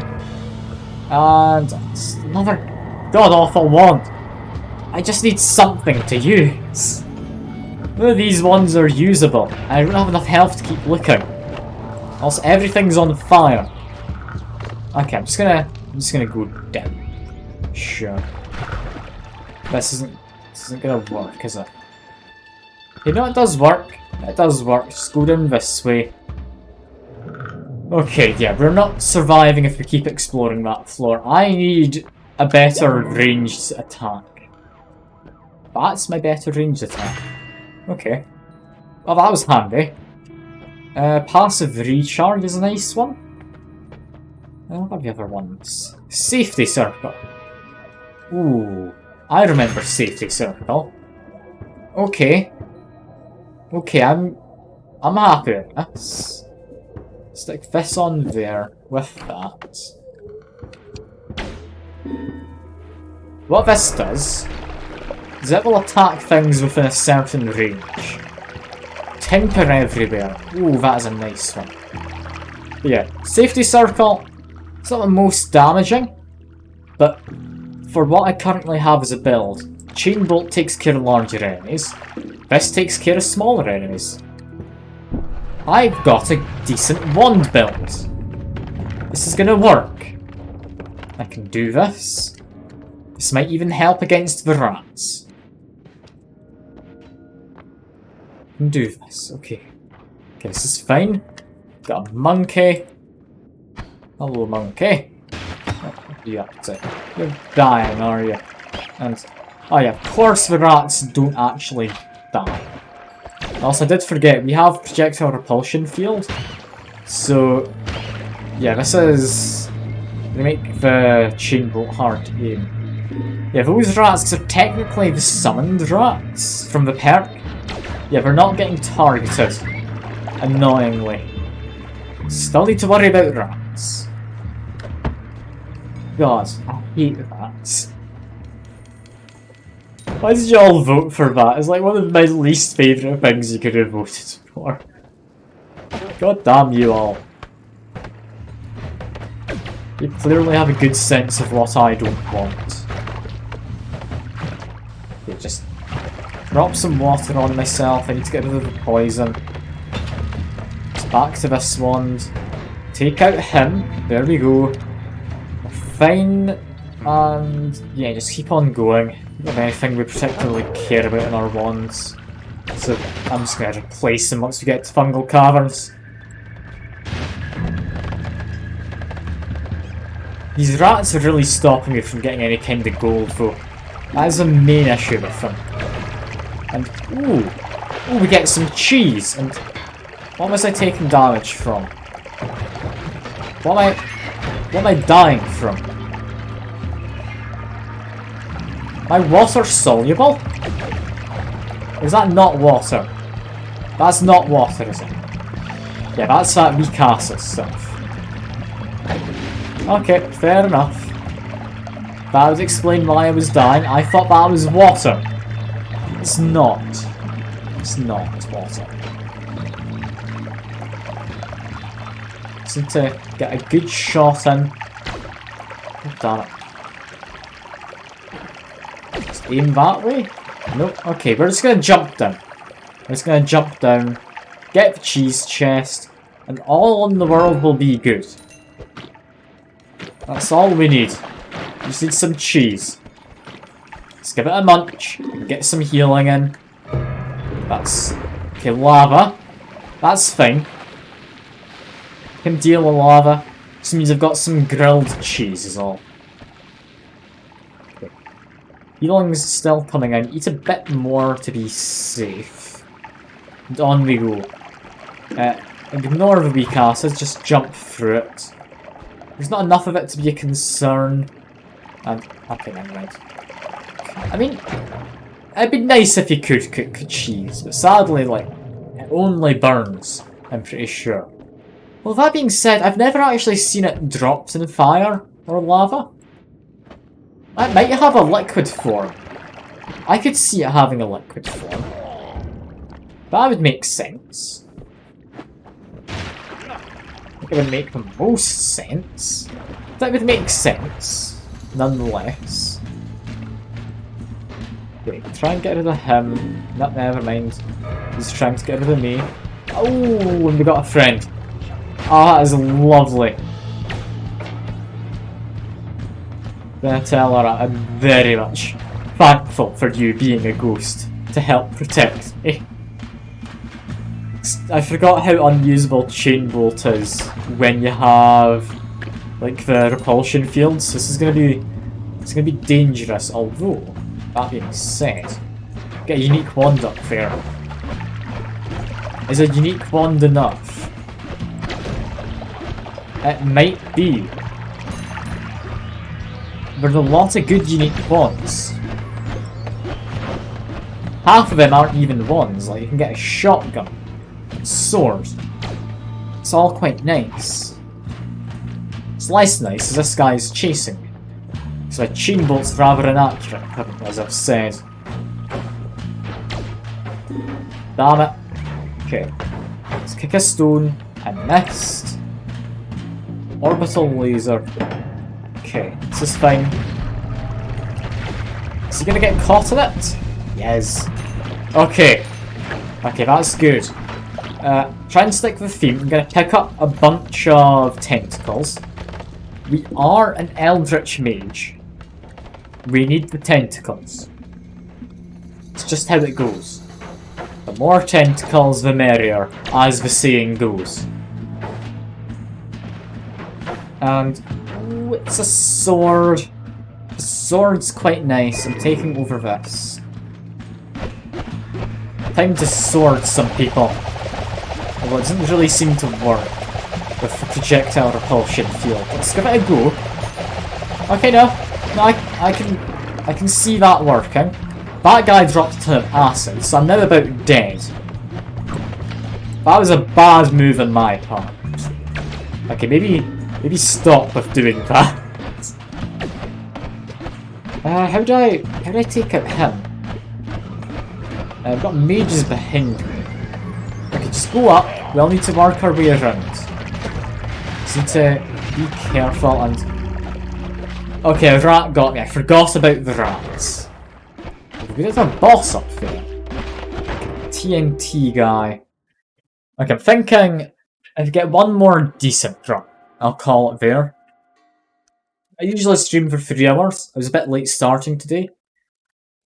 And another god awful wand. I just need something to use. None of these ones are usable. I don't have enough health to keep looking. Also, everything's on fire. Okay, I'm just gonna go down. Sure. This isn't gonna work, is it? You know, it does work. It does work. Just go down this way. Okay, yeah, we're not surviving if we keep exploring that floor. I need a better ranged attack. That's my better ranged attack. Okay. Well, that was handy. Passive recharge is a nice one. What are the other ones? Safety circle. Ooh, I remember safety circle. Okay. Okay, I'm happy with this. Stick this on there with that. What this does is it will attack things within a certain range. Tinker everywhere. Ooh, that is a nice one. But yeah, safety circle. It's not the most damaging, but for what I currently have as a build, Chain Bolt takes care of larger enemies. This takes care of smaller enemies. I've got a decent wand build. This is gonna work. I can do this. This might even help against the rats. I can do this, okay. Okay, this is fine. Got a monkey. Hello, monkey. What are you up to? You're dying, are you? And, oh yeah, of course the rats don't actually die. Also, I did forget, we have projectile repulsion field. So, yeah, this is... They make the chain bolt hard to aim. Yeah, those rats are technically the summoned rats from the perk. Yeah, they're not getting targeted. Annoyingly. Still need to worry about rats. God, I hate rats. Why did you all vote for that? It's like one of my least favourite things you could have voted for. God damn you all. You clearly have a good sense of what I don't want. Okay, just drop some water on myself. I need to get rid of the poison. Just back to this wand. Take out him. There we go. We're fine. And yeah, just keep on going. Of anything we particularly care about in our wands. So I'm just going to replace them once we get to fungal caverns. These rats are really stopping me from getting any kind of gold though. That is the main issue with them. And ooh, we get some cheese. And what was I taking damage from? What am I dying from? Am I water soluble? Or is that not water? That's not water, is it? Yeah, that's that weak acid stuff. Okay, fair enough. That would explain why I was dying. I thought that was water. It's not. It's not water. Just need to get a good shot in. Oh, damn it. Aim that way? Nope. Okay, we're just gonna jump down. We're just gonna jump down, get the cheese chest, and all in the world will be good. That's all we need. We just need some cheese. Let's give it a munch, get some healing in. That's... okay, lava. That's fine. Can deal with lava. Just means I've got some grilled cheese is all. Healing's still coming in. Eat a bit more to be safe. And on we go. Ignore the weak acid, just jump through it. There's not enough of it to be a concern. And, okay, never mind. I mean, it'd be nice if you could cook the cheese, but sadly, like, it only burns, I'm pretty sure. Well, that being said, I've never actually seen it dropped in fire or lava. It might have a liquid form. I could see it having a liquid form. That would make sense. I think it would make the most sense. That would make sense, nonetheless. Okay, try and get rid of him. No, never mind. He's trying to get rid of me. Oh, and we got a friend. Oh, that is lovely. Gonna tell her I'm very much thankful for you being a ghost to help protect me. I forgot how unusable chain bolt is when you have like the repulsion fields. This is gonna be dangerous, although that being said, get a unique wand up there. Is a unique wand enough? It might be. There's a lot of good unique wands. Half of them aren't even wands, like you can get a shotgun, sword. It's all quite nice. It's less nice as this guy's chasing me. So my chain bolt's rather inaccurate, as I've said. Damn it. Okay. Let's kick a stone. I missed. Orbital laser. Okay, this is fine. Is he gonna get caught in it? Yes. Okay. Okay, that's good. Try and stick with the theme. I'm gonna pick up a bunch of tentacles. We are an Eldritch Mage. We need the tentacles. It's just how it goes. The more tentacles, the merrier, as the saying goes. And ooh, it's a sword. The sword's quite nice. I'm taking over this. Time to sword some people. Although it doesn't really seem to work with the projectile repulsion field. Let's give it a go. Okay, no, I can see that working. That guy dropped a ton of acid, so I'm now about dead. That was a bad move on my part. Okay, maybe stop with doing that. How do I take out him? I've got mages behind me. Okay, just go up. We'll need to work our way around. Just need to be careful and... Okay, a rat got me. I forgot about the rats. There's a boss up there. TNT guy. Okay, I'm thinking if I get one more decent run, I'll call it there. I usually stream for 3 hours. I was a bit late starting today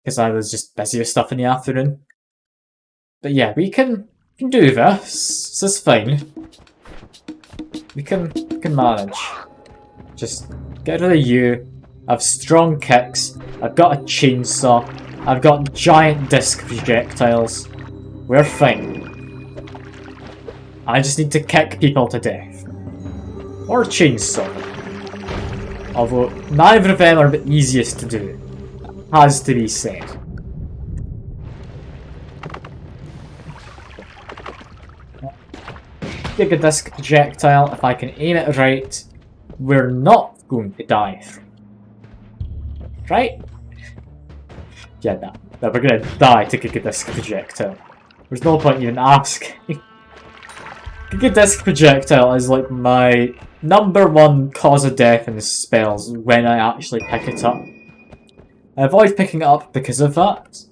because I was just busy with stuff in the afternoon. But yeah, we can do this. This is fine. We can manage. Just get rid of you. I have strong kicks. I've got a chainsaw. I've got giant disc projectiles. We're fine. I just need to kick people to death. Or chainsaw. Although neither of them are the easiest to do. Has to be said. Take a disc projectile. If I can aim it right, we're not going to die. Right? Yeah, no, we're gonna die to kick a disc projectile. There's no point even asking. Kick a disc projectile is like my #1 cause of death in the spells when I actually pick it up. I avoid picking it up because of that.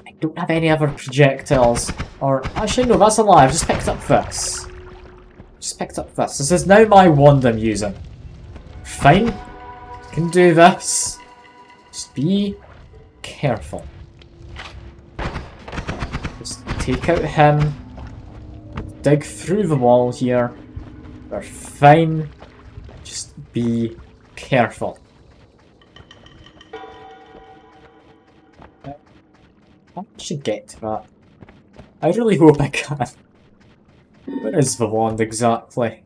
I don't have any other projectiles. Or, actually no, that's a lie, I've just picked up this. Just picked up this. This is now my wand I'm using. Fine. Can do this. Just be careful. Just take out him. Dig through the wall here. We're fine. Just be careful. I should get to that. I really hope I can. Where is the wand exactly?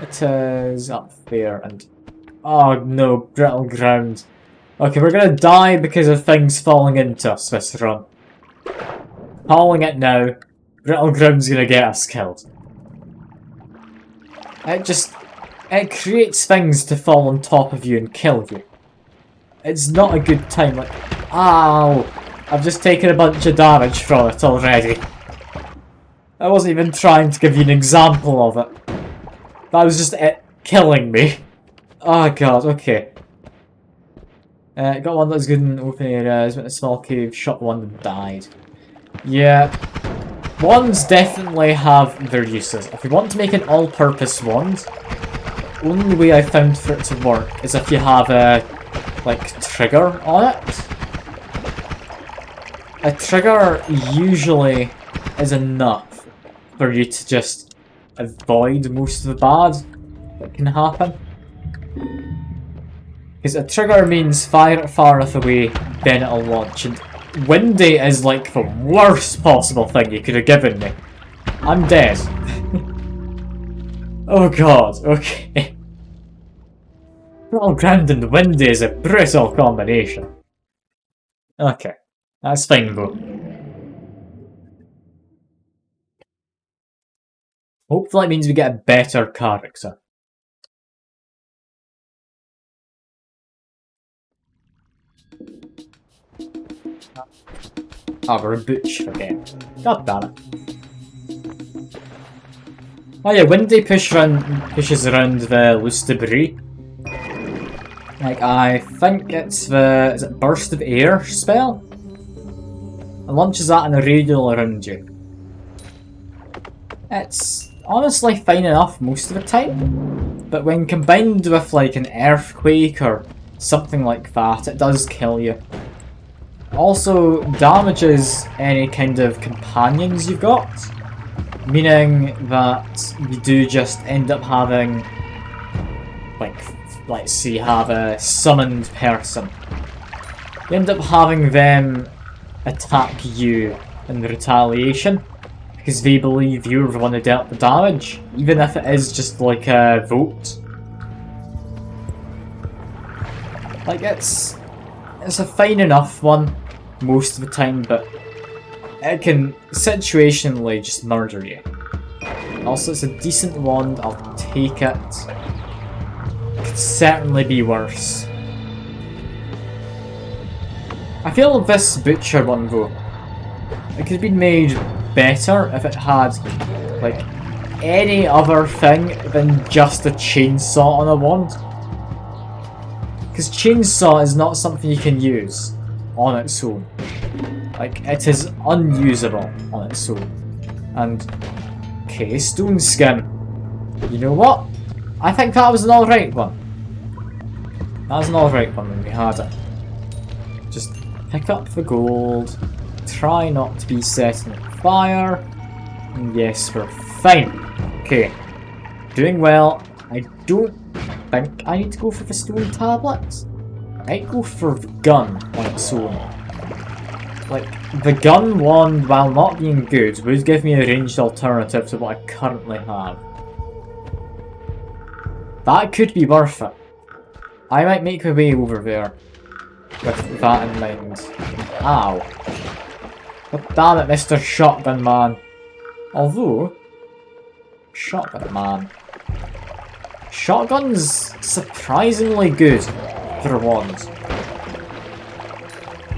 It is up there and... Oh no, brittle ground. Okay, we're gonna die because of things falling into us this run. Calling it now. Brittle ground's gonna get us killed. It creates things to fall on top of you and kill you. It's not a good time, like... Ow! I've just taken a bunch of damage from it already. I wasn't even trying to give you an example of it. That was just it killing me. Oh god, okay. Got one that was good in open areas, went in a small cave, shot one and died. Yeah. Wands definitely have their uses. If you want to make an all-purpose wand, only way I found for it to work is if you have a, like, trigger on it. A trigger usually is enough for you to just avoid most of the bad that can happen. Because a trigger means fire it far enough away, then it'll launch. And windy is like the worst possible thing you could have given me. I'm dead. Oh god, okay. Well, ground and windy is a brutal combination. Okay, that's fine though. Hopefully it means we get a better character. Ah, we're a butch again. God damn it. Oh yeah, windy pushes around the loose debris. Like, I think it's the... is it burst of air spell? And launches that in a radial around you. It's honestly fine enough most of the time, but when combined with like an earthquake or something like that, it does kill you. Also damages any kind of companions you've got, meaning that you do just end up having, like, let's say you have a summoned person. You end up having them attack you in retaliation, because they believe you're the one who dealt the damage, even if it is just like a vote. Like, it's a fine enough one most of the time, but it can situationally just murder you. Also, it's a decent wand, I'll take it. It could certainly be worse. I feel this butcher one though, it could have been made better if it had like any other thing than just a chainsaw on a wand. Because chainsaw is not something you can use on its own. Like, it is unusable on its own. And, okay, stone skin. You know what? I think that was an alright one. That was an alright one when we had it. Just pick up the gold. Try not to be setting it fire. And yes, we're fine. Okay. Doing well. I don't think I need to go for the stone tablets. I might go for the gun on its own. Like, the gun wand, while not being good, would give me a ranged alternative to what I currently have. That could be worth it. I might make my way over there with that in mind. Ow. God damn it, Mr. Shotgun Man. Although, Shotgun Man. Shotgun's surprisingly good for wands.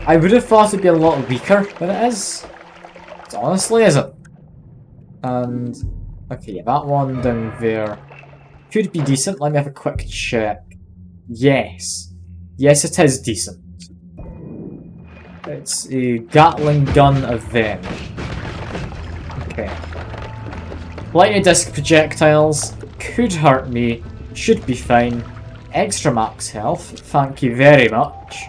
I would have thought it'd be a lot weaker than it is. It honestly isn't. And, okay, yeah, that one down there could be decent. Let me have a quick check. Yes. Yes, it is decent. It's a Gatling gun of them. Okay. Lightning disc projectiles could hurt me, should be fine. Extra max health, thank you very much.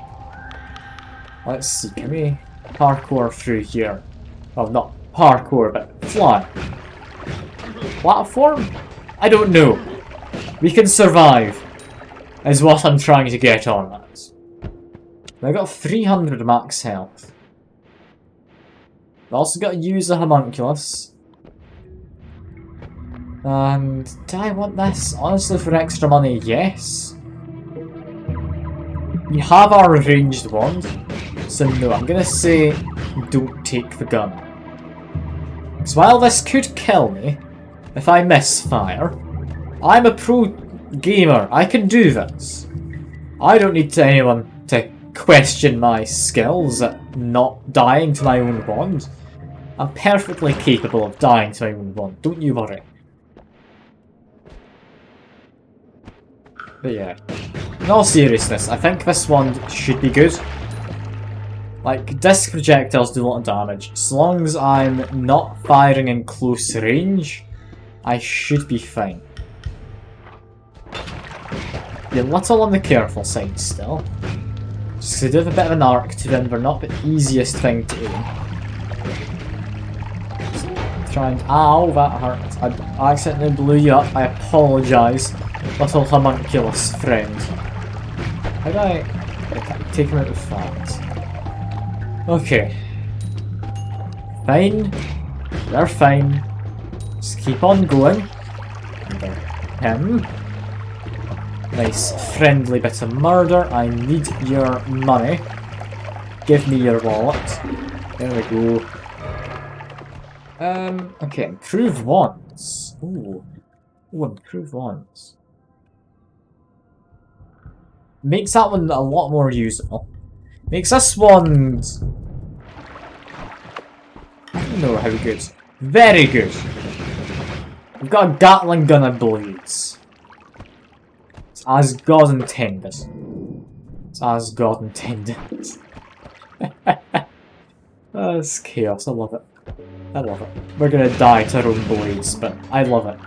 Let's see, can we parkour through here? Well, not parkour, but fly. Platform? I don't know. We can survive, is what I'm trying to get on that. I got 300 max health. I've also got to use a homunculus. And do I want this? Honestly, for extra money, yes. You have our ranged wand, so no, I'm gonna say don't take the gun. Because while this could kill me, if I misfire, I'm a pro gamer, I can do this. I don't need anyone to question my skills at not dying to my own wand. I'm perfectly capable of dying to my own wand, don't you worry. But yeah, in all seriousness, I think this one should be good. Like, disc projectiles do a lot of damage. As long as I'm not firing in close range, I should be fine. Be a little on the careful side still. Just 'cause they do have a bit of an arc to them, they're not the easiest thing to aim. Try and... Ow, that hurt. I accidentally blew you up. I apologise, little homunculus friend. How do I take him out of that? Okay. Fine. They're fine. Just keep on going. Him. Nice friendly bit of murder. I need your money. Give me your wallet. There we go. Okay, improve wands. Ooh. Ooh, improve wands. Makes that one a lot more usable. Makes this one... I don't know how good. Very good. We've got a Gatling gun and blades. It's as God intended. It's as God intended. That's chaos, I love it. I love it. We're gonna die to our own blades, but I love it.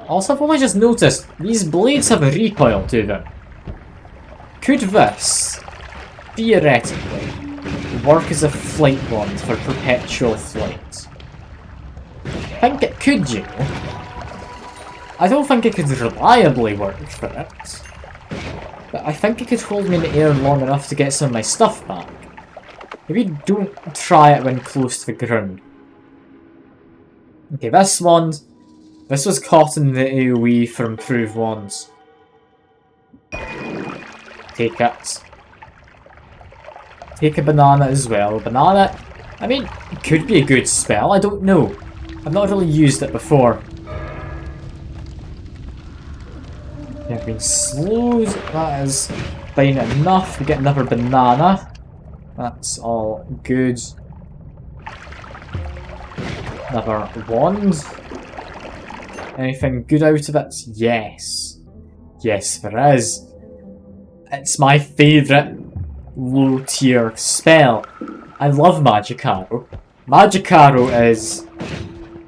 Also, I've only just noticed, these blades have a recoil to them. Could this, theoretically, work as a flight wand for perpetual flight? I think it could, you know. I don't think it could reliably work for it. But I think it could hold me in the air long enough to get some of my stuff back. Maybe don't try it when close to the ground. Okay, this one. This was caught in the AoE for improved wands. Take it. Take a banana as well. Banana, I mean, could be a good spell, I don't know. I've not really used it before. I've been slowed, that is fine enough. We get another banana. That's all good. Another wand. Anything good out of it? Yes. Yes, there is. It's my favourite low tier spell. I love Magic Arrow. Magic Arrow is,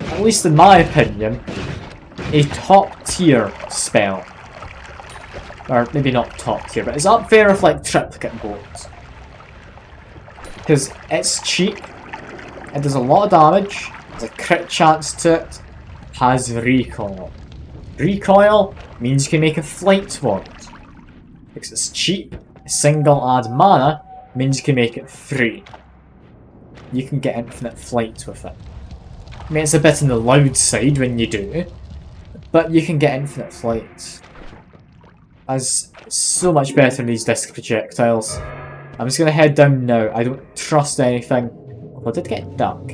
at least in my opinion, a top tier spell. Or maybe not top tier, but it's up there with like triplicate bolts. Because it's cheap, it does a lot of damage, there's a crit chance to it, has recoil. Recoil means you can make a flight wand. Because it's cheap, a single add mana means you can make it free. You can get infinite flight with it. I mean, it's a bit on the loud side when you do, but you can get infinite flight. As so much better than these disc projectiles. I'm just gonna head down now. I don't trust anything. Although I did get duck.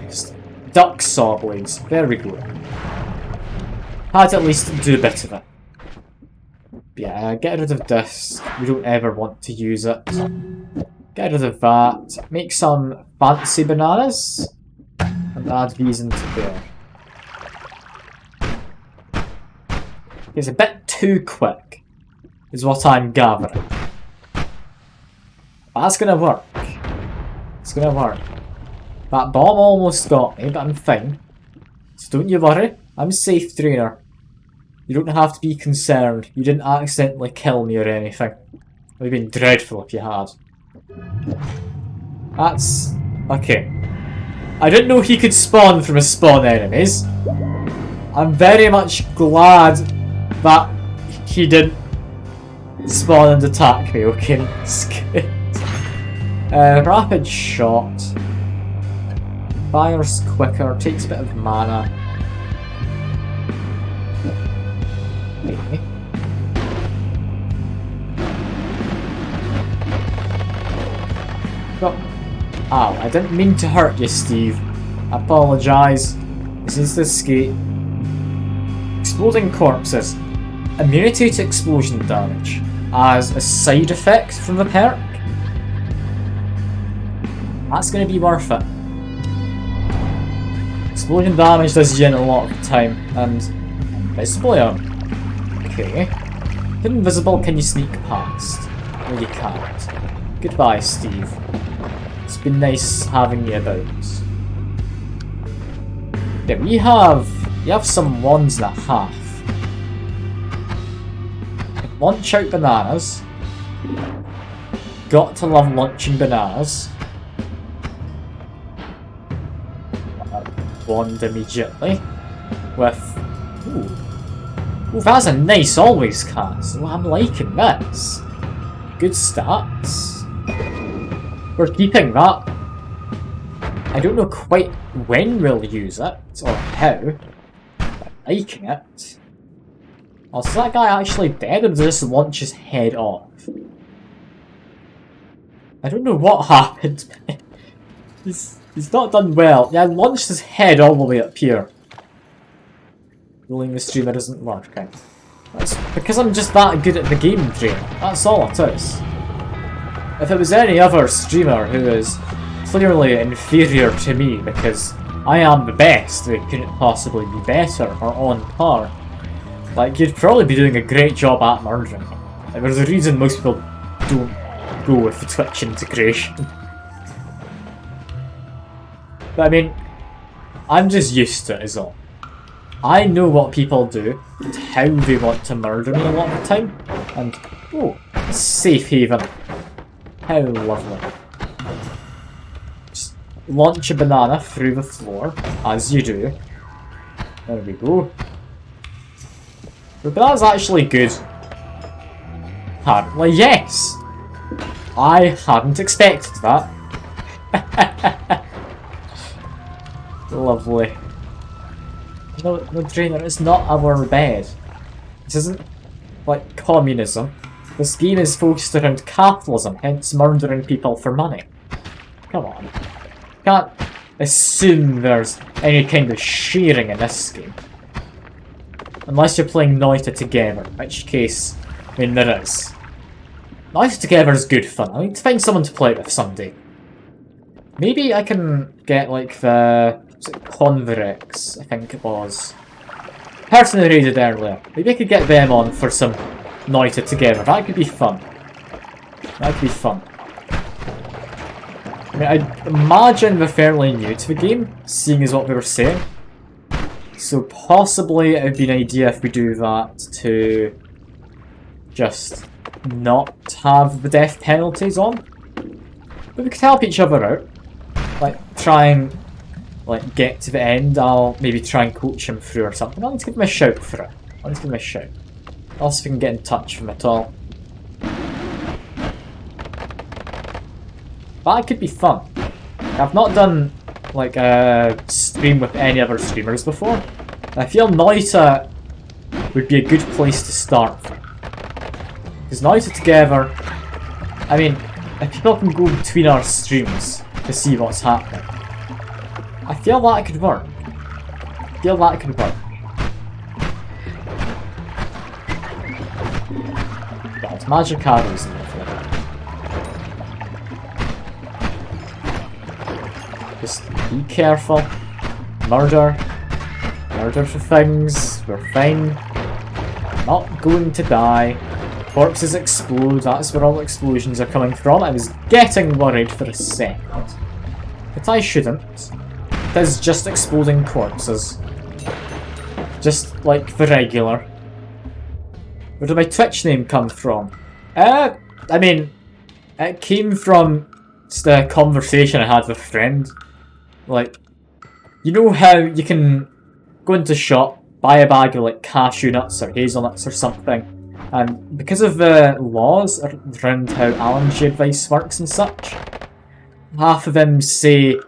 Just duck saw blades. There we go. Had to at least do a bit of it. Yeah, get rid of this. We don't ever want to use it. Get rid of that. Make some fancy bananas. And add these into there. It's a bit too quick, is what I'm gathering. But that's gonna work. It's gonna work. That bomb almost got me, but I'm fine. So don't you worry, I'm a safe trainer. You don't have to be concerned. You didn't accidentally kill me or anything. It would have been dreadful if you had. That's... okay. I didn't know he could spawn from his spawn enemies. I'm very much glad that he didn't spawn and attack me, okay? It's good. Rapid shot. Fires quicker, takes a bit of mana. Okay. Oh. Ow, I didn't mean to hurt you, Steve. I apologise. This is the escape. Exploding corpses. Immunity to explosion damage as a side effect from the perk. That's going to be worth it. Explosion damage does you in a lot of the time, and invisible arm. Okay. Hidden invisible, can you sneak past? No, you can't. Goodbye, Steve. It's been nice having you about. Yeah, we have some 1.5. Lunch out bananas. Got to love lunching bananas. Bond immediately with. Ooh, that's a nice always cast. Well, I'm liking this. Good stats. We're keeping that. I don't know quite when we'll use it or how, but I'm liking it. Oh, is that guy actually dead or does this launch his head off? I don't know what happened. He's not done well. Yeah, I launched his head all the way up here. Rolling the streamer isn't working. That's because I'm just that good at the game, Drain. That's all it is. If it was any other streamer who is clearly inferior to me because I am the best, they couldn't possibly be better or on par. Like, you'd probably be doing a great job at murdering. Like, there's a reason most people don't go with the Twitch integration. But I mean, I'm just used to it is all. I know what people do and how they want to murder me a lot of the time. And, oh, safe haven. How lovely. Just launch a banana through the floor, as you do. There we go. The banana's actually good. Apparently, yes! I hadn't expected that. Lovely. No, Drainer, it's not our bed. This isn't like communism. This game is focused around capitalism, hence murdering people for money. Come on. Can't assume there's any kind of sharing in this game. Unless you're playing Noita together, in which case, I mean, there is. Noita together is good fun. I need to find someone to play with someday. Maybe I can get like the... was it Converex, I think it was. Person who raided earlier. Maybe I could get them on for some Noita together. That could be fun. That could be fun. I mean, I imagine we're fairly new to the game, seeing as what we were saying. So possibly it would be an idea if we do that to just not have the death penalties on. But we could help each other out. Like, try and like get to the end. I'll maybe try and coach him through or something. I'll need to give him a shout for it. I'll need to give him a shout. I'll see if we can get in touch with him at all. That could be fun. I've not done like a stream with any other streamers before. I feel Noita would be a good place to start from. Because Noita together, I mean, if people can go between our streams to see what's happening, I feel that could work. I feel that could work. God, magic arrows in there. Just be careful. Murder. Murder for things. We're fine. Not going to die. Corpses explode. That's where all explosions are coming from. I was getting worried for a second. But I shouldn't. There's just exploding corpses. Just like the regular. Where did my Twitch name come from? I mean, it came from just a conversation I had with a friend. Like, you know how you can go into a shop, buy a bag of like cashew nuts or hazelnuts or something, and because of the laws around how allergy advice works and such, half of them say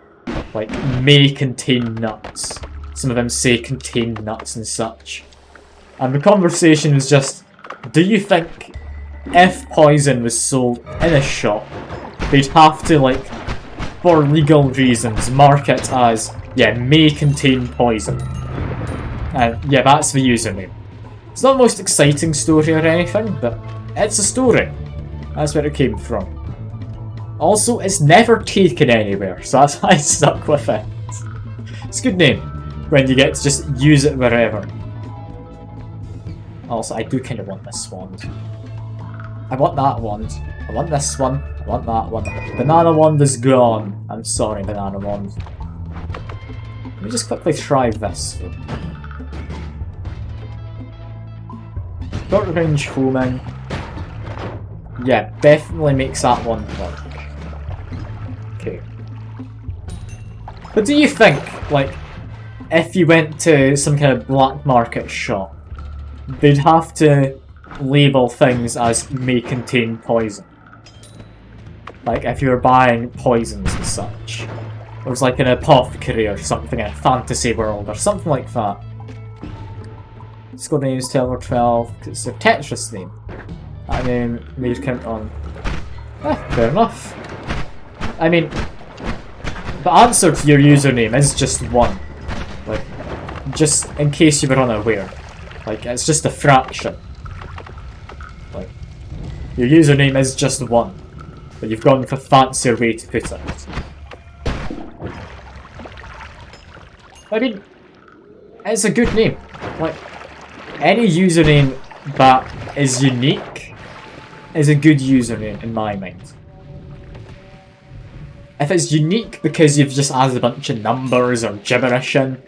like may contain nuts, some of them say contain nuts and such. And the conversation was just, do you think if poison was sold in a shop, they'd have to like, for legal reasons, mark it as, yeah, may contain poison. And yeah, that's the username. It's not the most exciting story or anything, but it's a story. That's where it came from. Also, it's never taken anywhere, so that's why I stuck with it. It's a good name, when you get to just use it wherever. Also, I do kind of want this wand. I want that wand. I want this one. I want that one. Banana wand is gone. I'm sorry, banana wand. Let me just quickly try this. Short range homing. Yeah, definitely makes that one work. Okay. But do you think, like, if you went to some kind of black market shop, they'd have to label things as may contain poison? Like, if you were buying poisons and such. Or it's like an apothecary or something in a fantasy world or something like that. Score name is 12 or 12, because it's a Tetris name. I mean, made count on. Fair enough. I mean, the answer to your username is just 1. Like, just in case you were unaware. Like, it's just a fraction. Like, your username is just 1. But you've gone with a fancier way to put it. I mean, it's a good name. Like, any username that is unique is a good username in my mind. If it's unique because you've just added a bunch of numbers or gibberish in,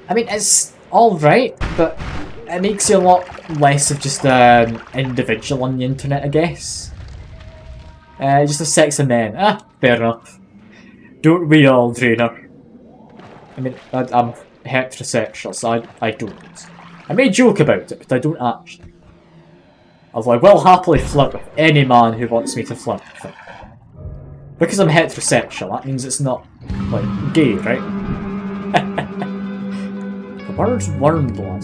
I mean, it's alright, but it makes you a lot less of just an individual on the internet, I guess. Just a sex of men. Fair enough. Don't we all, Drainer? I mean, I'm heterosexual, so I don't. I may joke about it, but I don't actually. Although I will happily flirt with any man who wants me to flirt with him. Because I'm heterosexual, that means it's not, like, gay, right? The word wormblood.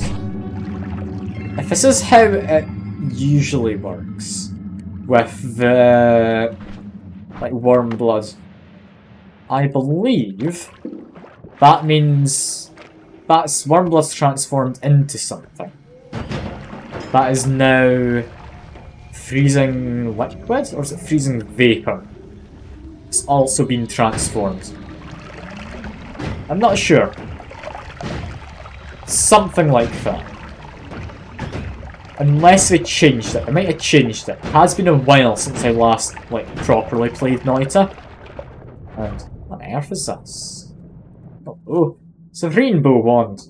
If this is how it usually works, with the, like, wormblood, I believe that means that's wormblood's transformed into something. That is now freezing liquid, or is it freezing vapor? It's also been transformed. I'm not sure. Something like that. Unless they changed it. They might have changed it. It has been a while since I last, like, properly played Noita. And what on earth is this? Oh, it's a rainbow wand.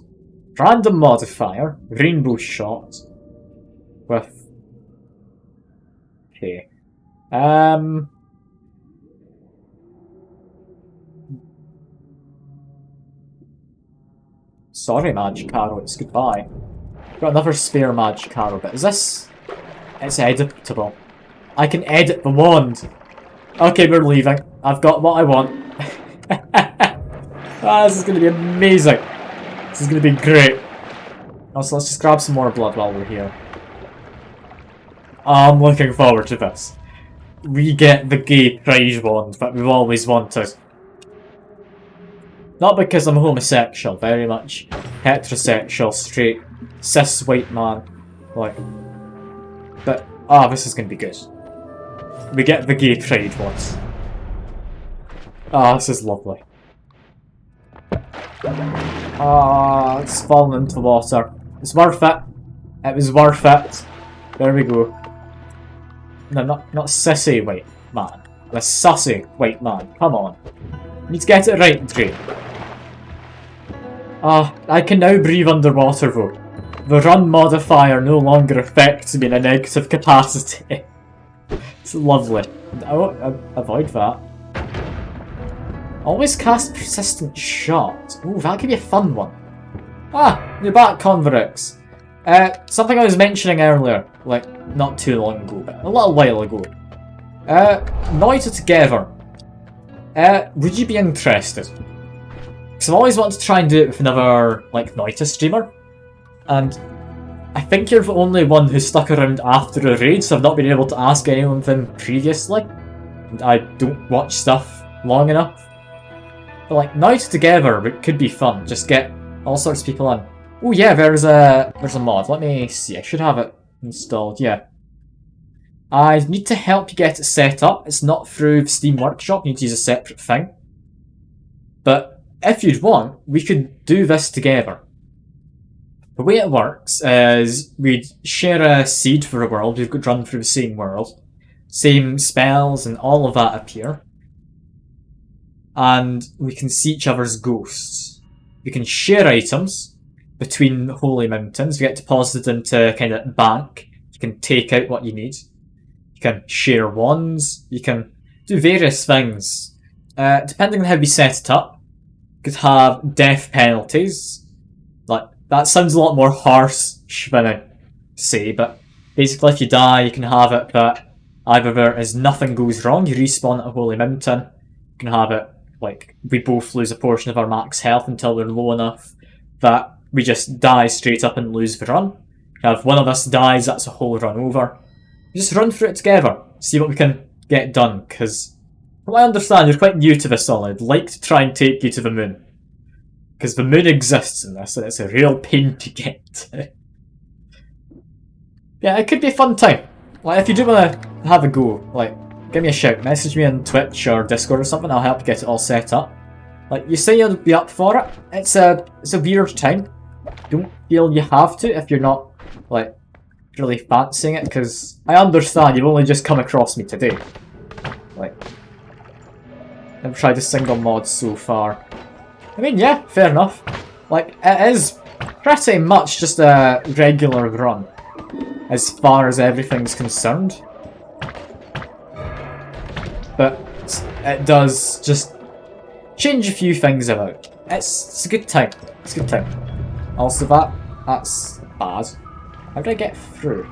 Random modifier, rainbow shot. With... Okay. Sorry, Magic Arrow, it's goodbye. Got another spare Magic Arrow, but is this... It's editable. I can edit the wand! Okay, we're leaving. I've got what I want. This is going to be amazing. This is going to be great. Also, let's just grab some more blood while we're here. I'm looking forward to this. We get the gay pride wand that we've always wanted. Not because I'm homosexual, very much heterosexual, straight, cis white man. Like, but, this is going to be good. We get the gay pride ones. This is lovely. It's fallen into the water. It's worth it. It was worth it. There we go. No, not sissy white man. The sussy white man. Come on. You need to get it right, Dre. I can now breathe underwater though. The run modifier no longer affects me in a negative capacity. It's lovely. I won't avoid that. Always cast persistent shot. Ooh, that could be a fun one. You're back, Converix. Something I was mentioning earlier, like, not too long ago, but a little while ago. Noita together. Would you be interested? Because I've always wanted to try and do it with another, like, Noita streamer. And I think you're the only one who stuck around after a raid, so I've not been able to ask anyone of them previously. And I don't watch stuff long enough. But like, Noita together, it could be fun. Just get all sorts of people on. Oh yeah, there's a mod. Let me see. I should have it installed. Yeah. I need to help you get it set up. It's not through the Steam Workshop. You need to use a separate thing. But if you'd want, we could do this together. The way it works is we share a seed for a world, we've got run through the same world, same spells and all of that appear, and we can see each other's ghosts. We can share items between holy mountains, we get deposited into kind of bank, you can take out what you need, you can share wands, you can do various things. Depending on how we set it up, you could have death penalties. Like, that sounds a lot more harsh than I say, but basically if you die, you can have it that either there is nothing goes wrong, you respawn at a holy mountain, you can have it like we both lose a portion of our max health until we're low enough that we just die straight up and lose the run. If one of us dies, that's a whole run over. We just run through it together, see what we can get done, because from what I understand, you're quite new to this all. I'd like to try and take you to the moon. Because the moon exists in this, and it's a real pain to get to. Yeah, it could be a fun time. Like, if you do want to have a go, like, give me a shout. Message me on Twitch or Discord or something, I'll help you get it all set up. Like, you say you'll be up for it. It's a weird time. Don't feel you have to if you're not, like, really fancying it, because I understand you've only just come across me today. Like, I've tried a single mod so far. I mean, yeah, fair enough. Like, it is pretty much just a regular run, as far as everything's concerned. But it does just change a few things about. It's a good time. It's a good time. Also, that's bad. How did I get through?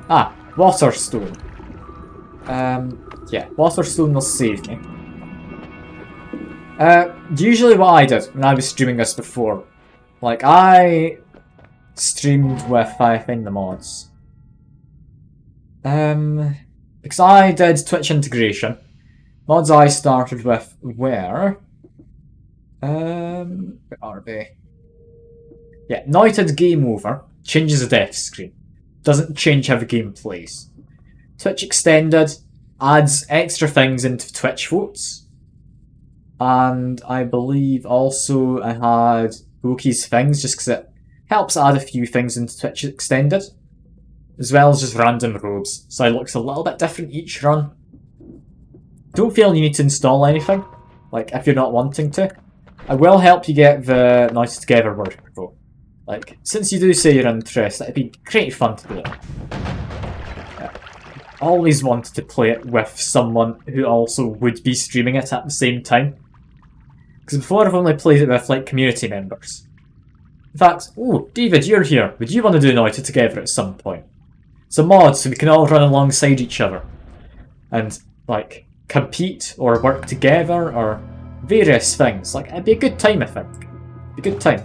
Ah, water stone. Yeah, water stone will save me. Usually what I did when I was streaming this before, like, I streamed with, I think, the mods. Because I did Twitch integration. Mods I started with were... where are they? Yeah, Noita Game Over changes the death screen. Doesn't change how the game plays. Twitch Extended adds extra things into Twitch votes. And I believe also I had Loki's things, just because it helps add a few things into Twitch Extended. As well as just random robes, so it looks a little bit different each run. Don't feel you need to install anything, like if you're not wanting to. I will help you get the Noita Together word though. Like, since you do say you're interested, it'd be great fun to do it. Always wanted to play it with someone who also would be streaming it at the same time. Because before I've only played it with like community members. In fact, oh, David, you're here. Would you want to do Noita Together at some point? It's a mod so we can all run alongside each other. And, like, compete or work together or various things. Like, it'd be a good time, I think. It'd be a good time.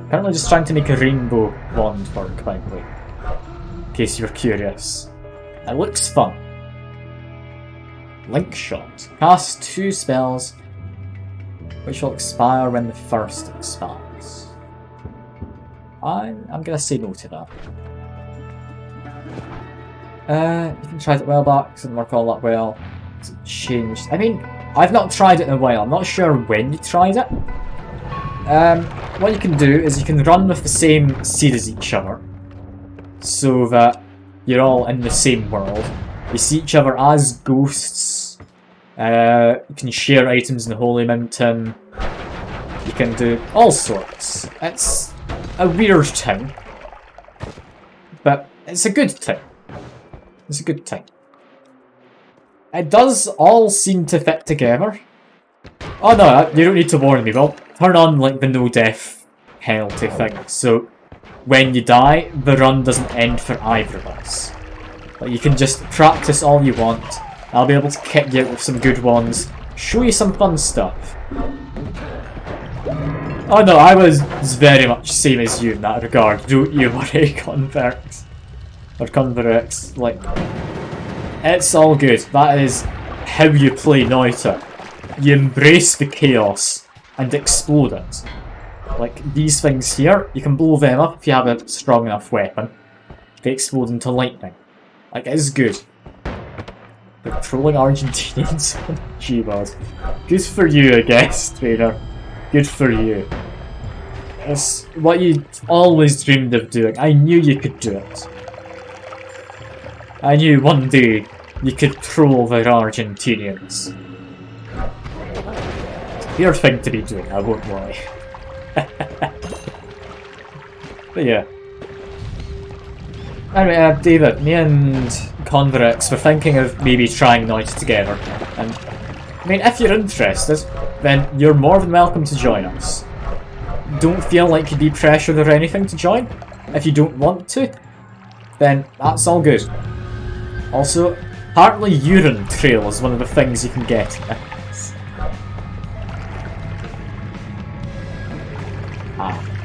Apparently just trying to make a rainbow wand work, by the way. In case you were curious. It looks fun. Link Shot. Cast 2 spells, which will expire when the first expires. I'm gonna say no to that. You can try it a while back, it didn't work all that well. It's changed. I mean, I've not tried it in a while, I'm not sure when you tried it. What you can do is you can run with the same seed as each other, so that you're all in the same world. You see each other as ghosts. You can share items in the Holy Mountain. You can do all sorts. It's a weird thing, but it's a good thing. It's a good thing. It does all seem to fit together. Oh no, you don't need to warn me. Well, turn on like the no death penalty thing, so when you die, the run doesn't end for either of us. Like, you can just practice all you want. I'll be able to kick you out with some good ones, show you some fun stuff. Oh no, I was very much same as you in that regard. Don't you worry, Converts. Or Converts, like, it's all good. That is how you play Noita. You embrace the chaos and explode it. Like, these things here, you can blow them up if you have a strong enough weapon. They explode into lightning. Like, it is good. Like, trolling Argentinians on Gboard. Good for you, I guess, trader. Good for you. It's what you always dreamed of doing. I knew you could do it. I knew one day you could troll the Argentinians. Weird thing to be doing, I won't lie. But yeah. Anyway, David, me and Converex were thinking of maybe trying Noita together. And, I mean, if you're interested, then you're more than welcome to join us. Don't feel like you'd be pressured or anything to join. If you don't want to, then that's all good. Also, partly urine trail is one of the things you can get.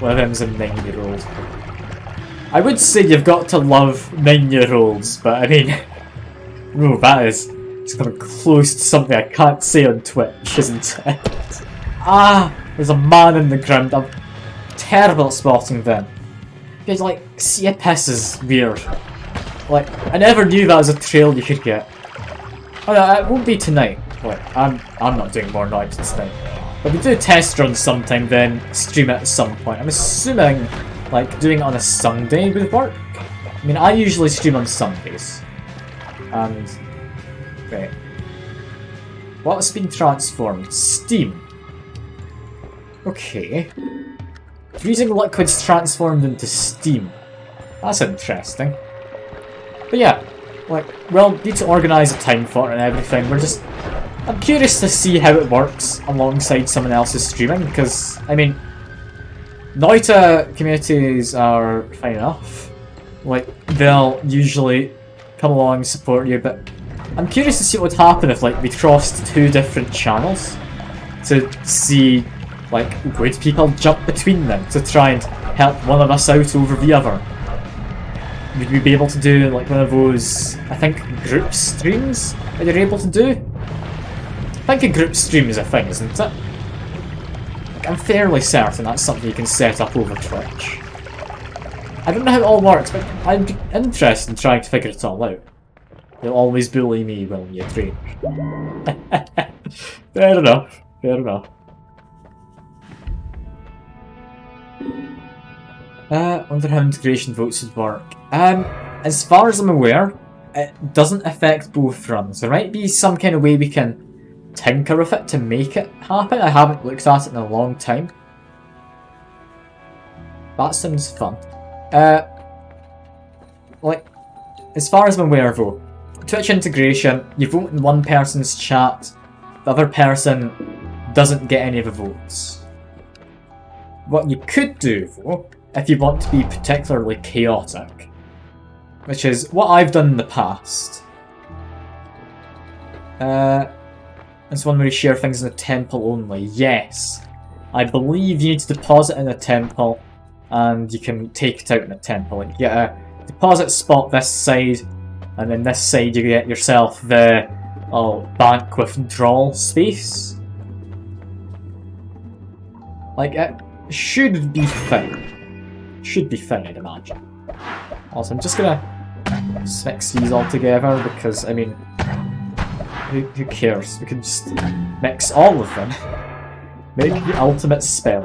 One of them's a 9-year-old. I would say you've got to love 9-year-olds, but I mean... oh, that is... it's coming close to something I can't say on Twitch, isn't it? Ah! There's a man in the ground. I'm terrible at spotting them. Because, like, see a piss is weird. Like, I never knew that was a trail you could get. Oh no, it won't be tonight. Like, I'm not doing more Noita tonight. But we do test runs sometime, then stream it at some point. I'm assuming, like, doing it on a Sunday would work. I mean, I usually stream on Sundays. And... right. What's been transformed? Steam. Okay. Freezing liquids transformed into steam. That's interesting. But yeah, like, we'll need to organise a time for it and everything. I'm curious to see how it works alongside someone else's streaming, because, I mean, Noita communities are fine enough. Like, they'll usually come along and support you, but I'm curious to see what would happen if, like, we crossed 2 different channels to see, like, would people jump between them to try and help one of us out over the other? Would we be able to do, like, one of those, I think, group streams that you're able to do? I think a group stream is a thing, isn't it? Like, I'm fairly certain that's something you can set up over Twitch. I don't know how it all works, but I'd be interested in trying to figure it all out. You'll always bully me, will you, train? Fair enough, fair enough. Wonder how integration votes would work. As far as I'm aware, it doesn't affect both runs. There might be some kind of way we can tinker with it to make it happen. I haven't looked at it in a long time. That sounds fun. Like, as far as I'm aware though, Twitch integration, you vote in one person's chat, the other person doesn't get any of the votes. What you could do though, if you want to be particularly chaotic, which is what I've done in the past. It's one where you share things in a temple only. Yes. I believe you need to deposit in a temple, and you can take it out in a temple. Like, you get a deposit spot this side, and then this side you get yourself the bank withdrawal space. Like, it should be fine. Should be fine, I'd imagine. Also, I'm just gonna mix these all together because, I mean, who cares? We can just mix all of them. Make the ultimate spell.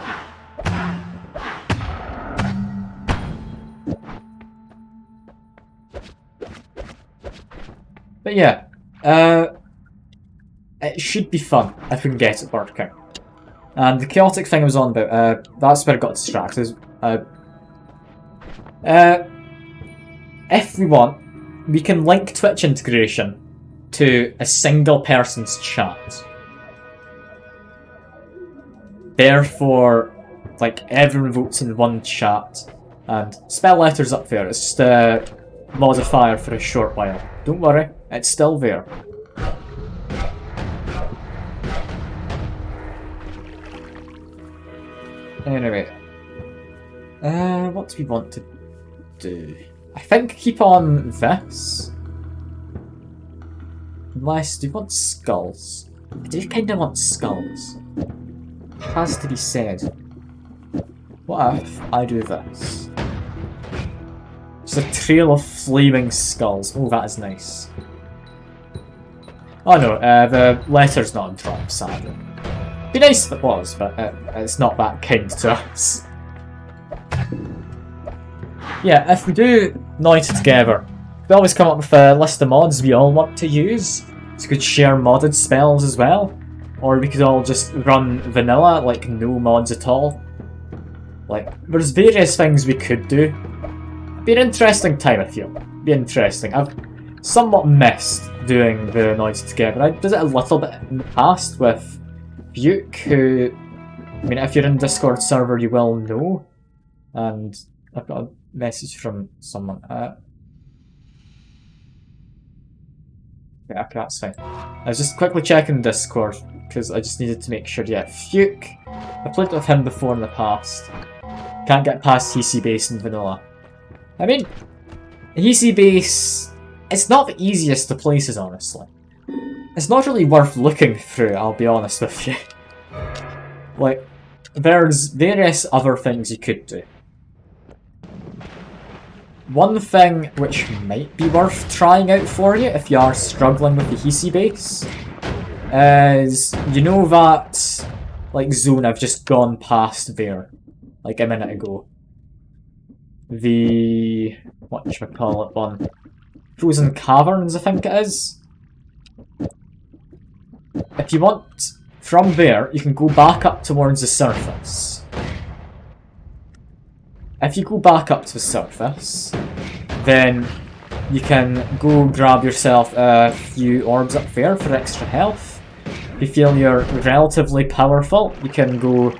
But yeah, it should be fun if we can get it working. And the chaotic thing I was on about, that's where I got distracted. If we want, we can link Twitch integration to a single person's chat. Therefore, like, everyone votes in one chat, and spell letters up there. It's just a modifier for a short while. Don't worry, it's still there. Anyway, what do we want to do? I think keep on this. Unless, do you want skulls? I do kind of want skulls. It has to be said. What if I do this? Just a trail of flaming skulls. Oh, that is nice. Oh no, the letter's not on top, sadly. It'd be nice if it was, but it's not that kind to us. Yeah, if we do Noita together, we always come up with a list of mods we all want to use. So we could share modded spells as well. Or we could all just run vanilla, like no mods at all. Like, there's various things we could do. Be an interesting time, I feel. Be interesting. I've somewhat missed doing the Noita together. I did it a little bit in the past with Buke, who, I mean, if you're in Discord server, you will know. And I've got a message from someone. Yeah, okay, that's fine. I was just quickly checking Discord, because I just needed to make sure, yeah, Fuke. I played with him before in the past. Can't get past TC base in vanilla. I mean, TC base, it's not the easiest of places, honestly. It's not really worth looking through, I'll be honest with you. Like, there's various other things you could do. One thing which might be worth trying out for you if you are struggling with the TC base is, you know that, like, zone I've just gone past there, like a minute ago. The, whatchamacallit one? Frozen Caverns, I think it is. If you want, from there, you can go back up towards the surface. If you go back up to the surface, then you can go grab yourself a few orbs up there for extra health. If you feel you're relatively powerful, you can go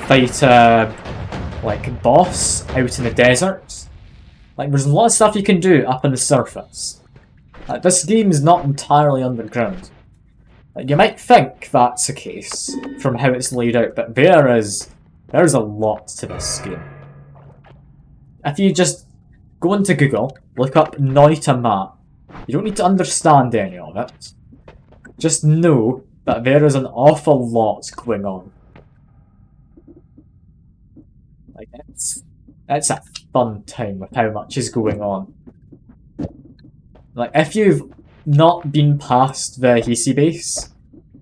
fight a boss out in the desert. Like, there's a lot of stuff you can do up on the surface. This game's not entirely underground. Like, you might think that's the case from how it's laid out, but there's a lot to this game. If you just go into Google, look up Noita map, you don't need to understand any of it. Just know that there is an awful lot going on. Like, it's a fun time with how much is going on. Like, if you've not been past the TC base,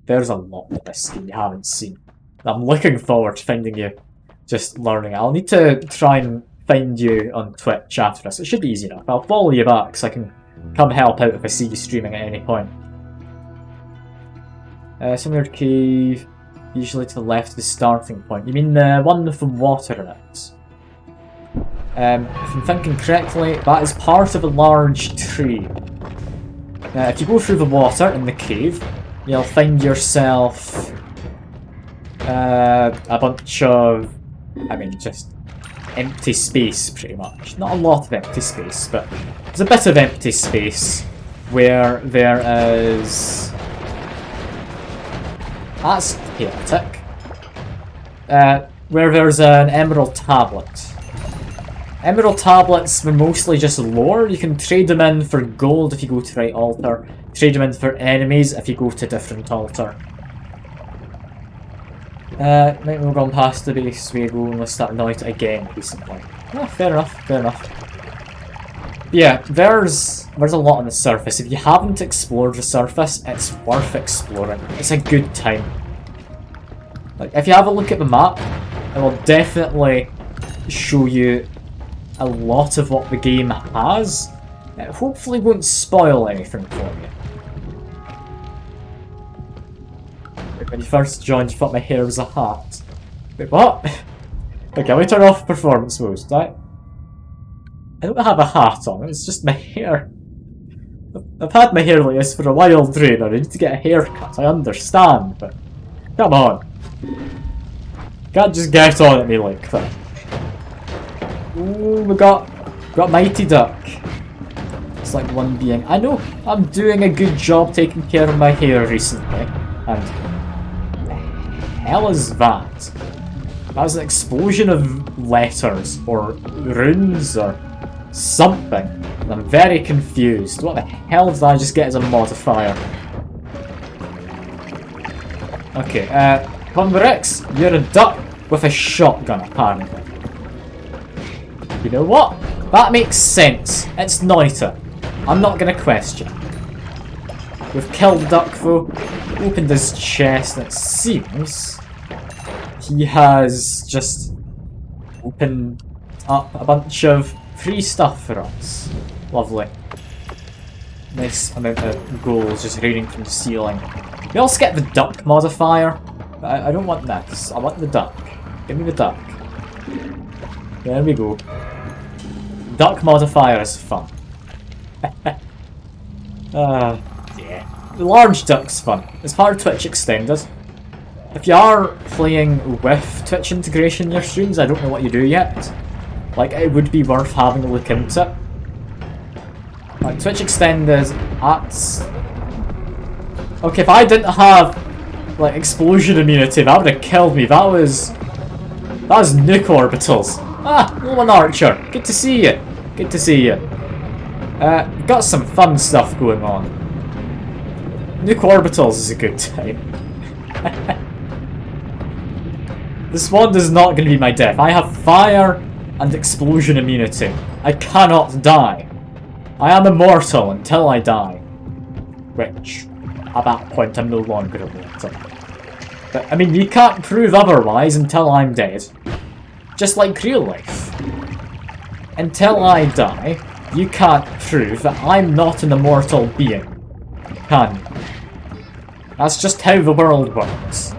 there's a lot of this game you haven't seen. I'm looking forward to finding you just learning it. I'll need to try and find you on Twitch after this. It should be easy enough. I'll follow you back so I can come help out if I see you streaming at any point. Similar cave, usually to the left of the starting point. You mean the one with the water in it? If I'm thinking correctly, that is part of a large tree. If you go through the water in the cave, you'll find yourself a bunch of, I mean, just empty space, pretty much. Not a lot of empty space, but there's a bit of empty space where there is... That's chaotic. Where there's an emerald tablet. Emerald tablets, they're mostly just lore. You can trade them in for gold if you go to right altar. Trade them in for enemies if you go to different altar. Might we're going past the base, we go and let's start Noita again recently. Yeah, fair enough, fair enough. Yeah, there's a lot on the surface. If you haven't explored the surface, it's worth exploring. It's a good time. Like, if you have a look at the map, it will definitely show you a lot of what the game has. It hopefully won't spoil anything for you. When you first joined, you thought my hair was a hat. Wait, what? Okay, let me turn off performance mode, right? I don't have a hat on, it's just my hair. I've had my hair like this for a while, Drainer. I need to get a haircut, I understand, but... Come on. Can't just get on at me like that. Ooh, we got Mighty Duck. It's like one being. I know I'm doing a good job taking care of my hair recently, and the hell is that? That was an explosion of letters or runes or something. And I'm very confused. What the hell did I just get as a modifier? Okay, Converex, you're a duck with a shotgun apparently. You know what? That makes sense. It's Noita. I'm not gonna question. We've killed the duck though, opened his chest, and it seems he has just opened up a bunch of Free stuff for us. Lovely. Nice amount of gold just raining from the ceiling. We also get the duck modifier. But I don't want this. I want the duck. Give me the duck. There we go. Duck modifier is fun. Yeah. The large duck's fun. It's part of Twitch Extended. If you are playing with Twitch integration in your streams, I don't know what you do yet. Like, it would be worth having a look into it. Like, Twitch Extended, that's... Okay, if I didn't have, like, explosion immunity, that would have killed me. That was nuke orbitals. Ah, Roman Archer, good to see you. Good to see you. Got some fun stuff going on. Nuke orbitals is a good time. This one is not going to be my death. I have fire and explosion immunity. I cannot die. I am immortal until I die. Which, at that point, I'm no longer immortal. But, I mean, you can't prove otherwise until I'm dead. Just like real life. Until I die, you can't prove that I'm not an immortal being. Can you? That's just how the world works.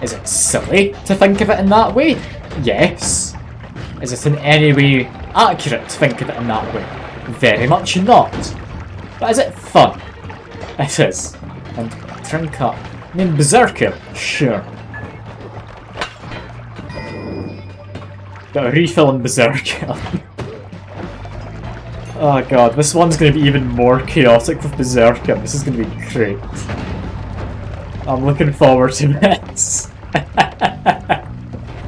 Is it silly to think of it in that way? Yes. Is it in any way accurate to think of it in that way? Very much not. But is it fun? It is. And drink up. I mean, Berserker? Sure. Got a refill in Berserker. Oh god, this one's going to be even more chaotic with Berserker. This is going to be great. I'm looking forward to this.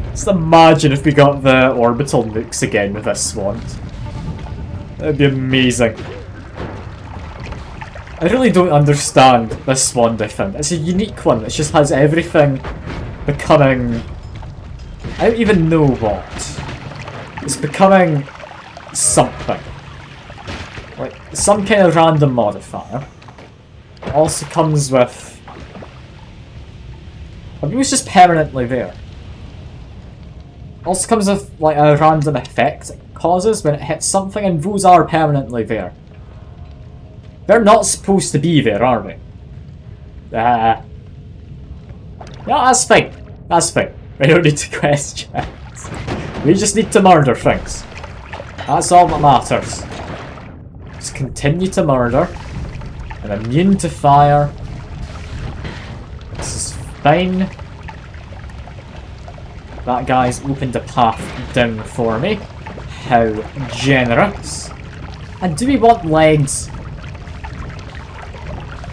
Just imagine if we got the orbital nukes again with this one. That'd be amazing. I really don't understand this Swan different. It's a unique one that just has everything becoming... I don't even know what. It's becoming something. Like, some kind of random modifier. It also comes with... I think it's just permanently there. Also comes with like a random effect it causes when it hits something, and those are permanently there. They're not supposed to be there, are they? Yeah, that's fine. That's fine. We don't need to question. We just need to murder things. That's all that matters. Just continue to murder. I'm immune to fire. This is fine. That guy's opened a path down for me. How generous. And do we want legs?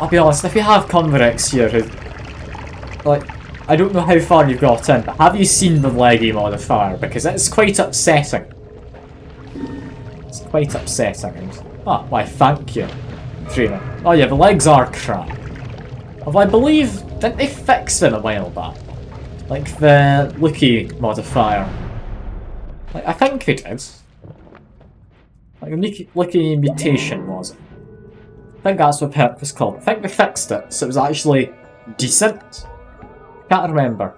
I'll be honest, if you have Converex here who... Like, I don't know how far you've got in, but have you seen the leggy modifier? Because it's quite upsetting. It's quite upsetting. Ah, why, thank you, trainer. Oh yeah, the legs are crap. Although I believe, didn't they fix them a while back? Like the Lucky modifier. Like, I think they did. Like a Lucky mutation, was it? I think that's what perk was called. I think they fixed it, so it was actually decent. Can't remember.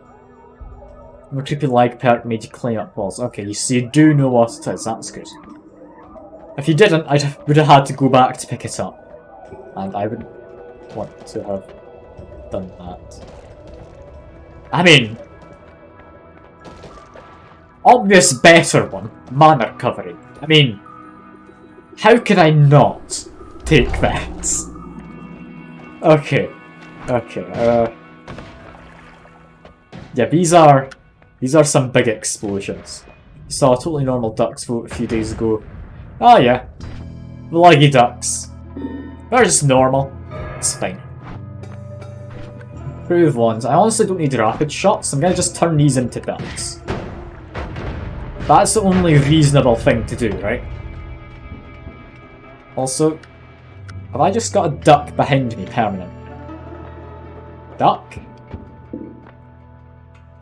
The creepy leg perk made you claim it was. Okay, so you do know what it is, that's good. If you didn't, I would have had to go back to pick it up. And I would want to have done that. I mean... Obvious better one, mana recovery. I mean... How could I not take that? Okay. Okay, yeah, these are some big explosions. Saw a totally normal ducks vote a few days ago. Oh yeah, the leggy ducks. They're just normal. It's fine. Improved ones. I honestly don't need rapid shots. I'm gonna just turn these into ducks. That's the only reasonable thing to do, right? Also, have I just got a duck behind me permanent? Duck?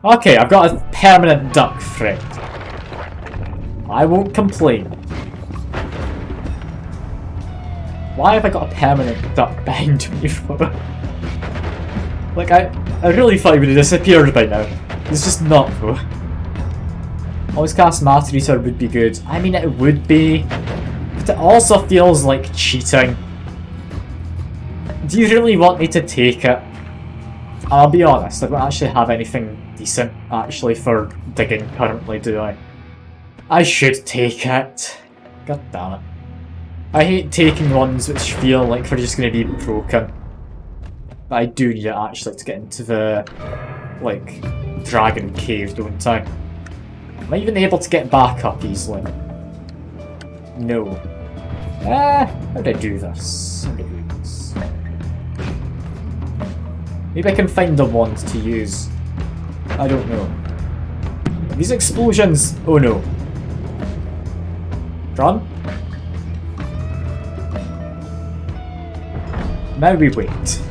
Okay, I've got a permanent duck friend. I won't complain. Why have I got a permanent duck behind me for? Like, I really thought he would have disappeared by now. He's just not, though. Always cast Modded Noita would be good. I mean, it would be, but it also feels like cheating. Do you really want me to take it? I'll be honest, I don't actually have anything decent actually for digging currently, do I? I should take it. God damn it. I hate taking ones which feel like they're just going to be broken. But I do need it actually to get into the, like, dragon cave, don't I? Am I even able to get back up easily? No. How do I do this? How do I do this? Maybe I can find the ones to use. I don't know. These explosions! Oh no. Run? Now we wait.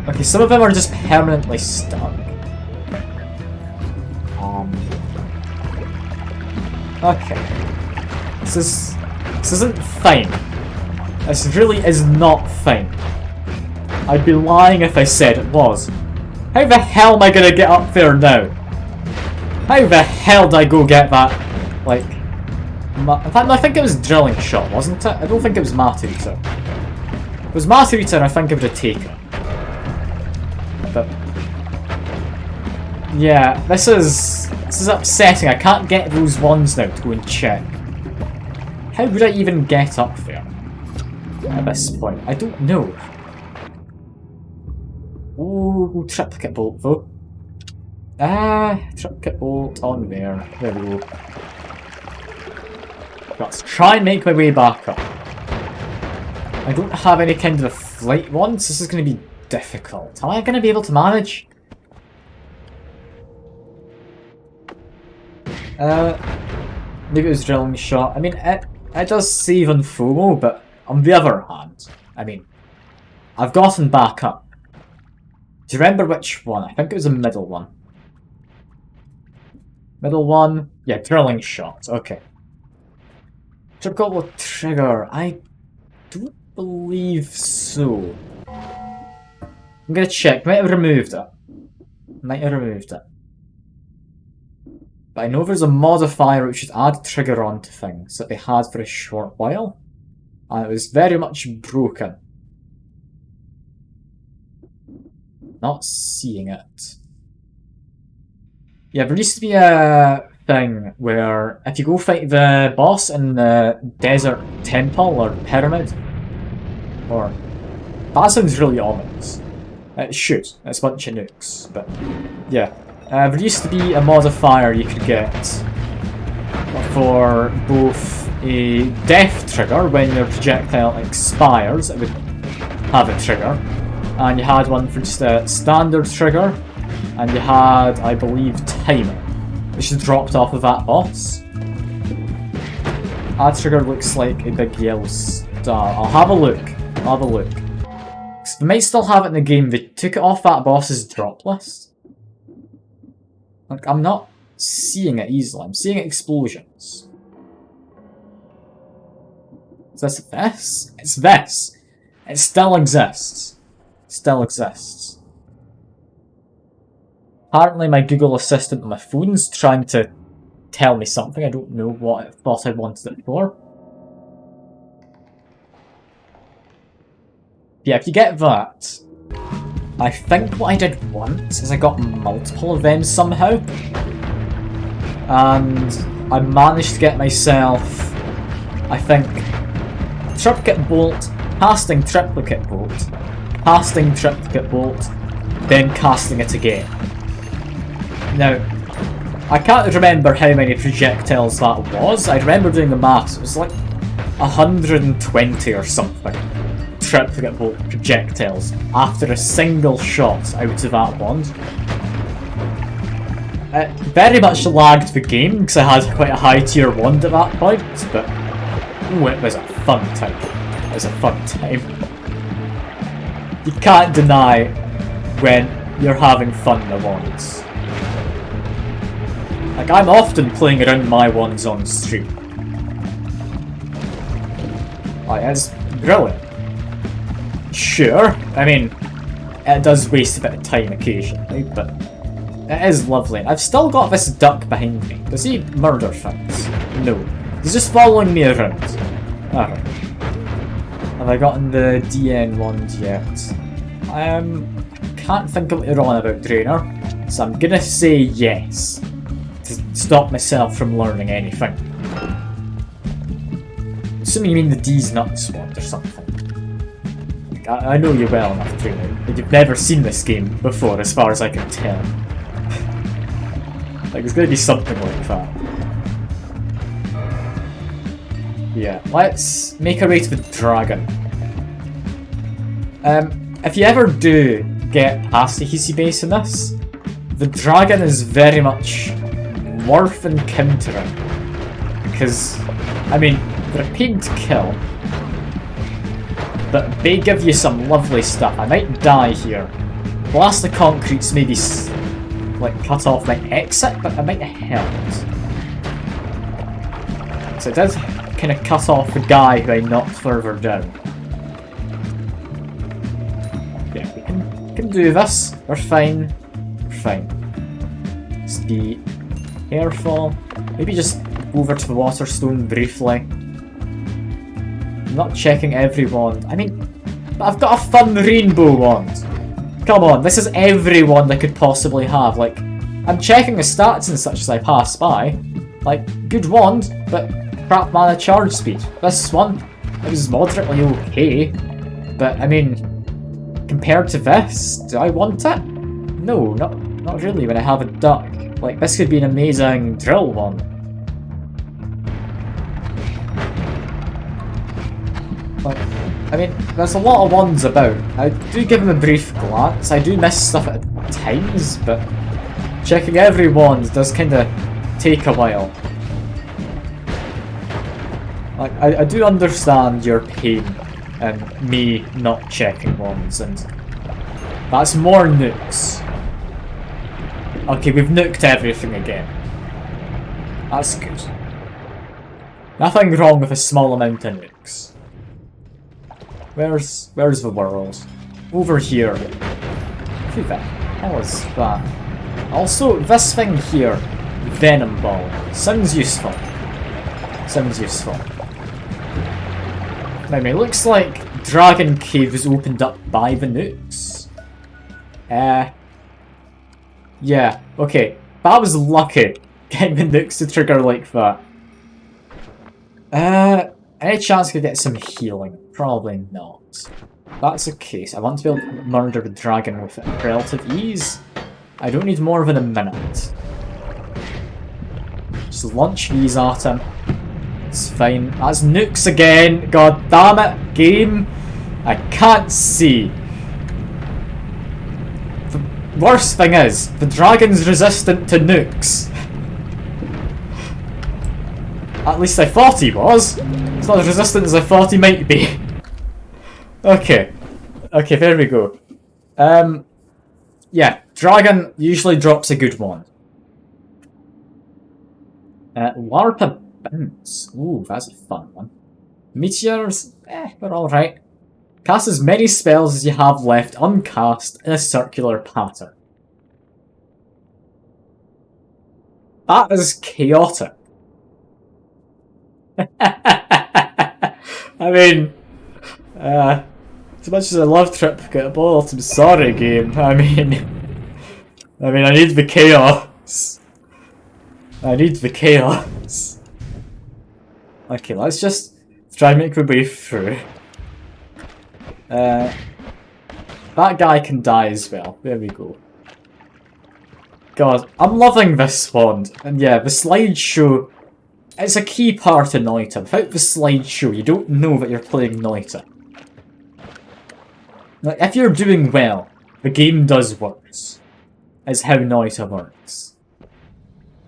Okay, some of them are just permanently stuck. Okay. This isn't fine. This really is not fine. I'd be lying if I said it was. How the hell am I gonna get up there now? How the hell did I go get that? Like, in fact, no, I think it was drilling shot, wasn't it? I don't think it was Modded Noita. If it was Modded Noita, I think I would have taken it. But yeah, this is upsetting. I can't get those ones now to go and check. How would I even get up there at this point? I don't know. Ooh, triplicate bolt though. Triplicate bolt on there. There we go. Let's try and make my way back up. I don't have any kind of flight ones. This is going to be difficult. Am I going to be able to manage? Maybe it was drilling shot. I mean, it does save on FOMO, but on the other hand, I mean, I've gotten back up. Do you remember which one? I think it was the middle one. Middle one? Yeah, drilling shot. Okay. Triple trigger. I don't believe so. I'm gonna check. Might have removed it. Might have removed it. But I know there's a modifier which should add trigger onto things that they had for a short while. And it was very much broken. Not seeing it. Yeah, there used to be a thing where if you go fight the boss in the desert temple or pyramid, or that sounds really ominous. It should. It's a bunch of nukes, but yeah. There used to be a modifier you could get for both a death trigger when your projectile expires, it would have a trigger, and you had one for just a standard trigger, and you had, I believe, timer, which is dropped off of that boss. That trigger looks like a big yellow star. I'll have a look. I'll have a look. They might still have it in the game. They took it off that boss's drop list. Like, I'm not seeing it easily. I'm seeing explosions. Is this this? It's this. It still exists. Still exists. Apparently my Google Assistant on my phone's trying to tell me something. I don't know what it thought I wanted it for. Yeah, if you get that, I think what I did once is I got multiple of them somehow. And I managed to get myself, I think, triplicate bolt, casting triplicate bolt, casting triplicate bolt, then casting it again. Now, I can't remember how many projectiles that was. I remember doing the maths. It was like 120 or something. Triplicate bolt projectiles after a single shot out of that wand. It very much lagged the game because I had quite a high tier wand at that point, but ooh, it was a fun time. It was a fun time. You can't deny when you're having fun with wands. Like, I'm often playing around my wands on stream. Like, it's brilliant. Sure, I mean, it does waste a bit of time occasionally, but it is lovely. I've still got this duck behind me. Does he murder things? No. He's just following me around. Alright. Have I gotten the DN ones yet? Can't think of what you're on about, Drainer. So I'm gonna say yes. To stop myself from learning anything. Assuming you mean the D's nuts one or something. Like, I know you well enough, Drainer, but you've never seen this game before, as far as I can tell. Like, it's gonna be something like that. Yeah, let's make our way to the dragon. If you ever do get past the Hisi base in this, the dragon is very much worth encountering. Because, I mean, they're a pain to kill, but they give you some lovely stuff. I might die here. Blast the concrete's maybe like cut off my exit, but it might have helped. So it does kind of cut off the guy who I knocked further down. Yeah, we can do this. We're fine. We're fine. Just be careful. Maybe just go over to the water stone briefly. I'm not checking every wand. I mean, but I've got a fun rainbow wand. Come on, this is every wand I could possibly have. Like, I'm checking the stats and such as I pass by. Like, good wand, but crap mana charge speed. This one, it was moderately okay. But, I mean, compared to this, do I want it? No, not really when I have a duck. Like, this could be an amazing drill one. Like, I mean, there's a lot of ones about. I do give them a brief glance. I do miss stuff at times, but checking every wand does kind of take a while. Like, I do understand your pain and me not checking wands, and that's more nukes. Okay, we've nuked everything again. That's good. Nothing wrong with a small amount of nukes. Where's the world? Over here. Who the hell is that? Also, this thing here, Venom Ball, sounds useful. Sounds useful. Now, it looks like Dragon Cave is opened up by the nukes. Yeah, okay. That was lucky, getting the nukes to trigger like that. Any chance I could get some healing? Probably not. That's the case. I want to be able to murder the dragon with relative ease. I don't need more than a minute. Just launch these at him. It's fine. That's nukes again. God damn it, game. I can't see. The worst thing is, the dragon's resistant to nukes. At least I thought he was. It's not as resistant as I thought he might be. Okay. Okay, there we go. Yeah, dragon usually drops a good one. Larpa Bounce. Ooh, that's a fun one. Meteors, they're alright. Cast as many spells as you have left uncast in a circular pattern. That is chaotic. I mean, as much as I love Triplicate Bolt, I'm sorry, game. I mean, I need the chaos. I need the chaos. Okay, let's just try and make my way through. That guy can die as well. There we go. God, I'm loving this wand. And yeah, the slideshow, it's a key part of Noita. Without the slideshow, you don't know that you're playing Noita. Like, if you're doing well, the game does worse. Is how Noita works.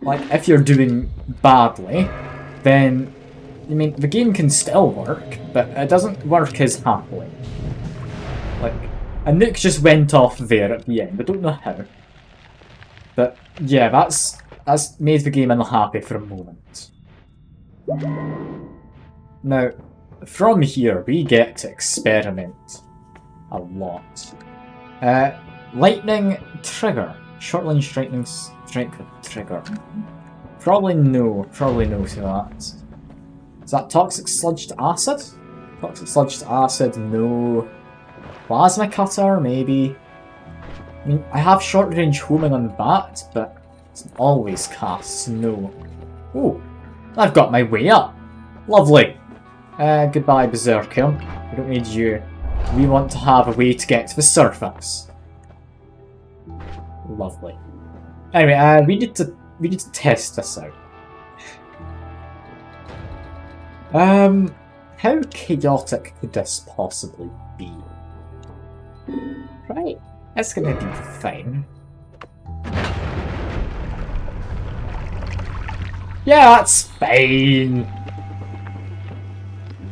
Like, if you're doing badly, then, I mean, the game can still work, but it doesn't work as happily. Like, a nuke just went off there at the end, I don't know how. But, yeah, that's made the game unhappy for a moment. Now, from here, we get to experiment a lot. Lightning trigger. Short range lightning strike with trigger. Probably no to that. Is that toxic sludge to acid? Toxic sludge to acid, no. Plasma cutter, maybe. I mean, I have short range homing on that, but it's always casts, no. Oh, I've got my way up. Lovely. Goodbye, Berserker. We don't need you. We want to have a way to get to the surface. Lovely. Anyway, we need to test this out. How chaotic could this possibly be? Right, that's gonna be fine. Yeah, that's fine.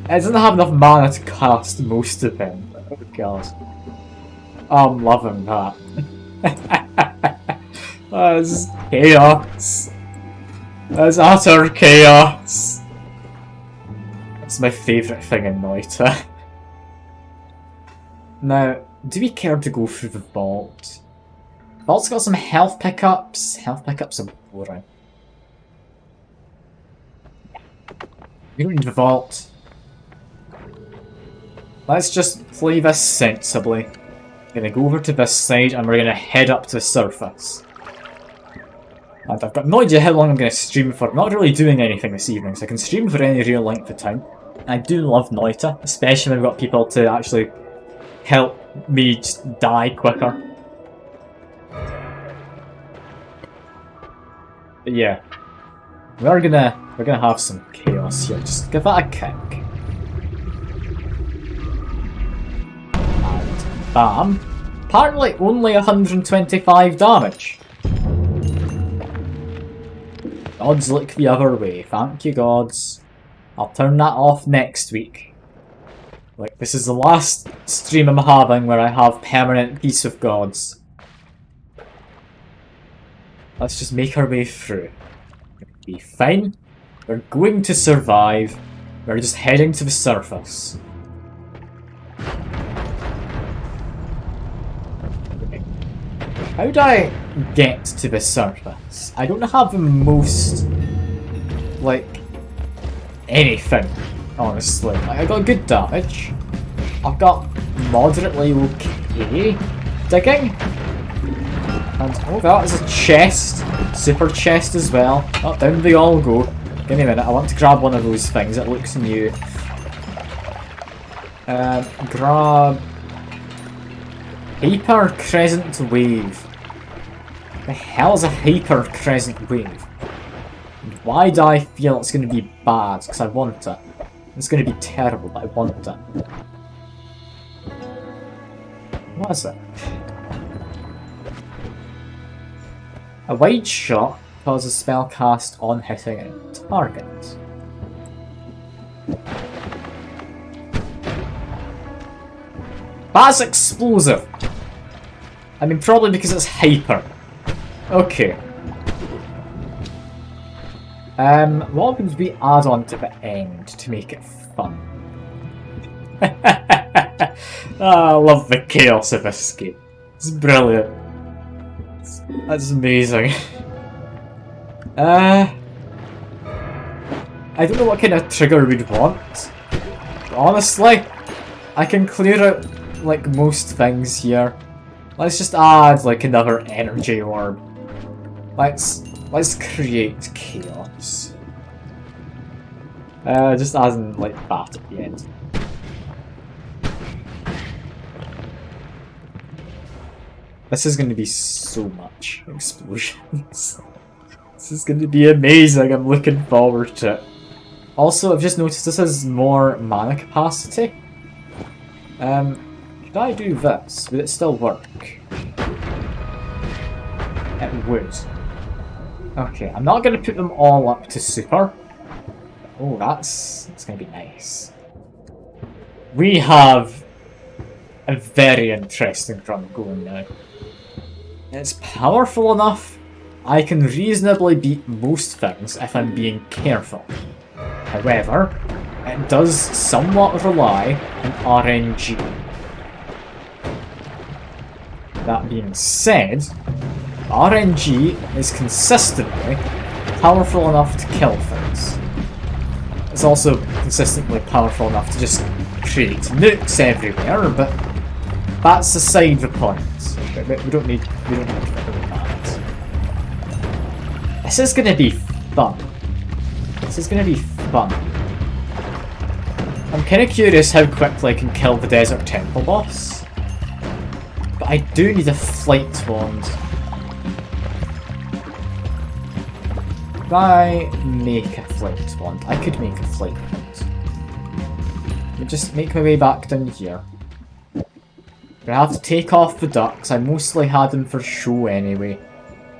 It doesn't have enough mana to cast most of them. Oh god. I'm loving that. That's is chaos. That's utter chaos. That's my favourite thing in Noita. Now, do we care to go through the vault? Vault's got some health pickups. Health pickups are boring. We don't need the vault. Let's just play this sensibly. I'm gonna go over to this side and we're gonna head up to the surface. And I've got no idea how long I'm gonna stream for. I'm not really doing anything this evening, so I can stream for any real length of time. I do love Noita, especially when I've got people to actually help me just die quicker. But yeah, we're gonna have some chaos here. Just give that a kick. And bam! Apparently only 125 damage. Gods look the other way. Thank you, gods. I'll turn that off next week. Like, this is the last stream I'm having where I have permanent peace with gods. Let's just make our way through. It'll be fine. We're going to survive. We're just heading to the surface. How do I get to the surface? I don't have the most, like, anything, honestly. I got good damage. I've got moderately okay digging. And oh, that is a chest. Super chest as well. Oh, down they all go. Give me a minute, I want to grab one of those things. It looks new. Grab... Hyper Crescent Wave. The hell is a Hyper Crescent Wave? And why do I feel it's going to be bad? Because I want it. It's going to be terrible, but I want it. What is it? A wide shot causes spell cast on hitting a target. That's explosive! I mean, probably because it's hyper. Okay. What would we add on to the end to make it fun? I love the chaos of this game. It's brilliant. That's amazing. I don't know what kind of trigger we'd want. Honestly, I can clear out like most things here. Let's just add like another energy orb. Let's create chaos. Just as in like that at the end. This is going to be so much explosions. This is going to be amazing. I'm looking forward to it. Also, I've just noticed this has more mana capacity. Could I do this? Would it still work? It would. Okay, I'm not going to put them all up to super. Oh, that's going to be nice. We have a very interesting run going now. It's powerful enough I can reasonably beat most things if I'm being careful. However, it does somewhat rely on RNG. That being said, RNG is consistently powerful enough to kill things. It's also consistently powerful enough to just create nukes everywhere, but that's aside the point. We don't need to think about that. This is gonna be fun. This is gonna be fun. I'm kinda curious how quickly I can kill the Desert Temple boss. But I do need a flight wand. If I make a flight wand, I could make a flight wand. Let me just make my way back down here. I'm gonna have to take off the ducks. I mostly had them for show anyway,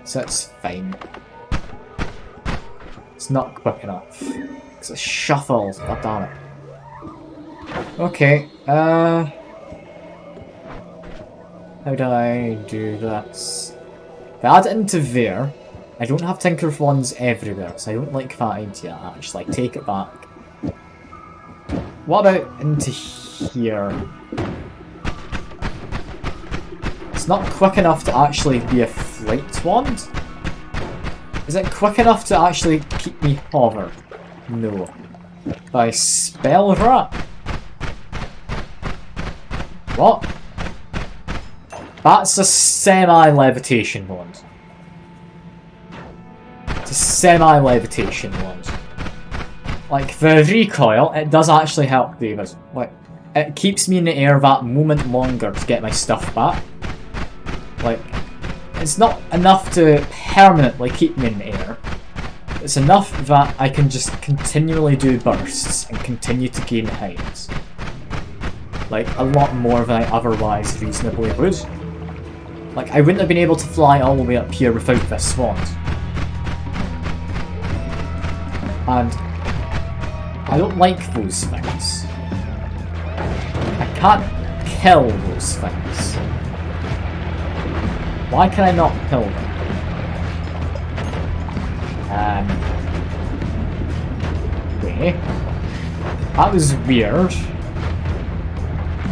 so that's fine. It's not quick enough. Because it shuffles, god damn it. Okay, how do I do this? If I add it into there, I don't have Tinker's Wands everywhere, so I don't like that idea, actually. Take it back. What about into here? It's not quick enough to actually be a flight wand? Is it quick enough to actually keep me hover? No. By spell rat? What? That's a semi-levitation wand. It's a semi-levitation wand. Like, the recoil, it does actually help David. Like, it keeps me in the air that moment longer to get my stuff back. Like, it's not enough to permanently keep me in the air. It's enough that I can just continually do bursts and continue to gain height. Like, a lot more than I otherwise reasonably would. Like, I wouldn't have been able to fly all the way up here without this wand. And I don't like those things. I can't kill those things. Why can I not kill them? Wait. That was weird.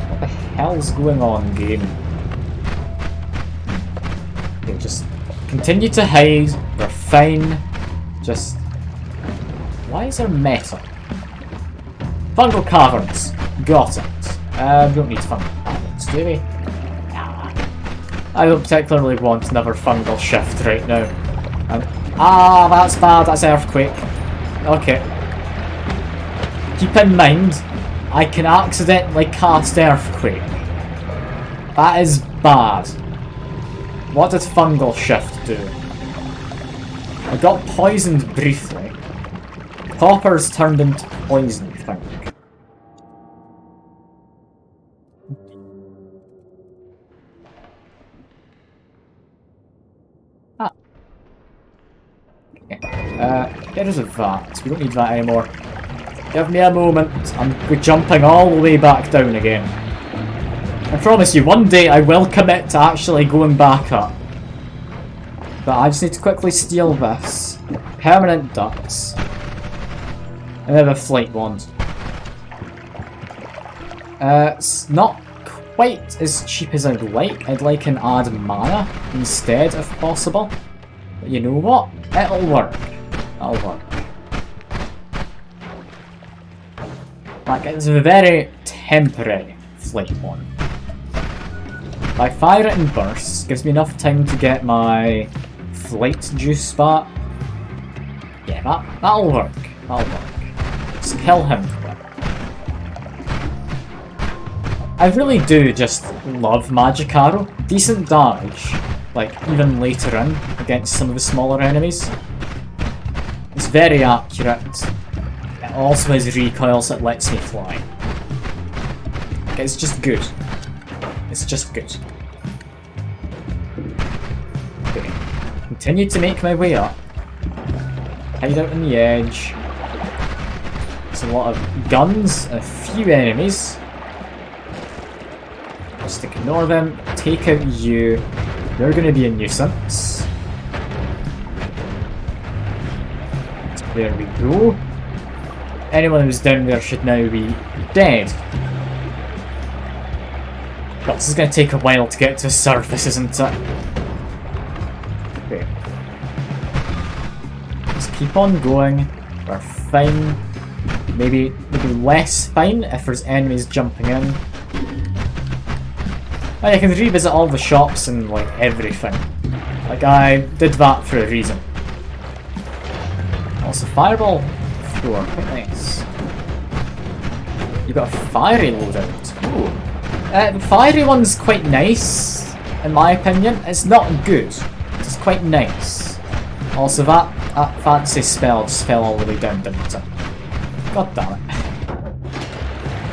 What the hell's going on, game? Okay, just continue to hide. We're fine. Just... Why is there metal? Fungal caverns. Got it. We don't need fungal caverns, do we? Nah. I don't particularly want another fungal shift right now. That's bad. That's earthquake. Okay. Keep in mind, I can accidentally cast earthquake. That is bad. What did fungal shift do? I got poisoned briefly. Poppers turned into poison, I think. Ah. Okay. Get rid of that. We don't need that anymore. Give me a moment. We're jumping all the way back down again. I promise you, one day I will commit to actually going back up. But I just need to quickly steal this. Permanent ducts. And then a flight wand. It's not quite as cheap as I'd like. I'd like an add mana instead, if possible. But you know what? It'll work. It'll work. Like, it's a very temporary flight wand. If I fire it in bursts, gives me enough time to get my flight juice back. Yeah, that'll work. That'll work. Just kill him quick. I really do just love Magic Arrow. Decent damage, like even later in, against some of the smaller enemies. It's very accurate. It also has recoils that lets me fly. It's just good. It's just good. Okay. Continue to make my way up. Hide out on the edge. There's a lot of guns and a few enemies. Just ignore them. Take out you. You're going to be a nuisance. So there we go. Anyone who's down there should now be dead. God, this is going to take a while to get to the surface, isn't it? Okay. Just keep on going. We're fine. Maybe less fine if there's enemies jumping in. I can revisit all the shops and like everything. Like I did that for a reason. Also, fireball thrower, quite nice. You got a fiery loadout. Ooh. The fiery one's quite nice, in my opinion. It's not good. It's quite nice. Also, that fancy spell just fell all the way down, didn't it? God damn it.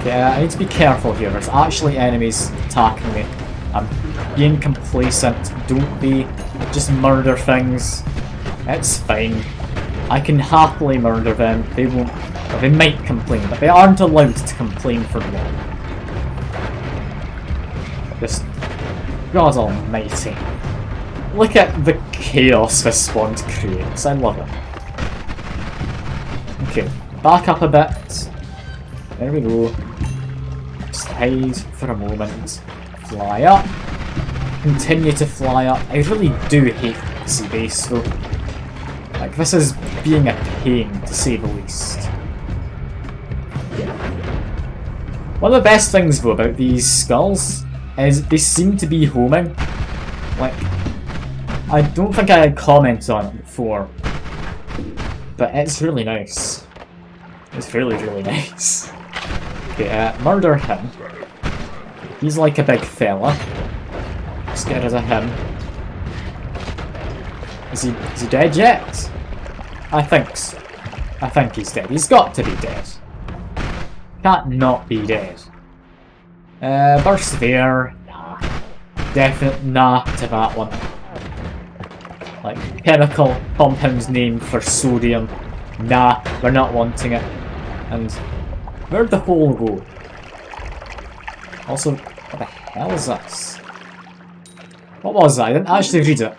Okay, I need to be careful here. There's actually enemies attacking me. I'm being complacent. Don't be. Just murder things. It's fine. I can happily murder them. They won't. Well, they might complain, but they aren't allowed to complain for long. Just. God almighty. Look at the chaos this spawn creates. I love it. Okay, back up a bit. There we go. Just hide for a moment. Fly up. Continue to fly up. I really do hate sea base though. Like, this is being a pain, to say the least. One of the best things though about these skulls is they seem to be homing. Like, I don't think I had commented on it before, but it's really nice. It's really, really nice. Okay, murder him. He's like a big fella. Let's get rid of him. Is he dead yet? I think so. I think he's dead. He's got to be dead. Can't not be dead. Burst there. Nah. Definite nah to that one. Like, chemical compound's name for sodium. Nah, we're not wanting it. And where'd the hole go? Also, what the hell is this? What was that? I didn't actually read it.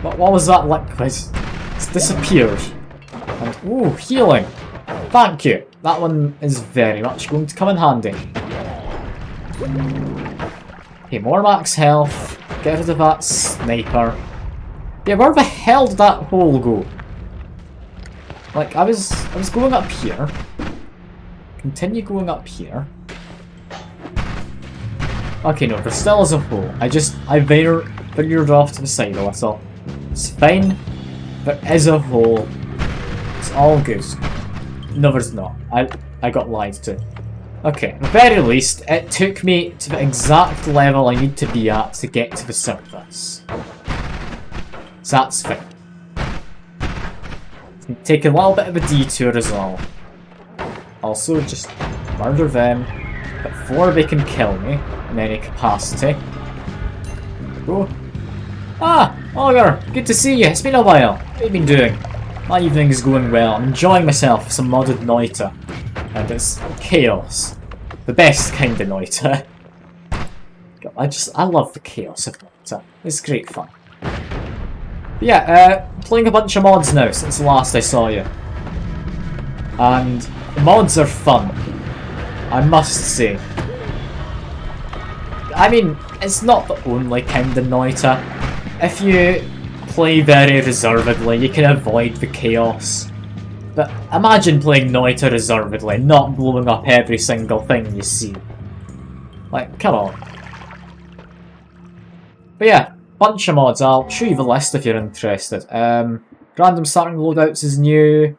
What was that liquid? It's disappeared. And, ooh, healing. Thank you. That one is very much going to come in handy. Okay, more max health. Get rid of that sniper. Yeah, where the hell did that hole go? Like, I was going up here. Continue going up here. Okay, no, there still is a hole. I veered off to the side a little. It's fine. There is a hole. It's all good. No, there's not. I got lied to. Okay, at the very least, it took me to the exact level I need to be at to get to the surface. So that's fine. Take a little bit of a detour as well. Also, just murder them before they can kill me in any capacity. Oh. Ah! Augur! Good to see you! It's been a while. What have you been doing? My evening is going well. I'm enjoying myself with some Modded Noita. And it's chaos. The best kind of Noita. I love the chaos of Noita. It's great fun. But yeah, playing a bunch of mods now since the last I saw you. And the mods are fun. I must say. I mean, it's not the only kind of Noita. If you play very reservedly, you can avoid the chaos. But imagine playing Noita reservedly, not blowing up every single thing you see. Like, come on. But yeah, bunch of mods. I'll show you the list if you're interested. Random starting loadouts is new.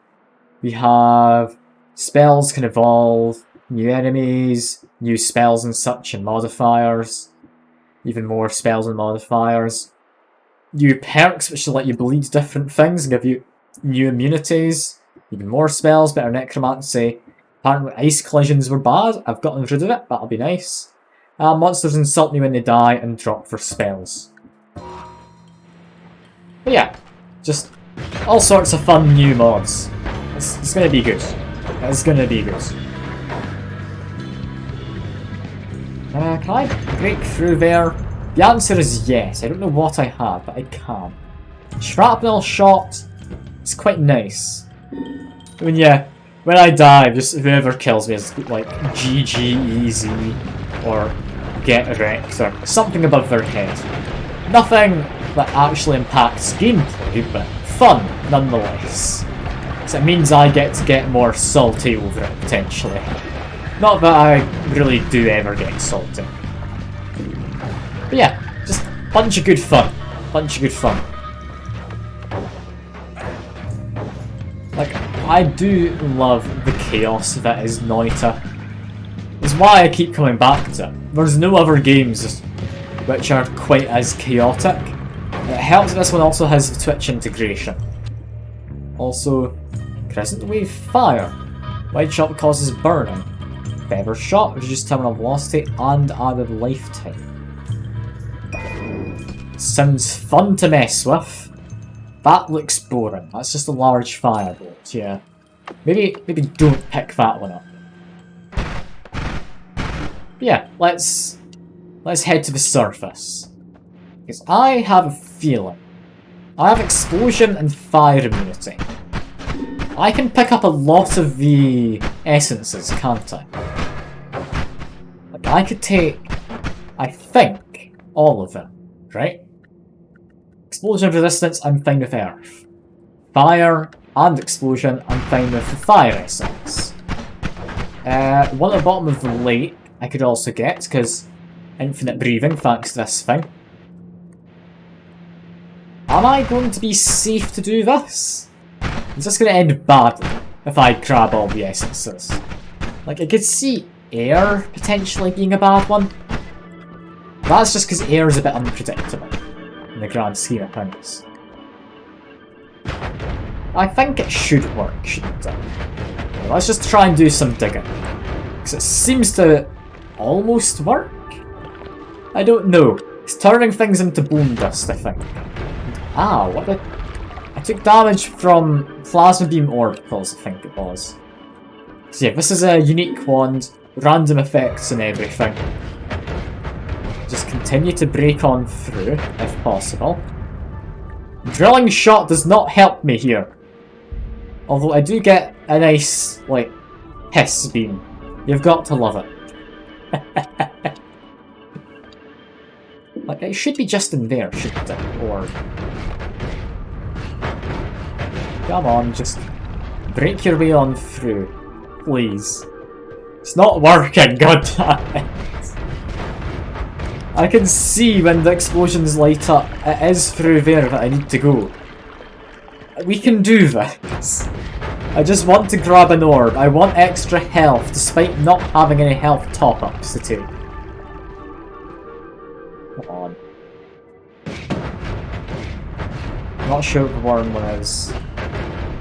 We have spells can evolve, new enemies, new spells and such, and modifiers. Even more spells and modifiers. New perks which will let you bleed different things and give you new immunities. Even more spells, better necromancy. Apparently ice collisions were bad. I've gotten rid of it, that'll be nice. Monsters insult me when they die and drop for spells. But yeah, just all sorts of fun new mods. It's gonna be good. It's gonna be good. Can I break through there? The answer is yes. I don't know what I have, but I can. Shrapnel shot. It's quite nice. I mean, yeah, when I die, just whoever kills me is like GG easy, or get wrecked or something above their head. Nothing that actually impacts gameplay, but fun nonetheless. So it means I get to get more salty over it, potentially. Not that I really do ever get salty. But yeah, just bunch of good fun. Bunch of good fun. Like, I do love the chaos that is Noita. It's why I keep coming back to it. There's no other games which are quite as chaotic. It helps this one also has the Twitch integration. Also, Crescent Wave Fire. White Shot causes burning. Feather Shot reduces terminal velocity and added lifetime. Sounds fun to mess with. That looks boring. That's just a large firebolt, yeah. Maybe don't pick that one up. Yeah, let's head to the surface. Because I have a feeling. I have explosion and fire immunity. I can pick up a lot of the essences, can't I? Like, I could take, I think, all of them, right? Explosion resistance, I'm fine with earth. Fire and explosion, I'm fine with the fire essence. One at the bottom of the lake, I could also get, because infinite breathing thanks to this thing. Am I going to be safe to do this? Is this going to end badly if I grab all the essences? Like, I could see air potentially being a bad one. That's just because air is a bit unpredictable in the grand scheme of things. I think it should work, shouldn't it? Let's just try and do some digging. Because it seems to almost work? I don't know. It's turning things into bone dust, I think. Ah, what the... I took damage from Plasma Beam Orbicals, I think it was. So yeah, this is a unique wand, random effects and everything. Just continue to break on through, if possible. Drilling Shot does not help me here. Although I do get a nice, like, hiss beam. You've got to love it. Like, it should be just in there, shouldn't it? Or... Come on, just break your way on through, please. It's not working, goddammit. I can see when the explosions light up. It is through there that I need to go. We can do this. I just want to grab an orb. I want extra health, despite not having any health top-ups to take. Come on. Not sure what the worm one is.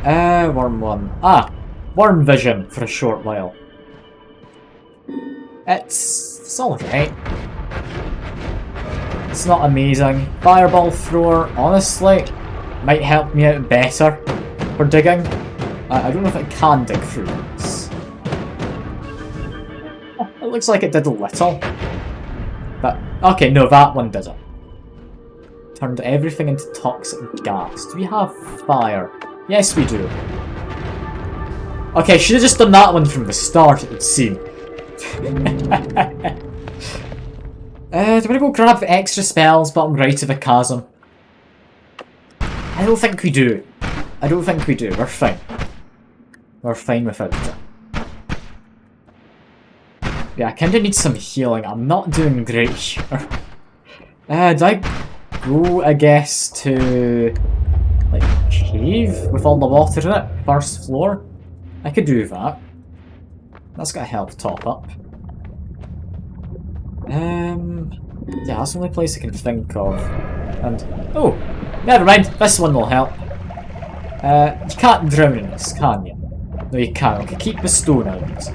Worm one. Ah! Worm vision for a short while. It's alright. It's not amazing. Fireball thrower, honestly, might help me out better for digging. I don't know if it can dig through this. Oh, it looks like it did a little. But, okay, no, that one did it. Turned everything into toxic gas. Do we have fire? Yes, we do. Okay, should have just done that one from the start, it would seem. Do I want to go grab the extra spells bottom right of the chasm? I don't think we do. I don't think we do. We're fine. We're fine without it. Yeah, I kinda need some healing. I'm not doing great here. Do I go, I guess, to... like, cave with all the water in it? First floor? I could do that. That's got a health top up. Yeah, that's the only place I can think of. And, oh, never mind, this one will help. You can't drown in this, can you? No, you can't. Okay, keep the stone out.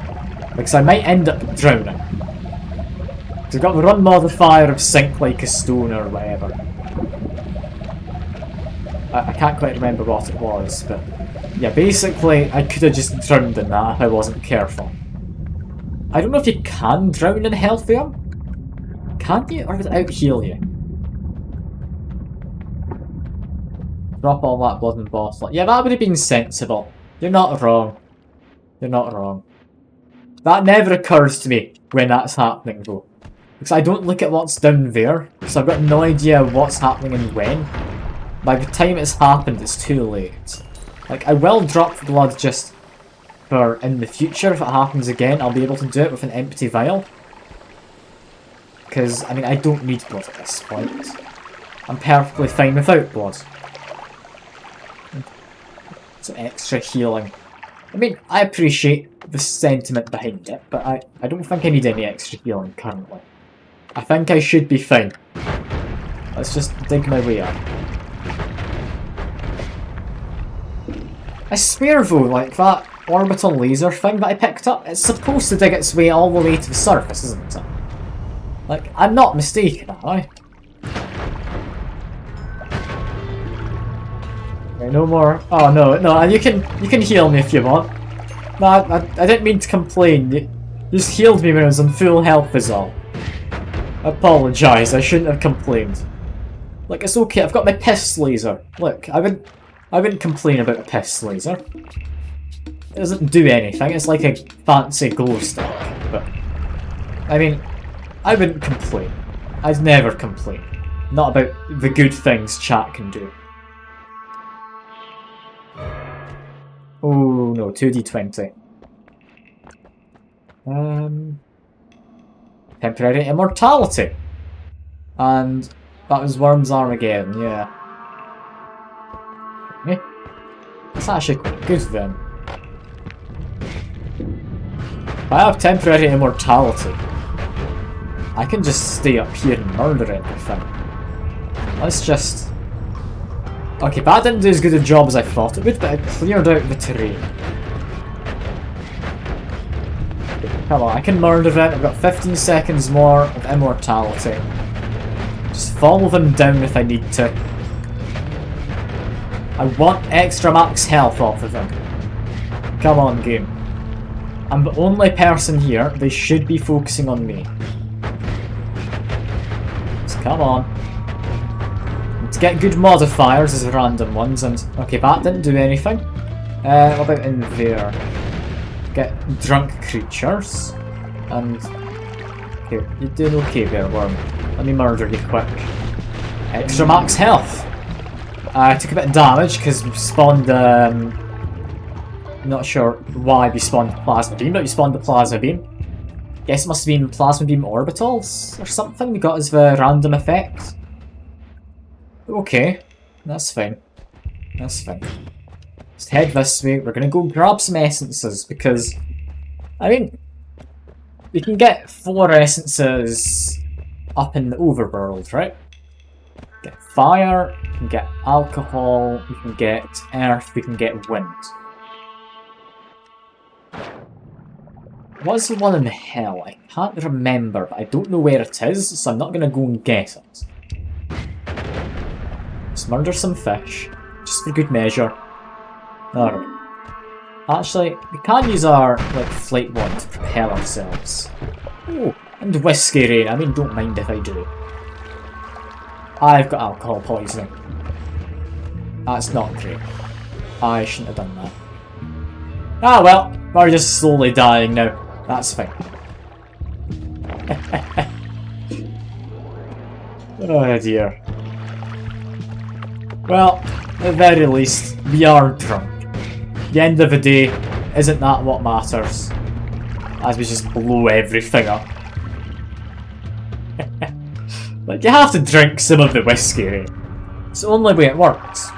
Because I might end up drowning. Because I've got the run modifier of sink like a stone or whatever. I can't quite remember what it was, but... yeah, basically, I could have just drowned in that if I wasn't careful. I don't know if you can drown in Healthium. Can you? Or would it out-heal you? Drop all that blood and bottle. Yeah, that would have been sensible. You're not wrong. You're not wrong. That never occurs to me when that's happening, though. Because I don't look at what's down there, so I've got no idea what's happening and when. By the time it's happened, it's too late. Like, I will drop blood just for in the future. If it happens again, I'll be able to do it with an empty vial. Because, I mean, I don't need blood at this point. I'm perfectly fine without blood. Some extra healing. I mean, I appreciate the sentiment behind it, but I don't think I need any extra healing currently. I think I should be fine. Let's just dig my way up. I swear though, like that orbital laser thing that I picked up, it's supposed to dig its way all the way to the surface, isn't it? Like, I'm not mistaken, am I? Okay, no more. Oh no, you can heal me if you want. No, I didn't mean to complain. You just healed me when I was on full health is all. I apologise, I shouldn't have complained. Like, it's okay, I've got my piss laser. Look, I wouldn't complain about a piss laser. It doesn't do anything, it's like a fancy glow stick, but... I mean, I wouldn't complain. I'd never complain. Not about the good things chat can do. Oh no, 2d20. Temporary immortality. And that was Worm's Armageddon, yeah. Okay. That's actually quite good then. If I have temporary immortality, I can just stay up here and murder everything. Let's just... Okay, that didn't do as good a job as I thought it would, but it cleared out the terrain. Come on, I can murder it. I've got 15 seconds more of immortality. Just follow them down if I need to. I want extra max health off of them. Come on, game. I'm the only person here. They should be focusing on me. So come on. To get good modifiers as random ones, and okay, that didn't do anything. What about in there? Get drunk creatures, and here, you're doing okay there, Worm. Let me murder you quick. Extra max health. I took a bit of damage because we spawned. Not sure why we spawned the plasma beam, but we spawned the plasma beam. Guess it must have been plasma beam orbitals or something. We got as the random effect. Okay, that's fine. That's fine. Let's head this way. We're gonna go grab some essences because, I mean, we can get 4 essences up in the overworld, right? Get fire, we can get alcohol, we can get earth, we can get wind. What's the one in hell? I can't remember, but I don't know where it is, so I'm not gonna go and get it. Let's murder some fish, just for good measure. Alright. Actually, we can use our flight wand to propel ourselves. Oh, and whiskey rain. I mean, don't mind if I do. I've got alcohol poisoning. That's not great. I shouldn't have done that. Ah well, we're just slowly dying now. That's fine. Oh dear. Well, at the very least, we are drunk. The end of the day, isn't that what matters? As we just blow everything up. Like, you have to drink some of the whiskey, right? It's the only way it works.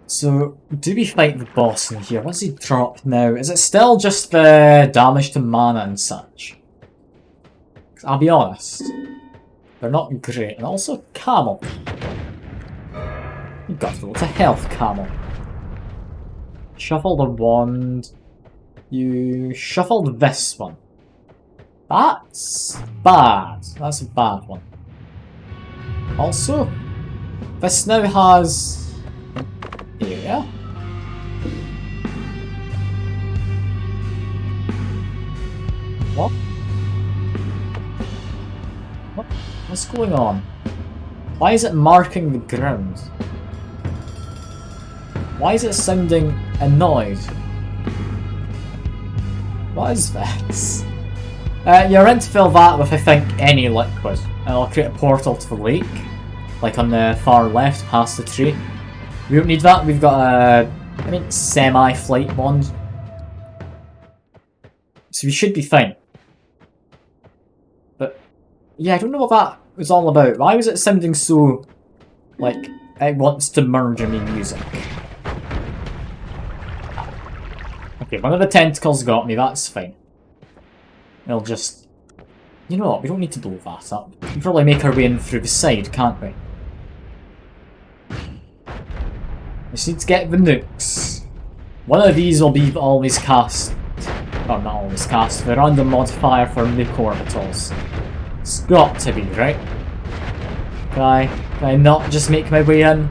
So, do we fight the boss in here? What's he dropped now? Is it still just the damage to mana and such? 'Cause I'll be honest, they're not great. And also, camel. You got lots of health, camel. Shuffle the wand. You shuffled this one. That's bad. That's a bad one. Also, this now has... area. What? What's going on? Why is it marking the ground? Why is it sounding annoyed? What is this? You're meant to fill that with, I think, any liquid. And I'll create a portal to the lake. Like on the far left, past the tree. We don't need that, we've got a, I think, semi-flight bond. So we should be fine. But, yeah, I don't know what that was all about. Why was it sounding so, like, it wants to murder me music? Okay, one of the tentacles got me, that's fine. We'll just... You know what, we don't need to blow that up. We can probably make our way in through the side, can't we? We just need to get the nukes. One of these will be always cast... Or not always cast, the random modifier for nuke orbitals. It's got to be, right? Can I not just make my way in?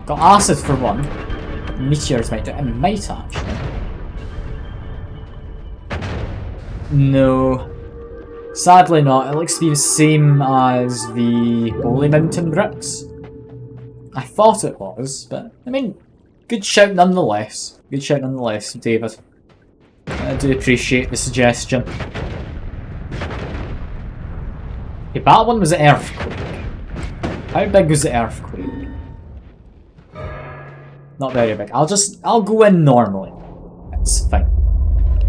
Got acid for one. Meteors might do it. It might actually. No. Sadly not. It looks to be the same as the Holy Mountain bricks. I thought it was, but I mean, good shout nonetheless. Good shout nonetheless, David. I do appreciate the suggestion. Okay, that one was an earthquake. How big was the earthquake? Not very big. I'll go in normally. It's fine.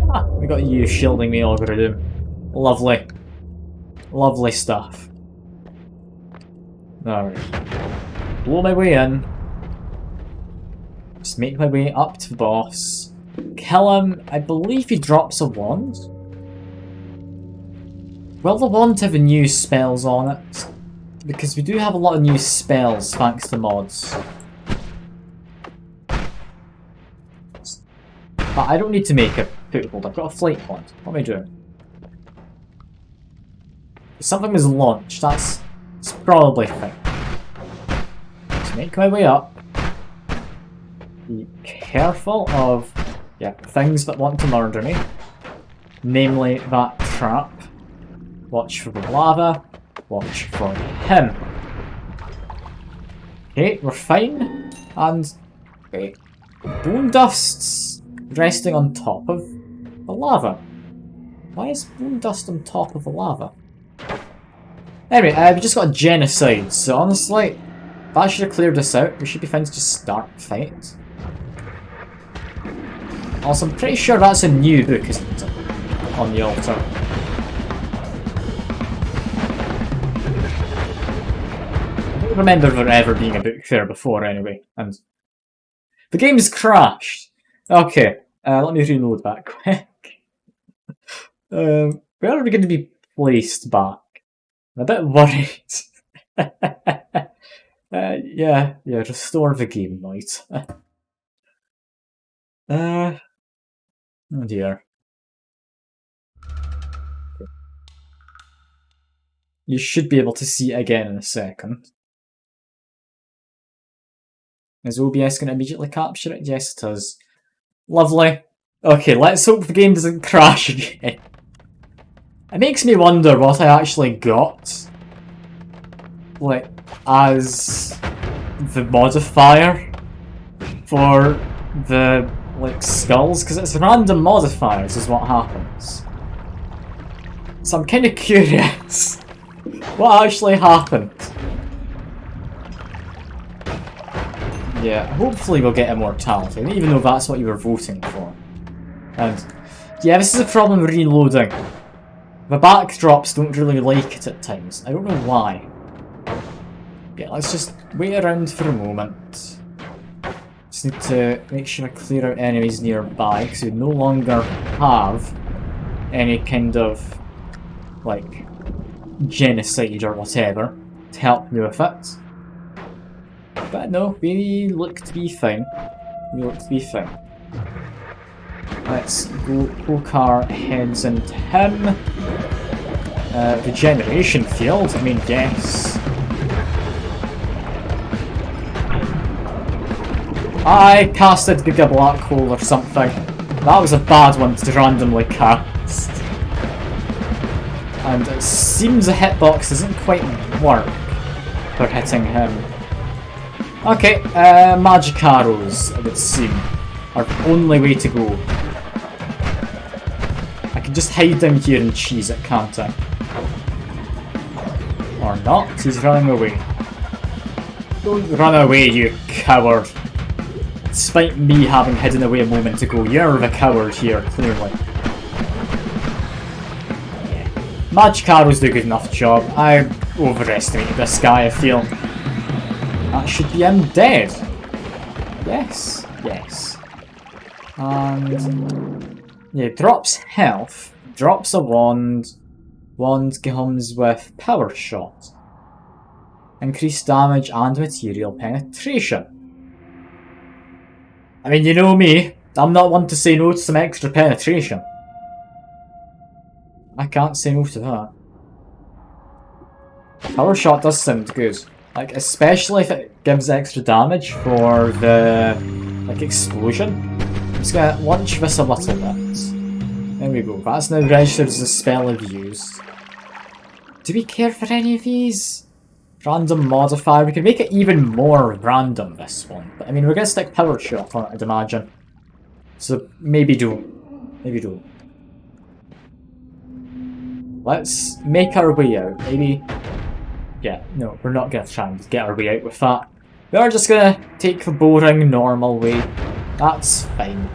Ah, we got you shielding me algorithm. Lovely. Lovely stuff. Alright. Blow my way in. Just make my way up to the boss. Kill him. I believe he drops a wand. Will the wand have new spells on it? Because we do have a lot of new spells thanks to mods. But I don't need to make a foothold. I've got a flight wand. What am I doing? If something was launched, that's probably fine. Let's make my way up. Be careful of things that want to murder me. Namely that trap. Watch for the lava. Watch for him. Okay, we're fine. And okay, bone dust's resting on top of the lava. Why is bone dust on top of the lava? Anyway, we just got a genocide, so honestly, that should have cleared us out. We should be fine to just start the fight. Also, I'm pretty sure that's a new book, isn't it? On the altar. I don't remember there ever being a book there before, anyway. And the game's crashed. Okay, let me reload that quick. Where are we going to be placed back? I'm a bit worried. Yeah, restore the game, night. Oh dear. You should be able to see it again in a second. Is OBS going to immediately capture it? Yes, it is. Lovely. Okay, let's hope the game doesn't crash again. It makes me wonder what I actually got, like, as the modifier for the, like, skulls, because it's random modifiers is what happens. So I'm kind of curious what actually happened. Yeah, hopefully we'll get immortality, even though that's what you were voting for. And yeah, this is a problem with reloading. The backdrops don't really like it at times. I don't know why. Yeah, let's just wait around for a moment. Just need to make sure I clear out enemies nearby, because we no longer have any kind of, like, genocide or whatever to help me with it. But no, we look to be fine. We look to be fine. Let's go poke our heads into him. Regeneration field? I mean, yes. I casted Giga Black Hole or something. That was a bad one to randomly cast. And it seems the hitbox doesn't quite work. for hitting him. Okay, magic arrows, it would seem, are the only way to go. I can just hide down here and cheese it, can't I? Or not, he's running away. Don't run away, you coward. Despite me having hidden away a moment ago, you're the coward here, clearly. Yeah. Magic arrows do a good enough job. I overestimated this guy, I feel. That should be him dead. Yes, yes. And yeah, drops health, drops a wand. Wand comes with power shot. Increased damage and material penetration. I mean, you know me, I'm not one to say no to some extra penetration. I can't say no to that. Power shot does sound good. Like, especially if it gives extra damage for the, like, explosion. I'm just gonna launch this a little bit. There we go. That's now registered as a spell I've used. Do we care for any of these? Random modifier. We can make it even more random, this one. But I mean, we're gonna stick power shot on it, I'd imagine. So maybe don't. Maybe don't. Let's make our way out. Maybe. Yeah, no, we're not gonna try and get our way out with that. We are just gonna take the boring, normal way. That's fine.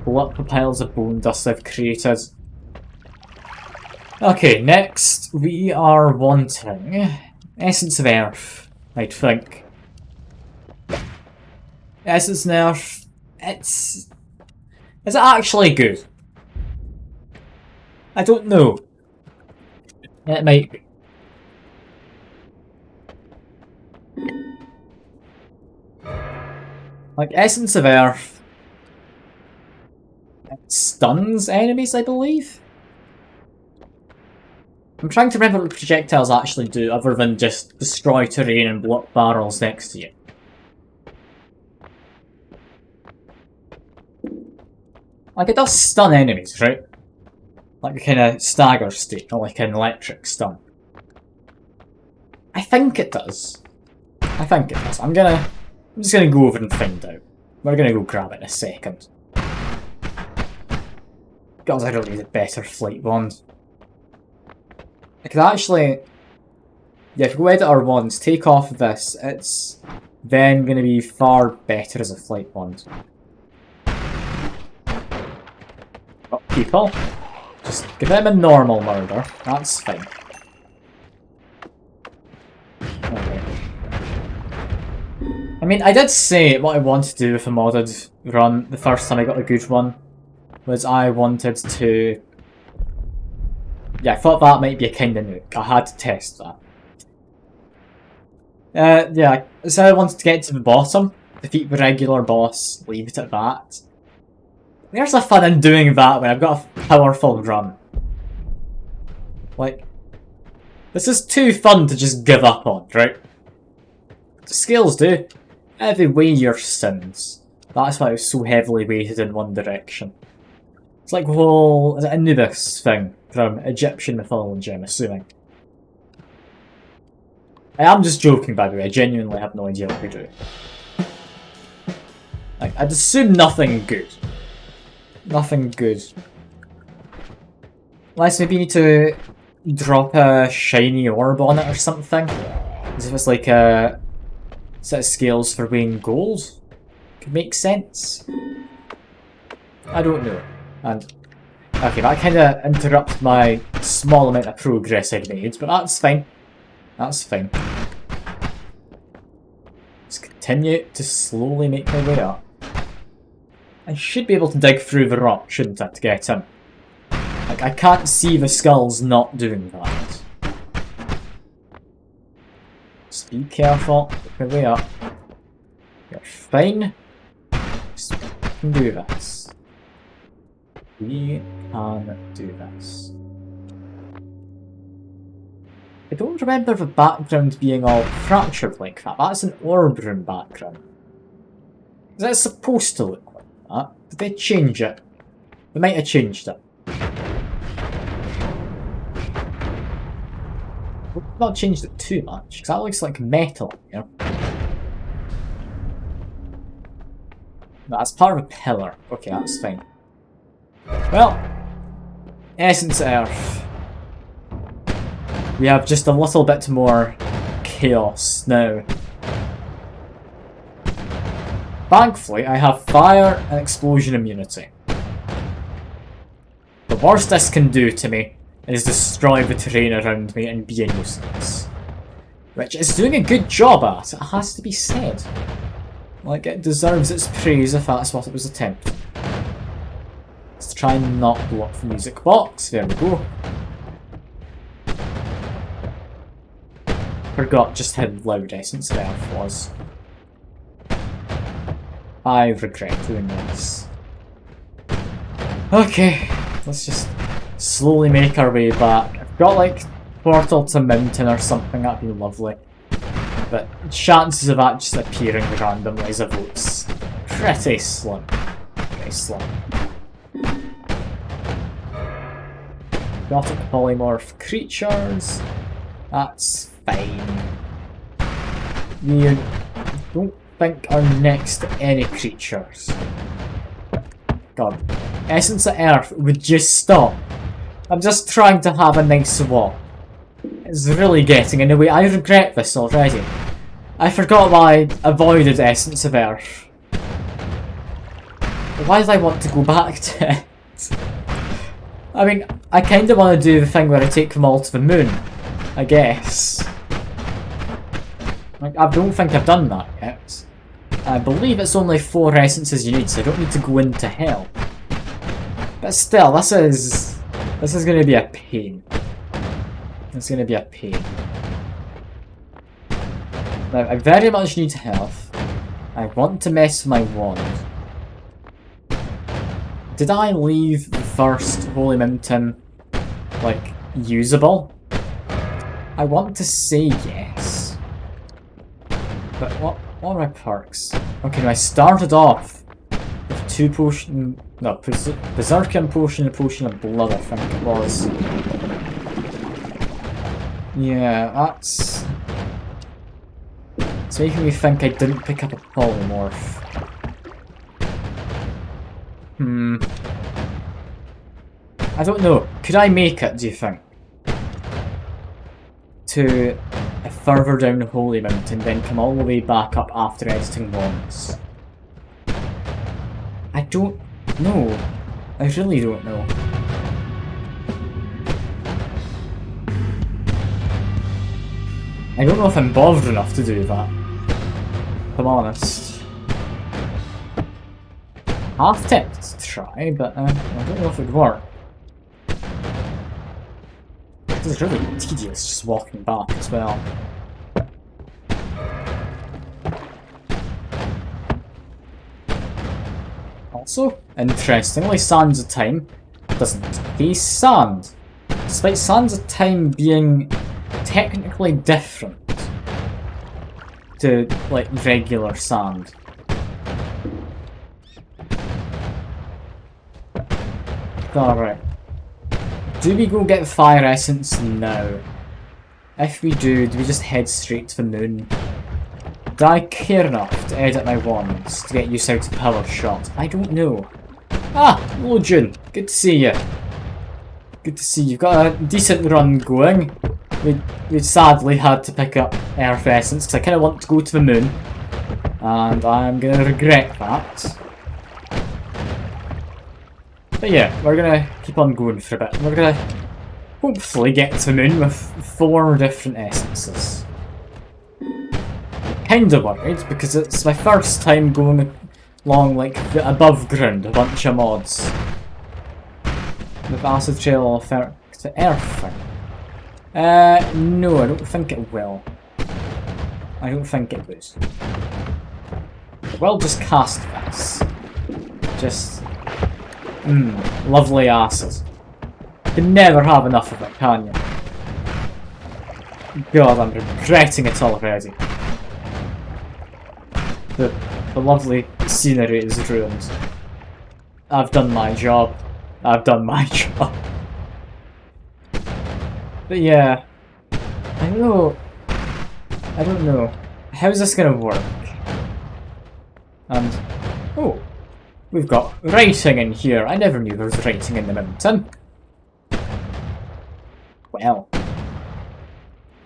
Blow up the piles of bone dust I've created. Okay, next we are wanting Essence of Earth, I think. Essence of Earth, is it actually good? I don't know. It might be. Like, Essence of Earth, it stuns enemies, I believe? I'm trying to remember what projectiles actually do, other than just destroy terrain and blow up barrels next to you. Like, it does stun enemies, right? Like a kind of stagger state, not like an electric stun. I think it does. I think it does. I'm just gonna go over and find out. We're gonna go grab it in a second. God, I don't need a better flight wand. I could actually... Yeah, if we go edit our wands, take off this, it's then going to be far better as a flight wand. But people, just give them a normal murder, that's fine. Okay. I mean, I did say what I wanted to do with a modded run the first time I got a good one, was I wanted to... Yeah, I thought that might be a kind of nuke. I had to test that. Yeah, so I wanted to get to the bottom, defeat the regular boss, leave it at that. There's the fun in doing that when I've got a powerful run. Like, this is too fun to just give up on, right? The skills do. Every way your sins. That's why it was so heavily weighted in one direction. It's like the whole Anubis thing from Egyptian mythology, I'm assuming. I am just joking, by the way. I genuinely have no idea what we do. Like, I'd assume nothing good. Nothing good. Unless maybe you need to drop a shiny orb on it or something. As if it's like a set of scales for weighing gold. Could make sense. I don't know. And okay, that kind of interrupts my small amount of progress I've made, but that's fine. That's fine. Just continue to slowly make my way up. I should be able to dig through the rock, shouldn't I, to get in? Like, I can't see the skulls not doing that. Just be careful, make my way up. You're fine. Just can do this. We can do this. I don't remember the background being all fractured like that. That's an orb room background. Is that supposed to look like that? Did they change it? They might have changed it. not changed it too much, because that looks like metal, you know? That's part of a pillar. Okay, that's fine. Well, Essence Earth. We have just a little bit more chaos now. Thankfully, I have fire and explosion immunity. The worst this can do to me is destroy the terrain around me and be a nuisance. Which it's doing a good job at, it has to be said. Like, it deserves its praise if that's what it was attempting. Let's try and not blow up the music box. There we go. Forgot just how loud Essence of Earth was. I regret doing this. Okay, let's just slowly make our way back. I've got like portal to mountain or something, that'd be lovely. But chances of that just appearing randomly as a vote's pretty slim. Pretty slim. Exotic polymorph creatures. That's fine. We don't think are next to any creatures. God. Essence of Earth would just stop. I'm just trying to have a nice walk. It's really getting in the way. I regret this already. I forgot why I avoided Essence of Earth. Why did I want to go back to it? I mean, I kind of want to do the thing where I take them all to the moon. I guess. Like, I don't think I've done that yet. I believe it's only 4 essences you need, so I don't need to go into hell. But still, this is going to be a pain. It's going to be a pain. Now, I very much need health. I want to mess with my wand. Did I leave the first Holy Mountain, like, usable? I want to say yes. But what are my perks? Okay, now I started off with 2 potion... No, Berserkian Potion and Potion of Blood, I think it was. Yeah, that's... It's making me think I didn't pick up a polymorph. I don't know. Could I make it, do you think? To further down the Holy Mountain, then come all the way back up after editing wands? I don't know. I really don't know. I don't know if I'm bothered enough to do that. If I'm honest. Half tempted to try, but I don't know if it'd work. It's really tedious just walking back as well. Also, interestingly, Sands of Time doesn't taste sand, despite Sands of Time being technically different to, like, regular sand. Alright. Do we go get Fire Essence now? If we do we just head straight to the moon? Do I care enough to edit my wands to get used out to Power Shot? I don't know. Ah! Hello June. Good to see you. Good to see you. You've got a decent run going. We sadly had to pick up Earth Essence because I kind of want to go to the moon. And I'm going to regret that. But yeah, we're going to keep on going for a bit. We're going to hopefully get to the moon with 4 different essences. Kinda worried because it's my first time going along like above ground, a bunch of mods. With Acid Trail of Earth thing. No, I don't think it will. I don't think it would. We'll just cast this. Just... lovely asses. You can never have enough of it, can you? God, I'm regretting it already. The lovely scenery is ruined. I've done my job. I've done my job. But yeah. I don't know. How's this gonna work? And oh, we've got writing in here. I never knew there was writing in the mountain. Well,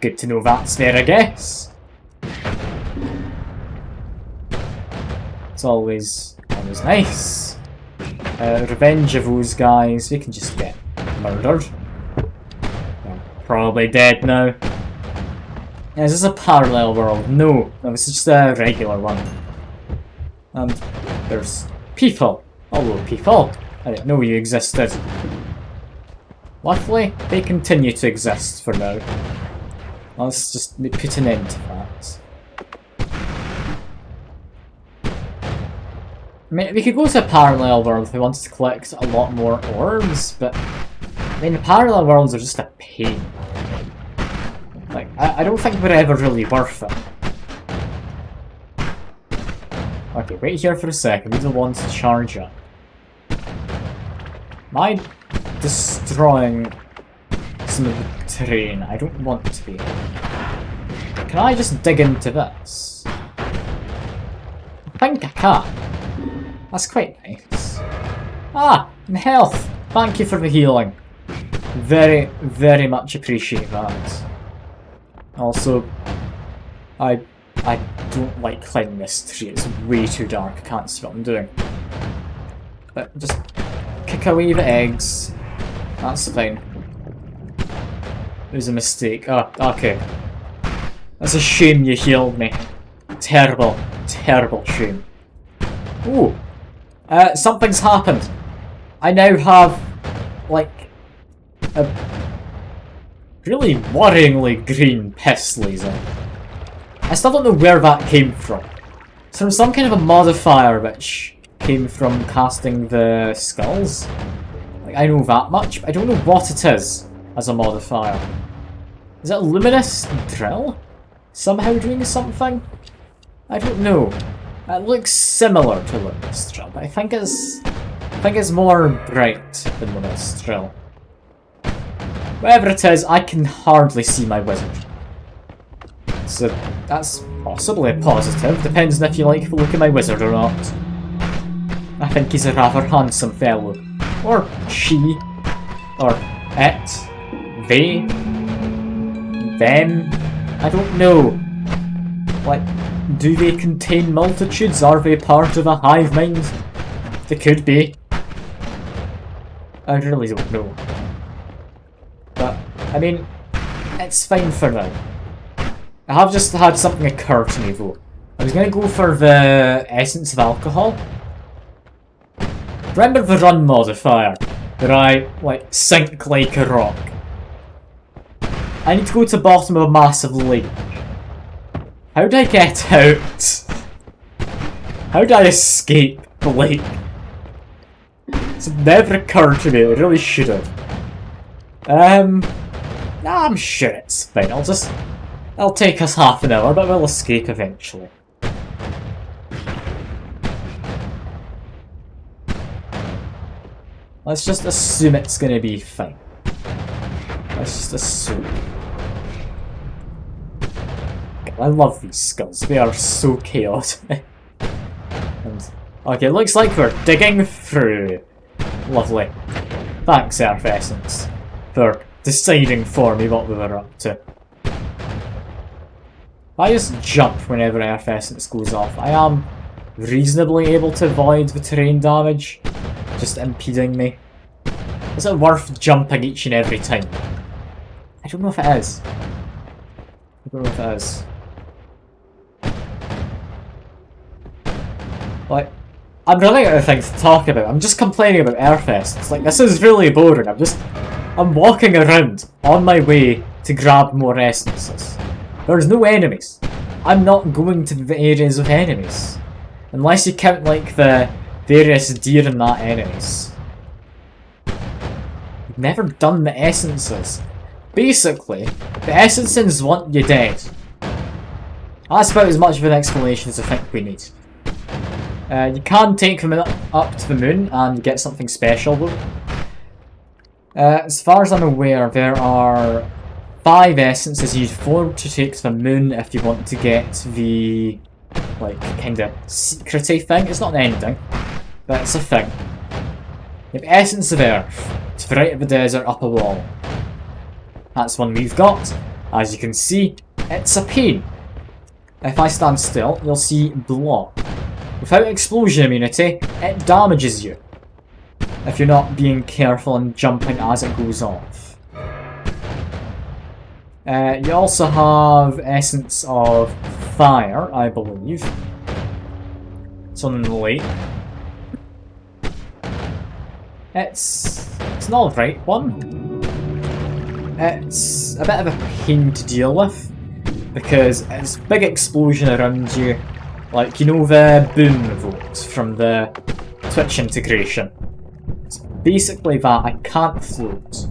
good to know that's there, I guess. It's always nice. Revenge of those guys. They can just get murdered. They're probably dead now. Is this a parallel world? No, this is just a regular one. And there's people. Hello, people. I didn't know you existed. Luckily, they continue to exist for now. Let's just put an end to that. I mean, we could go to a parallel world if we wanted to collect a lot more orbs, but I mean, the parallel worlds are just a pain. Like, I don't think they're ever really worth it. Okay, wait here for a second. These are the ones to charge up. Am I destroying some of the terrain? I don't want to be. Can I just dig into this? I think I can. That's quite nice. Ah, and health! Thank you for the healing. Very, very much appreciate that. Also, I don't like climbing this tree. It's way too dark. I can't see what I'm doing. But just kick away the eggs. That's fine. It was a mistake. Oh, okay. That's a shame you healed me. Terrible, terrible shame. Ooh. Something's happened. I now have, like, a really worryingly green piss laser. I still don't know where that came from. It's from some kind of a modifier which came from casting the skulls. Like, I know that much, but I don't know what it is as a modifier. Is it a luminous drill? Somehow doing something? I don't know. It looks similar to luminous drill, but I think it's more bright than luminous drill. Whatever it is, I can hardly see my wizard. So that's possibly a positive, depends on if you like the look of my wizard or not. I think he's a rather handsome fellow. Or she. Or it. They. Them. I don't know. Like, do they contain multitudes? Are they part of a hive mind? They could be. I really don't know. But, I mean, it's fine for now. I have just had something occur to me though. I was going to go for the essence of alcohol. Remember the run modifier? Where I, like, sink like a rock. I need to go to the bottom of a massive lake. How do I get out? How do I escape the lake? It's never occurred to me, it really should have. I'm sure it's fine. It'll take us half an hour, but we'll escape eventually. Let's just assume it's gonna be fine. Let's just assume. I love these skulls, they are so chaotic. And, okay, looks like we're digging through. Lovely. Thanks, Earth Essence, for deciding for me what we were up to. I just jump whenever Earth Essence goes off. I am reasonably able to avoid the terrain damage, just impeding me. Is it worth jumping each and every time? I don't know if it is. I don't know if it is. Like, I'm running out of things to talk about. I'm just complaining about Earth Essence. Like, this is really boring. I'm walking around on my way to grab more essences. There's no enemies. I'm not going to the areas of enemies. Unless you count, like, the various deer and that enemies. I've never done the essences. Basically, the essences want you dead. That's about as much of an explanation as I think we need. You can take them up to the moon and get something special though. As far as I'm aware, there are 5 essences. You need 4 to take to the moon if you want to get the, like, kind of secret-y thing. It's not an ending, but it's a thing. You have Essence of Earth. To the right of the desert, up a wall. That's one we've got. As you can see, it's a pain. If I stand still, you'll see block. Without explosion immunity, it damages you if you're not being careful and jumping as it goes off. You also have Essence of Fire, I believe. It's on the late. It's an alright one. It's a bit of a pain to deal with because it's big explosion around you. Like, you know the boom vote from the Twitch integration? It's basically that. I can't float.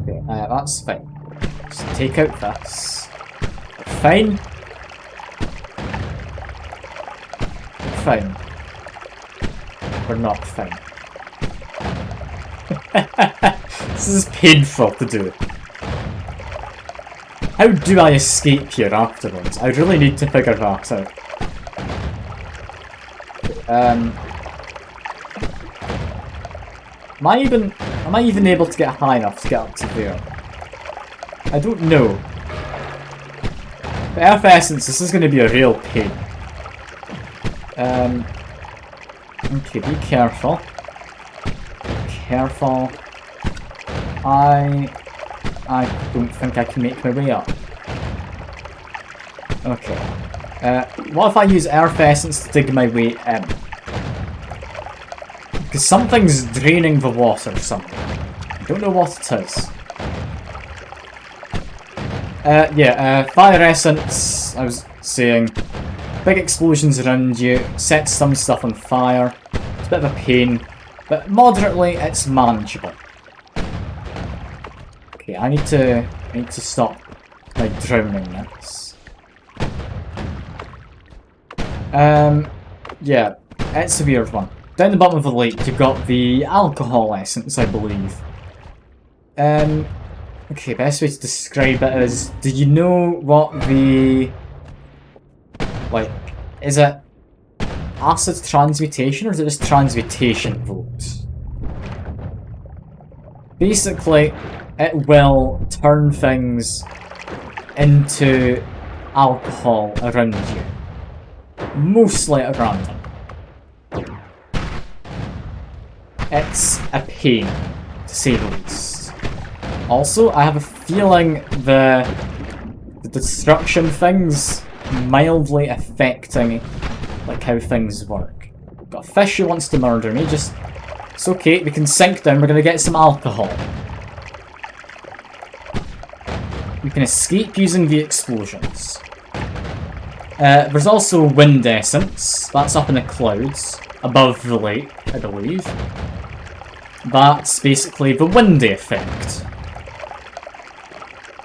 Okay, that's fine. Just take out this. Fine. Fine. We're not fine. This is painful to do. How do I escape here afterwards? I really need to figure that out. Am I even able to get high enough to get up to there? I don't know. The Earth Essence, this is going to be a real pain. Okay, be careful. Careful. I don't think I can make my way up. Okay. What if I use Earth Essence to dig my way in? Because something's draining the water or something. I don't know what it is. Fire Essence, I was saying. Big explosions around you, sets some stuff on fire. It's a bit of a pain, but moderately it's manageable. Okay, I need to stop by drowning this. Yeah, it's a weird one. Down the bottom of the lake, you've got the alcohol essence, I believe. Okay, best way to describe it is, do you know what the... like, is it acid transmutation or is it just transmutation vote? Basically, it will turn things into alcohol around you. Mostly at random. It's a pain, to say the least. Also, I have a feeling the destruction things mildly affecting like how things work. Got a fish who wants to murder me, just... It's okay, we can sink down, we're gonna get some alcohol. We can escape using the explosions. There's also wind essence, that's up in the clouds, above the lake, I believe. That's basically the windy effect.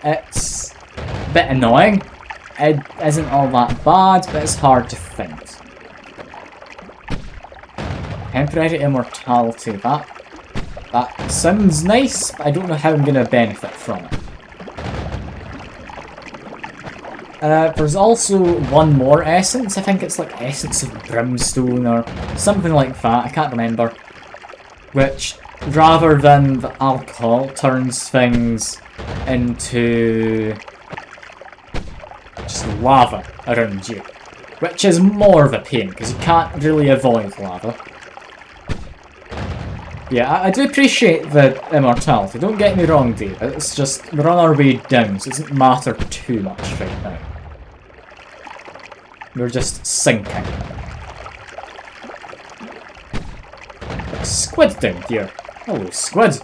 It's a bit annoying. It isn't all that bad, but it's hard to find. Temporary immortality, that sounds nice, but I don't know how I'm going to benefit from it. There's also one more essence, I think it's like Essence of Brimstone or something like that, I can't remember. Which, rather than the alcohol, turns things into just lava around you. Which is more of a pain, because you can't really avoid lava. Yeah, I do appreciate the immortality, don't get me wrong, Dave. It's just, we're on our way down, so it doesn't matter too much right now. We're just sinking. There's a squid down here. Hello, squid.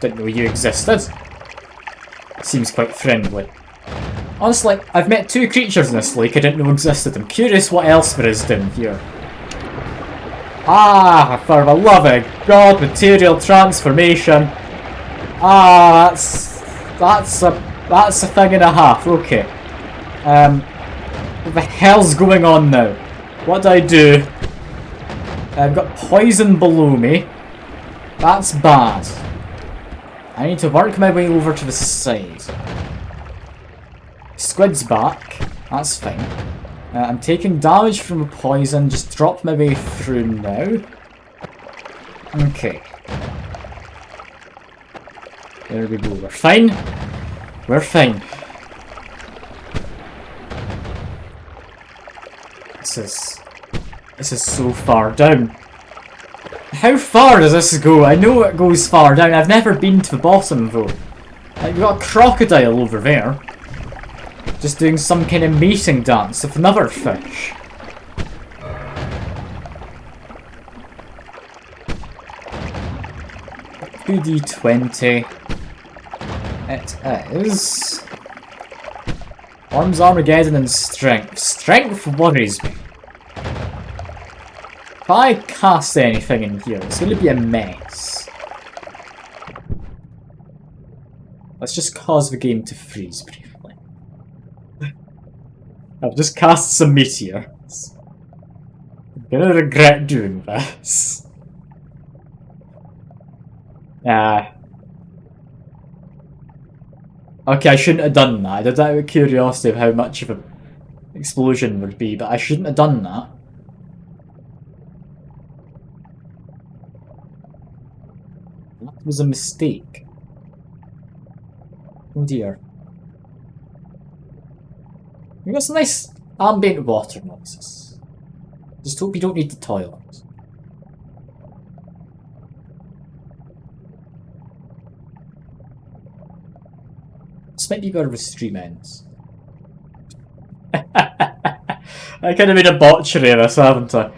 Didn't know you existed. Seems quite friendly. Honestly, I've met 2 creatures in this lake I didn't know existed. I'm curious what else there is down here. Ah, for the love of God, material transformation. Ah, that's a thing and a half. Okay. What the hell's going on now? What do I do? I've got poison below me. That's bad. I need to work my way over to the side. Squid's back. That's fine. I'm taking damage from a poison. Just drop my way through now. Okay. There we go. We're fine. We're fine. This is so far down. How far does this go? I know it goes far down. I've never been to the bottom though. Like, we've got a crocodile over there. Just doing some kind of mating dance with another fish. $2d20. It is... Arms, Armageddon and Strength. Strength worries me. If I cast anything in here, it's going to be a mess. Let's just cause the game to freeze briefly. I've just cast some meteors. I'm going to regret doing this. Okay, I shouldn't have done that. I did that out of curiosity of how much of an explosion would be, but I shouldn't have done that. That was a mistake. Oh dear. We got some nice ambient water noises. Just hope you don't need the toilet. This might be where the stream ends. I kind of made a botchery of this, haven't I?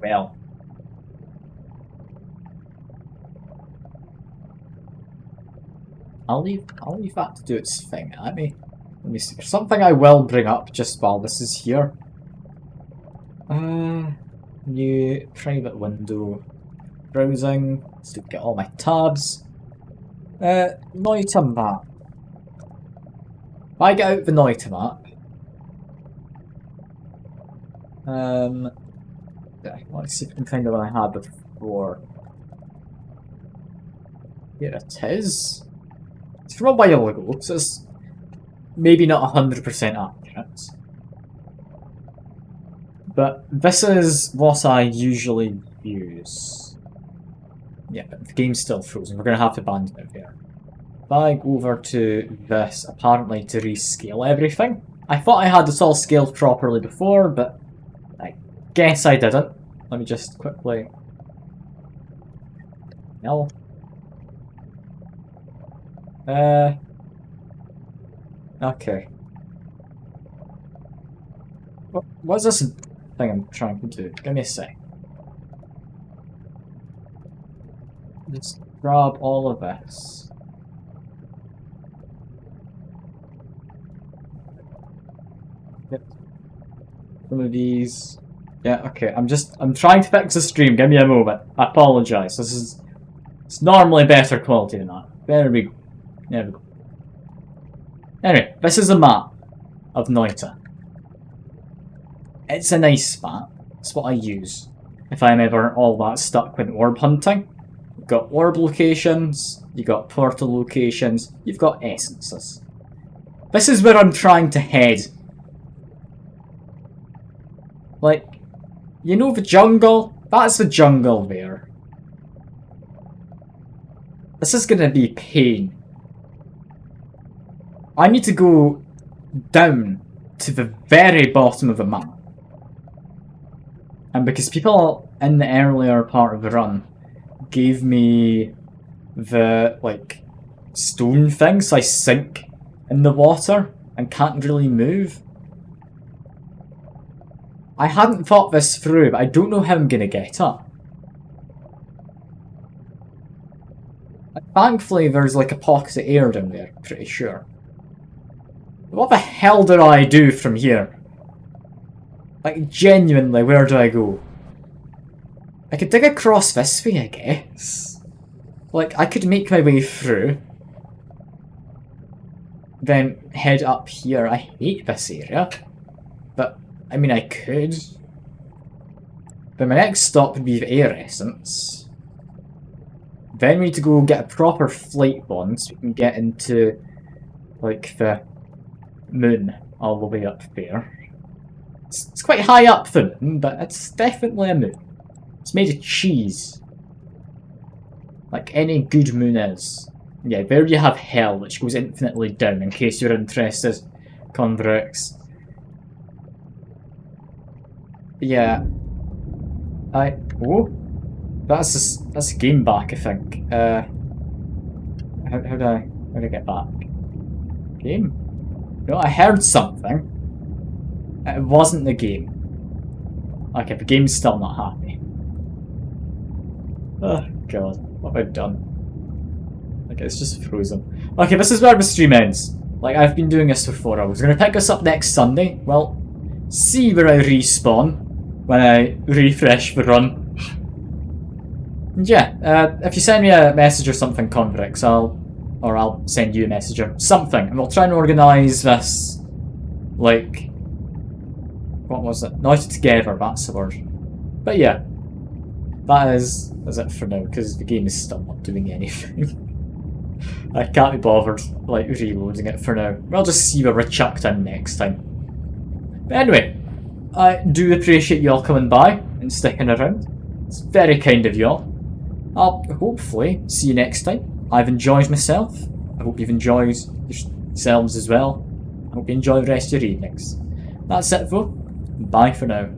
Well. I'll leave that to do its thing. Let me see. There's something I will bring up just while this is here. New private window. Browsing. Let's get all my tabs. Noita map. If I get out the Noita map. Yeah, let's see if I can find the one I had before. Here it is. It's from a while ago, so it's maybe not 100% accurate. But this is what I usually use. Yeah, but the game's still frozen. We're going to have to abandon it there. If I go over to this, apparently to rescale everything. I thought I had this all scaled properly before, but I guess I didn't. Let me just quickly... No. Okay. What's this thing I'm trying to do? Give me a sec. Just grab all of this. Yep. Some of these. Yeah, okay. I'm trying to fix the stream. Give me a moment. I apologise. It's normally better quality than that. There we go. There we go. Anyway, this is a map of Noita. It's a nice map. It's what I use if I'm ever all that stuck with orb hunting. You've got orb locations, you've got portal locations, you've got essences. This is where I'm trying to head. Like, you know the jungle? That's the jungle there. This is gonna be pain. I need to go down to the very bottom of the map. And because people in the earlier part of the run gave me the, like, stone thing, so I sink in the water and can't really move. I hadn't thought this through, but I don't know how I'm gonna get up. Thankfully, there's like a pocket of air down there, pretty sure. What the hell do I do from here? Like, genuinely, where do I go? I could dig across this way, I guess. Like, I could make my way through. Then head up here. I hate this area. But, I mean, I could. But my next stop would be the air essence. Then we need to go get a proper flight one so we can get into, like, the moon all the way up there. It's quite high up the moon, but it's definitely a moon. It's made of cheese. Like any good moon is. Yeah, there you have hell, which goes infinitely down, in case you're interested, Converex. Yeah. Oh, that's a game back, I think. How do I get back? Game? No, I heard something. It wasn't the game. Okay, the game's still not happy. Oh god, what have I done? Okay, it's just frozen. Okay, this is where the stream ends. Like, I've been doing this for 4 hours. We're gonna pick us up next Sunday. Well, see where I respawn when I refresh the run. And yeah, if you send me a message or something, Converex, I'll send you a message or something, and we'll try and organise this, like, what was it? Noita together, that's the word. But yeah, that is it for now, because the game is still not doing anything. I can't be bothered, like, reloading it for now. We'll just see where we're chucked in next time. But anyway, I do appreciate you all coming by and sticking around. It's very kind of you all. I'll hopefully see you next time. I've enjoyed myself. I hope you've enjoyed yourselves as well. I hope you enjoy the rest of your evenings. That's it though. Bye for now.